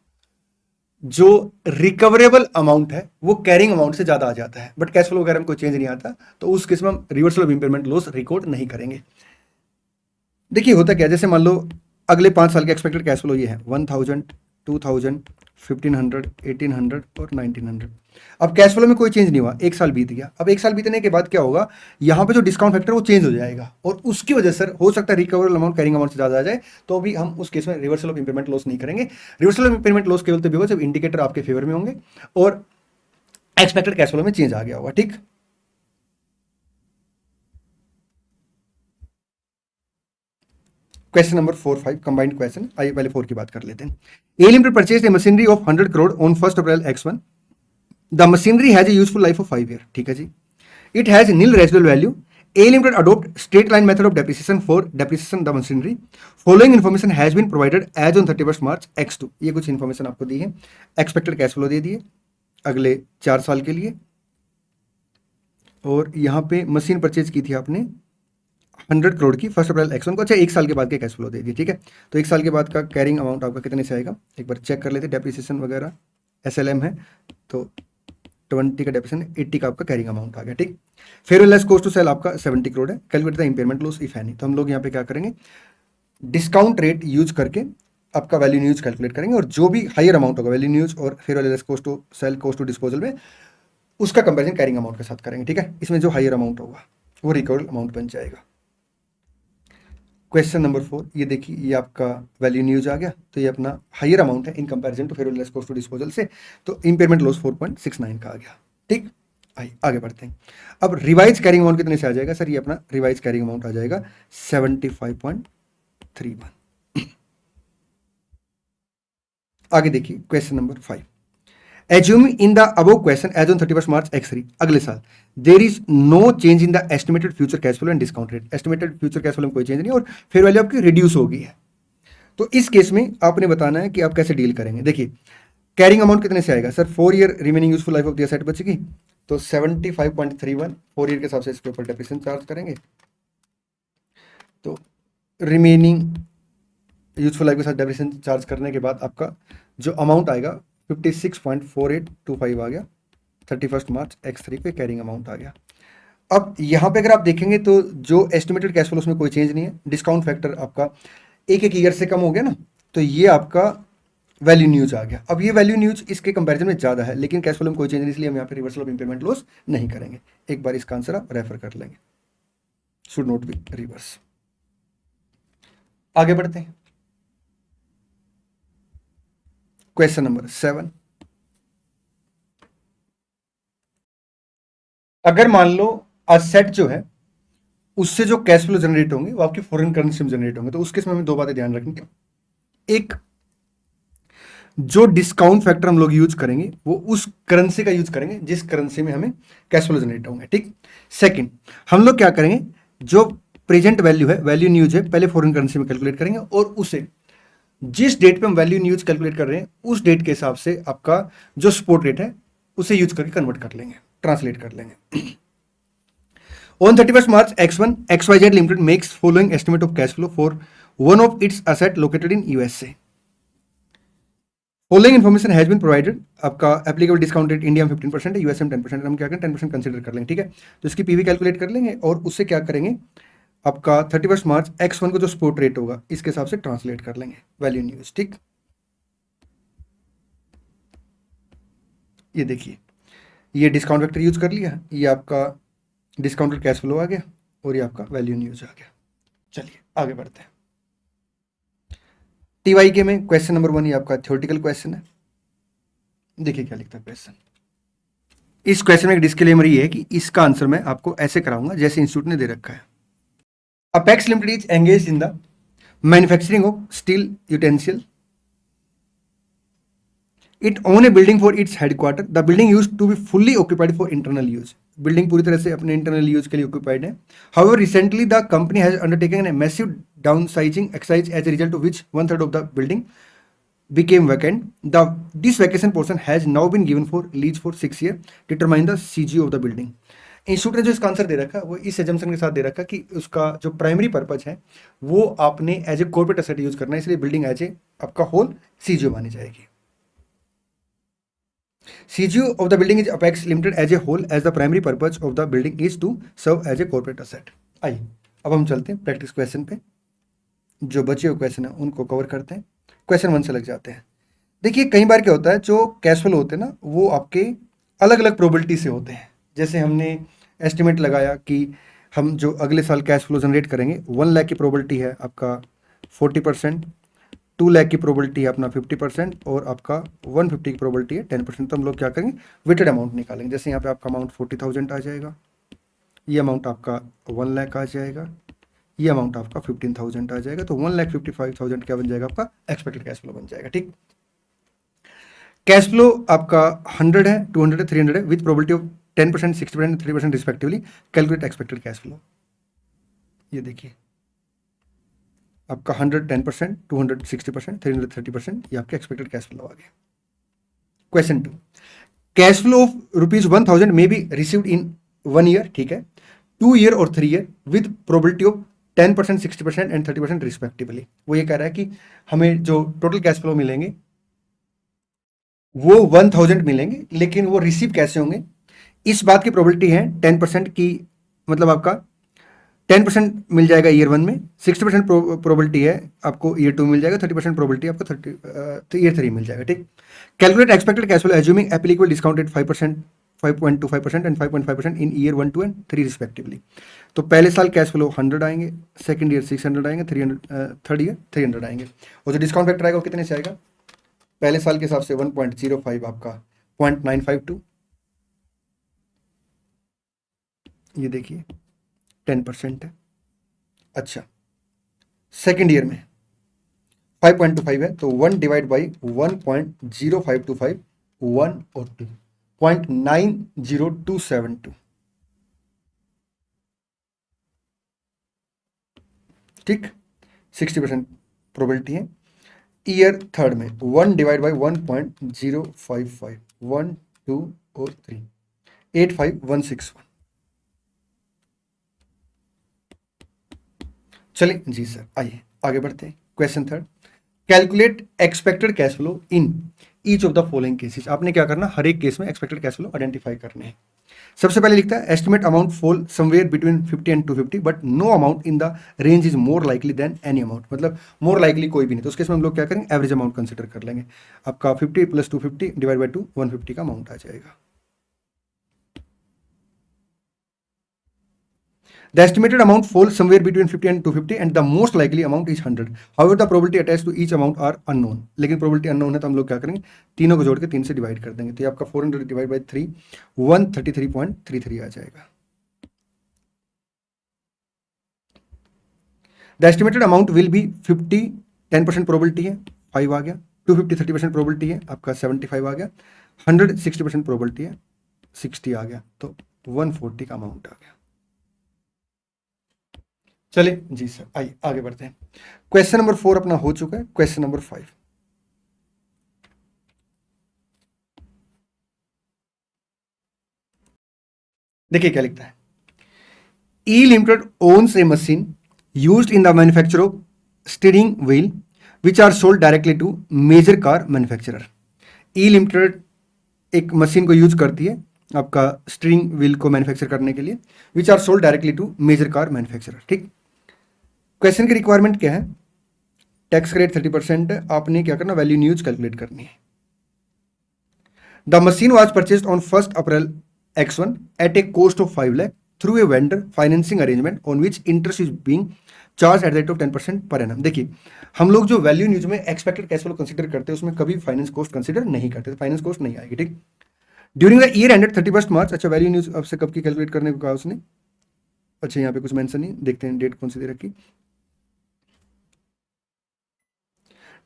जो रिकवरेबल अमाउंट है वो कैरिंग अमाउंट से ज्यादा आ जाता है, बट कैश फ्लो वगैरह में कोई चेंज नहीं आता, तो उस केस में हम reversal of impairment loss record नहीं करेंगे। देखिए होता क्या, जैसे मान लो अगले 5 साल के एक्सपेक्टेड कैश फ्लो ये है 1000, 2000, 1500, 1800 और 1900। अब कैश फ्लो में कोई चेंज नहीं हुआ, एक साल बीत गया। अब एक साल बीतने के बाद क्या होगा, यहाँ पे जो डिस्काउंट फैक्टर वो चेंज हो जाएगा और उसकी वजह से हो सकता है रिकवरेबल अमाउंट कैरिंग अमाउंट से ज्यादा आ जाए, तो भी हम उस केस में रिवर्सल ऑफ इंपेयरमेंट लॉस नहीं करेंगे। रिवर्सल ऑफ इंपेयरमेंट लॉस केवल तभी होगा जब इंडिकेटर आपके फेवर में होंगे और एक्सपेक्टेड कैश फ्लो में चेंज आ गया होगा, ठीक। क्वेश्चन नंबर 4-5 कंबाइंड क्वेश्चन, आइए पहले 4 की बात कर लेते हैं। A limited purchase a machinery of 100 crore on 1 April X1। The machinery has a useful life of 5 year, ठीक है जी। It has nil residual value. A limited adopt straight line method of depreciation for depreciation the machinery. Following information has been provided as on 31 March X2। ये कुछ information आपको दी है। Expected cash flow दे दिए अगले 4 साल के लिए, और यहाँ पे मशीन परचेज की थी आपने 100 करोड़ की 1 अप्रैल X1 को। अच्छा, एक साल के बाद के कैश फ्लो दे दिए, ठीक है। तो एक साल के बाद का कैरिंग अमाउंट आपका कितने से आएगा, एक बार चेक कर लेते। डेप्रिसिएशन वगैरह SLM है तो 20 का डेप्रिसिएशन, 80 का आपका कैरिंग अमाउंट आ गया, ठीक। Fair value less cost to sale आपका 70 करोड़ है। Calculate the impairment loss if any. तो हम लोग यहाँ पे क्या करेंगे, डिस्काउंट रेट यूज करके आपका वैल्यू न्यूज कैलकुलेट करेंगे और जो भी हायर अमाउंट होगा वैल्यू न्यूज और fair value less cost to sale cost to disposal में उसका कंपेरिजन कैरिंग अमाउंट के साथ करेंगे, ठीक है। इसमें जो हायर अमाउंट होगा वो रिकवर्ड अमाउंट बन जाएगा। क्वेश्चन नंबर 4, ये देखिए, ये आपका वैल्यू न्यूज आ गया, तो ये अपना हायर अमाउंट है in comparison to fair value less cost to disposal से, तो इंपेयरमेंट लॉस 4.69 का आ गया, ठीक। आगे बढ़ते हैं। अब रिवाइज कैरिंग अमाउंट कितने से आ जाएगा सर, ये अपना रिवाइज कैरिंग अमाउंट आ जाएगा 75.31। आगे देखिए question number 5। Assuming in the above question as on 31st March X3, अगले साल there is no change in the estimated future cash flow and discount rate। estimated future cash flow में कोई change नहीं और fair value आपकी reduce हो गई है, तो इस केस में आपने बताना है कि आप कैसे डील करेंगे। देखिए कैरिंग अमाउंट कितने से आएगा sir, 4 year remaining useful life of the asset बचेगी, तो 75.31 4 ईयर के हिसाब से इसके ऊपर डेप्रिसिएशन चार्ज करेंगे, तो रिमेनिंग यूजफुल लाइफ के साथ डेप्रिसिएशन चार्ज करने के बाद आपका जो अमाउंट आएगा 56.4825 आ गया। 31 मार्च X3 पे कैरिंग अमाउंट आ गया। अब यहाँ पे अगर आप देखेंगे तो जो एस्टिमेटेड कैश फ्लो उसमें कोई चेंज नहीं है, डिस्काउंट फैक्टर आपका एक ईयर से कम हो गया ना, तो ये आपका वैल्यू न्यूज आ गया। अब ये वैल्यू न्यूज इसके कंपैरिजन में ज़्यादा है, लेकिन कैश फ्लो में कोई चेंज नहीं, इसलिए हम यहाँ पे रिवर्सल ऑफ इंपेयरमेंट लॉस नहीं करेंगे। एक बार इसका आंसर आप रेफर कर लेंगे, शुड नॉट बी रिवर्स। आगे बढ़ते हैं, क्वेश्चन नंबर 7। अगर मान लो असेट जो है उससे जो कैश फ्लो जनरेट होंगे वो आपकी फॉरेन करेंसी में जनरेट होंगे, तो उस केस में हमें दो बातें ध्यान रखेंगे। एक, जो डिस्काउंट फैक्टर हम लोग यूज करेंगे वो उस करेंसी का यूज करेंगे जिस करेंसी में हमें कैश फ्लो जनरेट होंगे, ठीक। सेकंड, हम लोग क्या करेंगे, जो प्रेजेंट वैल्यू है, वैल्यू न्यूज है, पहले फॉरेन करेंसी में कैलकुलेट करेंगे और उसे जिस डेट पे हम वैल्यू न्यूज कैलकुलेट कर रहे हैं उस डेट के हिसाब से आपका जो स्पॉट रेट है उसे यूज करके कन्वर्ट कर लेंगे, ट्रांसलेट कर लेंगे। On 31st March, X1 XYZ Limited makes following estimate of cash flow for one of its asset located in USA. Following information has been provided. आपका applicable discount rate इंडिया में 15% है, USA में 10%। हम क्या करें, 10% consider कर लेंगे, ठीक है। तो इसकी पीवी कैलकुलेट कर लेंगे और उससे क्या करेंगे, आपका 31 मार्च X1 को जो स्पॉट रेट होगा इसके हिसाब से ट्रांसलेट कर लेंगे वैल्यू न्यूज, ठीक। ये देखिए, ये डिस्काउंट फैक्टर यूज कर लिया, ये आपका डिस्काउंटेड कैश फ्लो आ गया और ये आपका वैल्यू न्यूज आ गया। चलिए आगे बढ़ते हैं। टीवाई के में क्वेश्चन नंबर 1 ये आपका थ्योरेटिकल क्वेश्चन है। देखिए क्या लिखता है क्वेश्चन। इस क्वेश्चन में एक डिस्क्लेमर ये है कि इसका आंसर मैं आपको ऐसे कराऊंगा जैसे इंस्टीट्यूट ने दे रखा है। Apex Limited is engage in the manufacturing of steel utensil. It own a building for its headquarter. The building use to be fully occupied for internal use. Building पूरी तरह से अपने इंटरनल यूज के लिए ऑक्यूपाइड है। However recently the company has undertaken a massive downsizing exercise as a result of which 1/3 of the building became vacant. This vacant portion has now been given for lease for 6 years. Determine the CGO of the building. Institute ने जो इसका answer दे रखा है वो इस assumption के साथ दे रखा कि उसका जो प्राइमरी पर्पज है वो आपने as a corporate asset use करना है, इसलिए बिल्डिंग एज ए आपका होल सीजीओ मानी जाएगी। CGO of the building is Apex Limited as a whole, as the primary purpose of the building is to serve as a corporate asset. आइए अब हम चलते हैं प्रैक्टिस क्वेश्चन पे। जो बचे हुए क्वेश्चन है उनको कवर करते हैं, क्वेश्चन 1 से लग जाते हैं। देखिए कई बार क्या होता है, जो कैश फ्लो होते हैं ना वो आपके अलग अलग प्रोबेबिलिटी से होते हैं। जैसे हमने एस्टिमेट लगाया कि हम जो अगले साल कैश फ्लो जनरेट करेंगे 1 लाख की प्रोबेबिलिटी है आपका 40%, 2 लाख की प्रोबेबिलिटी है अपना 50% और आपका 150 की प्रोबेबिलिटी है 10%। तो हम लोग क्या करेंगे, वेटेड अमाउंट निकालेंगे। जैसे यहाँ पे आपका अमाउंट 40,000 आ जाएगा, ये अमाउंट आपका 1 लाख आ जाएगा, ये अमाउंट आपका 15,000 आ जाएगा। तो 1,55,000 क्या बन जाएगा, आपका एक्सपेक्टेड कैश फ्लो बन जाएगा, ठीक। कैश फ्लो आपका 100 है, 200 है, 300 है, with probability of 10%, 60%, 3% respectively. Calculate expected cash flow. ये देखिए आपका 100 10%, 200 60%, 300 30%, ये आपके एक्सपेक्टेड कैश फ्लो आ गया। Question 2, cash flow of ₹1,000 may be received in 1 year, ठीक है, 2 ईयर और 3 year, with probability of 10%, 60% and 30% respectively. वो ये कह रहा है कि हमें जो टोटल कैश फ्लो मिलेंगे वो 1000 मिलेंगे, लेकिन वो रिसीव कैसे होंगे, इस बात की प्रोबेबिलिटी है 10% की, मतलब आपका 10% मिल जाएगा ईयर 1 में, 60% प्रोबेबिलिटी है आपको ईयर 2 मिल जाएगा, 30% प्रोबेबिलिटी आपको ईयर 3 मिल जाएगा, ठीक। Calculate expected cash flow assuming applicable discount rate 5%, 5.25% and 5.5% in year 1, 2 and 3 respectively. तो पहले साल कैश फ्लो 100 आएंगे, सेकंड ईयर 600 आएंगे, थर्ड ईयर 300 आएंगे। और जो डिस्काउंट फैक्टर आएगा वो कितने से आएगा, पहले साल के हिसाब से 1.05 आपका 0.952, ये देखिए 10% है। अच्छा, सेकंड ईयर में 5.25 है, तो 1 डिवाइड बाई 1.0525, 1 और 2, 0.90272, ठीक। 60% प्रोबेबिलिटी है। ईयर थर्ड में 1 डिवाइड बाई 1.055, 1, 2 और 3, 85161। चलिए जी सर, आइए आगे बढ़ते हैं। Question 3, calculate expected cash flow in each of the following cases. आपने क्या करना, हर एक केस में एक्सपेक्टेड कैश फ्लो आइडेंटिफाई करने हैं। सबसे पहले लिखता है estimate amount fall somewhere between 50 and 250 but no amount in the range is more likely than any amount, मतलब मोर लाइकली कोई भी नहीं, तो उसके इसमें हम लोग क्या करेंगे, एवरेज अमाउंट कंसिडर कर लेंगे। आपका 50 प्लस 250 डिवाइड बाई 2 150 का अमाउंट आ जाएगा। The estimated amount falls somewhere between 50 and 250 and the most likely amount is 100. However, the probability attached to each amount are unknown. लेकिन probability unknown है तो हम लोग क्या करेंगे, तीनों को जोड़ के 3 से डिवाइड कर देंगे, तो ये आपका 400 डिवाइड बाई 3 133.33 आ जाएगा। The estimated amount will be 50 10% probability है 5 आ गया, 250 30% probability है आपका 75 आ गया, 100 60% probability है 60 आ गया, तो 140 का अमाउंट आ गया। चलिए जी सर, आइए आगे बढ़ते हैं। क्वेश्चन नंबर 4 अपना हो चुका है। क्वेश्चन नंबर 5 देखिए क्या लिखता है, E limited owns a machine used in the manufacture of steering wheel which are sold directly to major car manufacturer. E limited एक मशीन को यूज करती है आपका स्टीयरिंग व्हील को मैन्युफैक्चर करने के लिए, which are sold directly to major car manufacturer. ठीक, क्वेश्चन की रिक्वायरमेंट क्या है, टैक्स रेट 30% है, आपने क्या करना, वैल्यू इन यूज कैलकुलेट करनी है। The machine was purchased on 1 April X1 at a cost of 5 lakh through a vendor financing arrangement on which interest is being charge at the rate of 10% per annum. देखिए हम लोग जो value in use में expected cash flow consider करते हैं उसमें कभी finance cost consider नहीं करते, तो फाइनेंस कॉस्ट नहीं आएगी। ठीक, ड्यूरिंग द ईयर एंडेड 31 मार्च, अच्छा वैल्यू इन यूज अब से कब की कैलकुलेट करने को कहा उसने, अच्छा यहाँ पे कुछ मेंशन नहीं, देखते हैं डेट कौन सी दे रखी।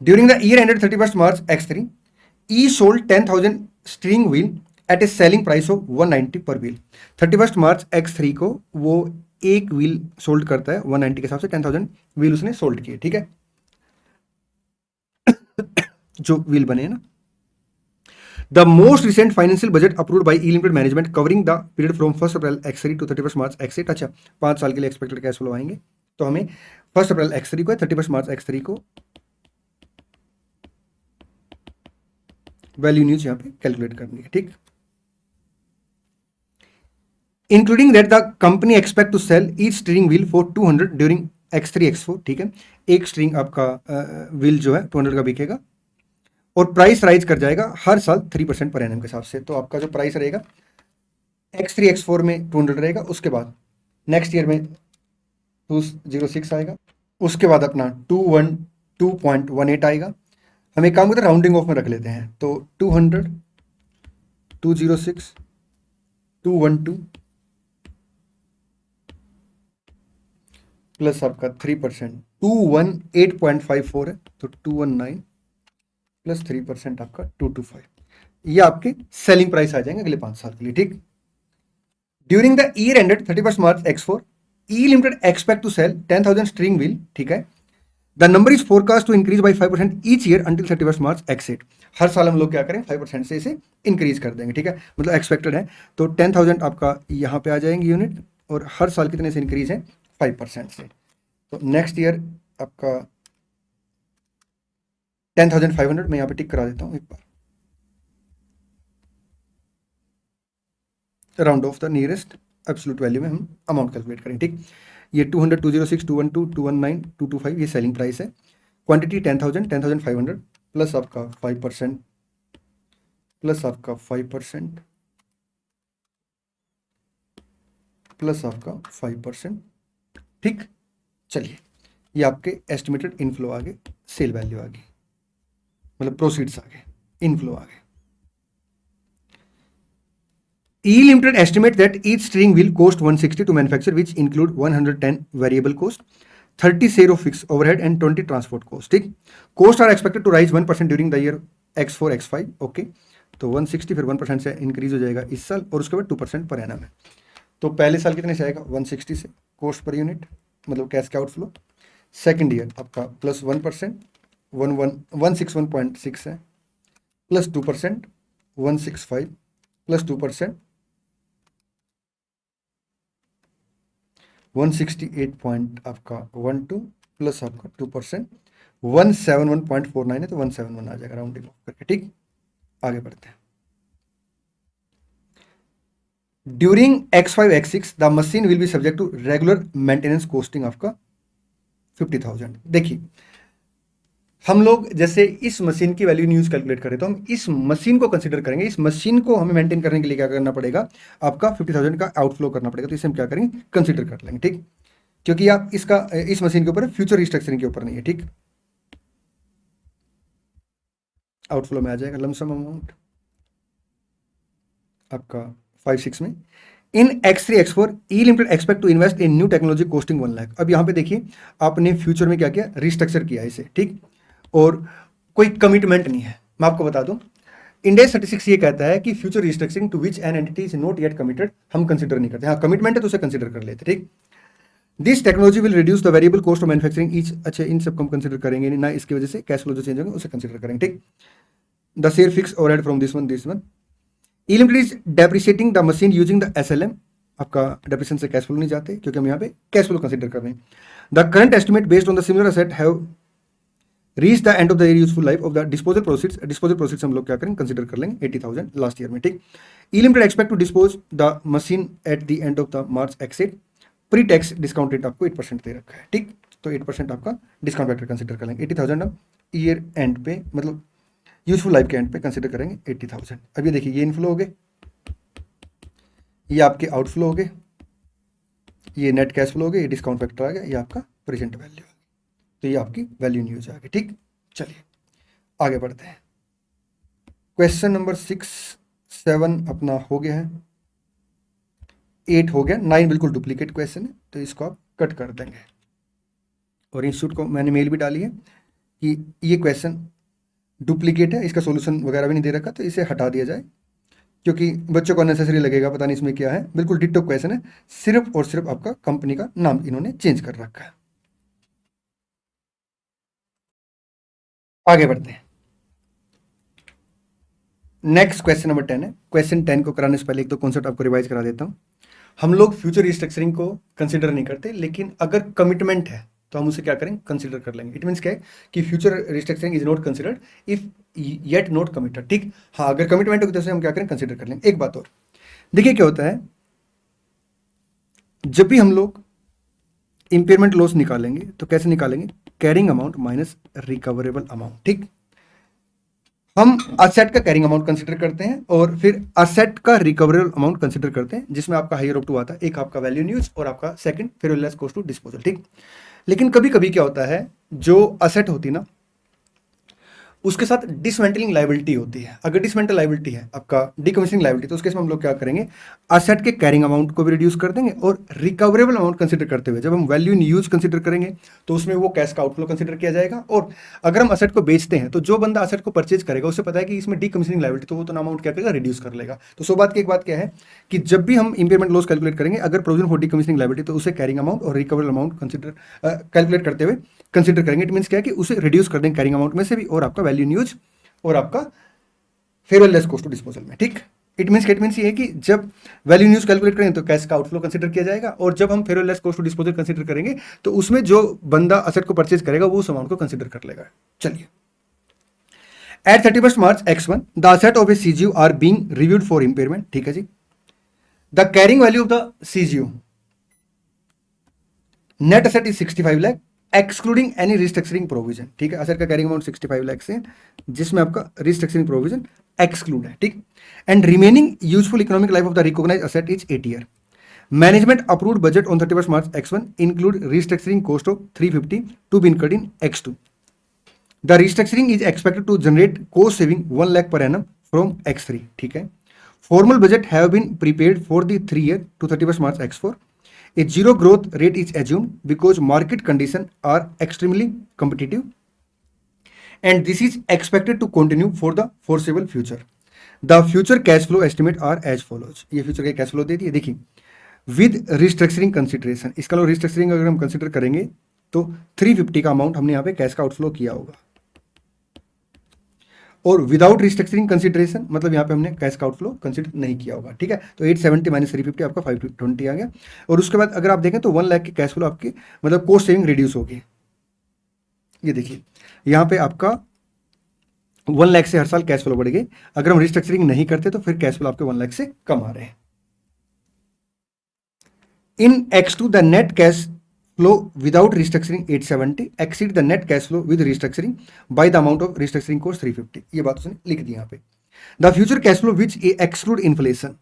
During the year ended 31st March X3, E sold 10,000 steering wheel at a selling price of 190 per wheel। 31st March X3 को वो एक व्हील सोल्ड करता है 190 के हिसाब से, 10,000 व्हील उसने सोल्ड किए। ठीक है, जो व्हील बने ना। The most recent financial budget approved by E Limited management covering the period from 1st April X3 to 31st March X8। अच्छा 5 साल के लिए एक्सपेक्टेड कैश फ्लो आएंगे, तो हमें 1st अप्रैल X3 को 31st मार्च X3 को वैल्यू न्यूज यहां पे कैलकुलेट करनी है। ठीक, including that the company expect to sell each steering wheel for 200 during X3 X4। ठीक है, एक स्टीयरिंग आपका व्हील जो है 200 का बिकेगा और प्राइस राइज कर जाएगा हर साल 3% पर एनम के हिसाब से। तो आपका जो प्राइस रहेगा X3 X4 में 200 रहेगा, उसके बाद नेक्स्ट ईयर में 206 आएगा, उसके बाद अपना 212.18 आएगा। हम एक काम करते हैं, राउंडिंग ऑफ में रख लेते हैं, तो 200 206 212 प्लस आपका 3% 218.54 है, तो 219 प्लस 3% आपका 225, ये आपके सेलिंग प्राइस आ जाएंगे अगले 5 साल के लिए। ठीक, during the year ended 31st March X4, E limited expect to sell 10,000 steering wheel. ठीक है, the number is forecast to increase by 5% each year until 31st March X8। हर साल हम लोग क्या करें, 5% से इसे इंक्रीज कर देंगे। ठीक है, मतलब एक्सपेक्टेड है, तो 10,000 आपका यहाँ पे आ जाएंगे यूनिट, और हर साल कितने से इंक्रीज है, 5% से। तो नेक्स्ट ईयर आपका 10,500 मैं यहाँ पे टिक करा देता हूँ एक बार, round off the nearest absolute value में हम अमाउंट कैलकुलेट करें। ठीक, ये 200 206 212 219 225 ये सेलिंग प्राइस है। क्वांटिटी 10,000 10,500 प्लस आपका 5% प्लस आपका 5% प्लस आपका 5%। ठीक, चलिए ये आपके एस्टिमेटेड इनफ्लो आ गए, सेल वैल्यू आ गई, मतलब प्रोसीड्स आ गए, इनफ्लो आ गए। E Limited estimate that each steering wheel cost 160 to manufacture, which include 110 variable cost, 30 share of fixed overhead and 20 transport cost। ठीक, cost are expected to rise 1% during the year X4 X5। Okay, तो 160 फिर 1% से increase हो जाएगा इस साल, और उसके बाद 2% पर एनम है। तो पहले साल कितने से आएगा, 160 से कॉस्ट पर यूनिट, मतलब कैश के आउटफ्लो। सेकेंड ईयर आपका प्लस 1% 161.6 है, प्लस 2% 165 प्लस 2% 168 पॉइंट आपका 12 प्लस आपका 2% 171.49 है, तो 171 आ जाएगा राउंडिंग ऑफ करके। ठीक, आगे बढ़ते हैं। During X5 X6 the machine will be subject to regular maintenance costing आपका 50,000। देखिए हम लोग जैसे इस मशीन की वैल्यू यूज कैलकुलेट करें तो हम इस मशीन को कंसीडर करेंगे, इस मशीन को हमें मेंटेन करने के लिए क्या करना पड़ेगा, आपका 50,000 का आउटफ्लो करना पड़ेगा। तो इसे हम क्या करेंगे, कंसीडर कर लेंगे, ठीक, क्योंकि आप इसका इस मशीन के ऊपर फ्यूचर रिस्ट्रक्चरिंग के ऊपर नहीं है, ठीक। आउटफ्लो में आ जाएगा लमसम अमाउंट आपका 5-6 में। In X3 X4 E limited expect to invest in new technology costing 1 lakh. अब यहाँ पे देखिए आपने फ्यूचर में क्या किया, रिस्ट्रक्चर किया इसे, ठीक, और कोई कमिटमेंट नहीं है। मैं आपको बता दूं इंडिया 36 ये कहता है कि future restructuring to which an entity is not yet committed हम कंसीडर नहीं करते। हाँ कमिटमेंट है तो उसे कंसीडर कर लेते, ठीक। This technology will reduce the variable cost of manufacturing each. अच्छा इन सबको हम कंसीडर करेंगे नहीं ना, इसकी वजह से कैश फ्लो जो चेंज होंगे उसे कंसीडर करेंगे, ठीक। The share fix overhead from this one. E limited is depreciating the machine using the SLM। आपका डेप्रिसिएशन से कैश फ्लो नहीं जाते क्योंकि हम यहाँ पे कैश फ्लो कंसीडर कर रहे हैं। The current estimate based on the similar asset have reach the end of the useful life of the disposal proceeds. Disposal proceeds हम लोग क्या करेंगे, कंसीडर कर लेंगे 80,000 लास्ट ईयर में, ठीक। E limited expect to dispose the machine at the end of the March एक्सेट। Pre tax discount rate आपको 8% दे रखा है, ठीक। तो 8% आपका डिस्काउंट फैक्टर कंसीडर कर लेंगे। 80,000 हम ईयर एंड पे मतलब यूजफुल लाइफ के एंड पे कंसीडर करेंगे 80,000। अब ये देखिए ये इनफ्लो हो गए, ये आपके आउटफ्लो हो गए, ये नेट कैश फ्लो हो गए, ये डिस्काउंट फैक्टर आ गया, ये आपका प्रेजेंट वैल्यू। तो ये आपकी वैल्यू न्यूज आ गई, ठीक। चलिए आगे बढ़ते हैं। क्वेश्चन नंबर 6 7 अपना हो गया है, 8 हो गया, 9 बिल्कुल डुप्लीकेट क्वेश्चन है तो इसको आप कट कर देंगे। और इंस्टीट्यूट को मैंने मेल भी डाली है कि ये क्वेश्चन डुप्लीकेट है, इसका सॉल्यूशन वगैरह भी नहीं दे रखा, तो इसे हटा दिया जाए क्योंकि बच्चों को अननेसेसरी लगेगा, पता नहीं इसमें क्या है। बिल्कुल डिट्टो क्वेश्चन है, सिर्फ और सिर्फ आपका कंपनी का नाम इन्होंने चेंज कर रखा है। आगे बढ़ते हैं। नेक्स्ट क्वेश्चन नंबर 10 है। क्वेश्चन 10 को कराने से पहले एक दो कॉन्सेप्ट आपको रिवाइज करा देता हूं। हम लोग फ्यूचर रिस्ट्रक्चरिंग को कंसीडर नहीं करते, लेकिन अगर कमिटमेंट है तो हम उसे क्या करेंगे, कंसीडर कर लेंगे। इट मीन्स क्या है कि future restructuring is not considered if yet not committed, ठीक। हाँ अगर कमिटमेंट होगी तो हम क्या करें, कंसीडर कर लेंगे। एक बात और देखिए क्या होता है, जब भी हम लोग इंपेयरमेंट लॉस निकालेंगे तो कैसे निकालेंगे, carrying amount minus recoverable amount, ठीक। हम असेट का कैरिंग अमाउंट कंसीडर करते हैं और फिर असेट का रिकवरेबल अमाउंट कंसीडर करते हैं, जिसमें आपका हायर ऑफ टू आता है, एक आपका वैल्यू न्यूज और आपका second fair less cost to disposal, ठीक। लेकिन कभी कभी क्या होता है, जो असेट होती है ना उसके साथ डिसमेंटलिंग लाइबिलिटी होती है। अगर डिसमेंटल लाइबिलिटी है आपका डिकमिशनिंग लाइबिलिटी, तो उसके में हम लोग क्या करेंगे, असेट के कैरिंग अमाउंट को भी रिड्यूस कर देंगे और रिकवरेबल अमाउंट कंसीडर करते हुए जब हम वैल्यू इन यूज कंसीडर करेंगे तो उसमें वो कैश का आउटफ्लो कंसीडर किया जाएगा। और अगर हम असेट को बेचते हैं तो जो बंदा असेट को परचेज करेगा उसे पता है कि इसमें डिकमिशनिंग लाइबिलिटी, तो वो तो अमाउंट क्या करेगा, रिड्यूस कर लेगा। तो सो बात की एक बात क्या है कि जब भी हम इंपेयरमेंट लॉस कैलकुलेट करेंगे, अगर प्रोविजन फॉर डिकमिशनिंग लाइबिलिटी, तो उसे कैरिंग अमाउंट और रिकवरेबल अमाउंट कंसीडर कैलकुलेट करते हुए कंसीडर करेंगे। इट मीन्स क्या है कि उसे रिड्यूस कर देंगे कैरिंग अमाउंट में से भी और आपका वैल्यू न्यूज और आपका fair less cost to disposal में, ठीक। इट मीन्स ये है कि जब वैल्यू न्यूज कैलकुलेट करेंगे तो कैश का आउटफ्लो कंसीडर किया जाएगा, और जब हम fair less cost to disposal consider करेंगे तो उसमें जो बंदा असेट को परचेज करेगा वो उस अमाउंट को कंसीडर कर लेगा। चलिए, at 31 March X1 the asset of A CGU are being reviewed for impairment, ठीक है जी। The carrying value of the CGU net asset is 65 lakh excluding any restructuring provision, ठीक है। असेट का कैरिंग अमाउंट 65 लाख से जिसमें आपका रिस्ट्रक्चरिंग प्रोविजन एक्सक्लूड है, ठीक। And remaining useful economic life of the recognised asset is 8 year. Management approved budget on 31 March X1 include restructuring cost of 350 to be incurred in X2। The restructuring is expected to generate cost saving 1 lakh per annum from X3, ठीक है। Formal budget have been prepared for the 3 year to 31 March X4। A zero growth rate is assumed because market conditions are extremely competitive and this is expected to continue for the foreseeable future. The future cash flow estimate are as follows. ये future के cash flow दे दिए, देखिए with restructuring consideration, इसका लो restructuring अगर हम consider करेंगे तो 350 का अमाउंट हमने यहाँ पे कैश का आउटफ्लो किया होगा, और विदाउट रिस्ट्रक्चरिंग कंसिडरेशन मतलब यहाँ पे हमने कैश का आउटफ्लो कंसिडर नहीं किया होगा, ठीक है। तो 870 माइनस 350 आपका 520 आ गया। और उसके बाद अगर आप देखें तो 1 लाख के कैश फ्लो आपके मतलब कॉस्ट सेविंग रिड्यूस होगी। ये देखिए यहाँ पे आपका 1 लाख से हर साल कैश फ्लो बढ़ गए। अगर हम रिस्ट्रक्चरिंग नहीं करते तो फिर कैश फ्लो आपके 1 लाख से कम आ रहे हैं। In X2, the net cash flow without restructuring 870 exceed the net cash flow with restructuring by the amount of restructuring cost 350. ये बात उसने लिख दी यहाँ पे. The future cash flow which exclude inflation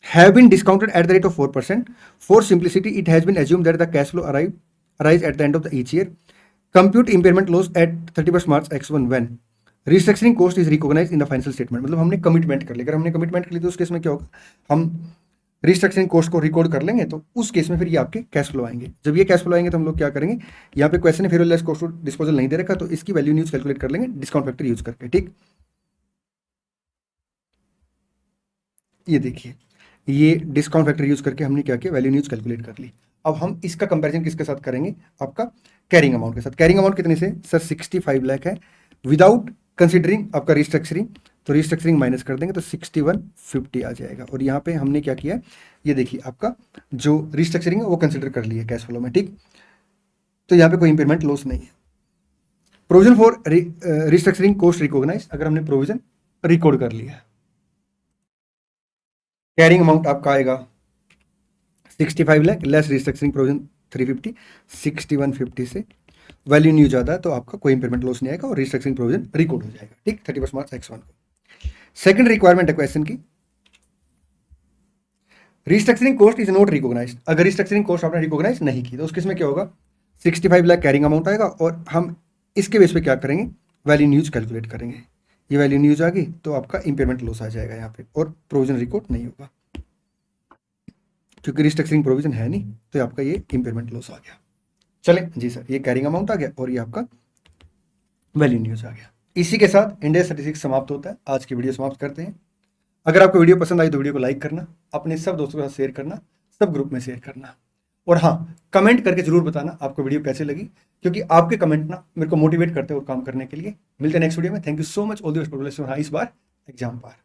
have been discounted at the rate of 4%. For simplicity, it has been assumed that the cash flow arise at the end of each year. Compute impairment loss at 31st March X1 when restructuring cost is recognized in the financial statement. मतलब हमने commitment कर ली. अगर हमने commitment कर ली तो उस case में क्या होगा, हम रिस्ट्रक्चरिंग कॉस्ट को रिकॉर्ड कर लेंगे, तो उस केस में फिर ये आपके कैश फ्लो आएंगे. जब ये कैश फ्लो आएंगे तो हम लोग क्या करेंगे, यहाँ पे क्वेश्चन है farewell less cost of disposal नहीं दे रखा, तो इसकी वैल्यू न्यूज कैलकुलेट कर लेंगे डिस्काउंट फैक्टर यूज करके. ठीक, ये देखिए, ये डिस्काउंट फैक्टर यूज करके हमने क्या किया, वैल्यू न्यूज कैलकुलेट कर ली. अब हम इसका कंपैरिजन किसके साथ करेंगे, आपका कैरिंग अमाउंट के साथ. कैरिंग अमाउंट कितने से, सर 65 लाख है विदाउट कंसिडरिंग आपका रिस्ट्रक्चरिंग, तो रिस्ट्रक्चरिंग माइनस कर देंगे तो 6150 आ जाएगा. और यहाँ पे हमने क्या किया, ये देखिए आपका जो रिस्ट्रक्चरिंग है वो कंसिडर कर लिया कैश फ्लो में. ठीक, तो यहाँ पे कोई इंपेयरमेंट लॉस नहीं है. Provision for restructuring cost recognise, अगर हमने प्रोविजन रिकॉर्ड कर लिया, कैरिंग अमाउंट आपका आएगा 65 लाख लेस रिस्ट्रक्चरिंग प्रोविजन 350, 6150 से वैल्यू न्यूज आता है तो आपका कोई इंपेयरमेंट लॉस नहीं आएगा और रिस्ट्रक्चरिंग प्रोविजन रिकॉर्ड हो जाएगा. ठीक, 31 मार्च X1 को. सेकंड रिक्वायरमेंट है क्वेश्चन की, restructuring cost is not recognised. अगर रिस्ट्रक्चरिंग कॉस्ट आपने रिकॉग्नाइज नहीं की तो उस केस में क्या होगा, 65 लाख कैरिंग अमाउंट आएगा और हम इसके बेस पे क्या करेंगे, वैल्यू न्यूज कैलकुलेट करेंगे. ये वैल्यू न्यूज आ गई तो आपका इंपेयरमेंट लॉस आ जाएगा यहाँ पे और प्रोविजन रिकॉर्ड नहीं होगा, क्योंकि रिस्ट्रक्चरिंग प्रोविजन है नहीं, तो आपका ये इंपेयरमेंट लॉस आ गया. चले जी सर, ये कैरिंग अमाउंट आ गया और ये आपका वैल्यू न्यूज आ गया. इसी के साथ इंडिया स्टैटिस्टिक्स समाप्त होता है. आज की वीडियो समाप्त करते हैं. अगर आपको वीडियो पसंद आई तो वीडियो को लाइक करना, अपने सब दोस्तों के साथ शेयर करना, सब ग्रुप में शेयर करना, और हाँ, कमेंट करके जरूर बताना आपको वीडियो कैसे लगी, क्योंकि आपके कमेंट ना मेरे को मोटिवेट करते हैं और काम करने के लिए. मिलते हैं नेक्स्ट वीडियो में. Thank you so much. All the best. इस बार एग्जाम पार.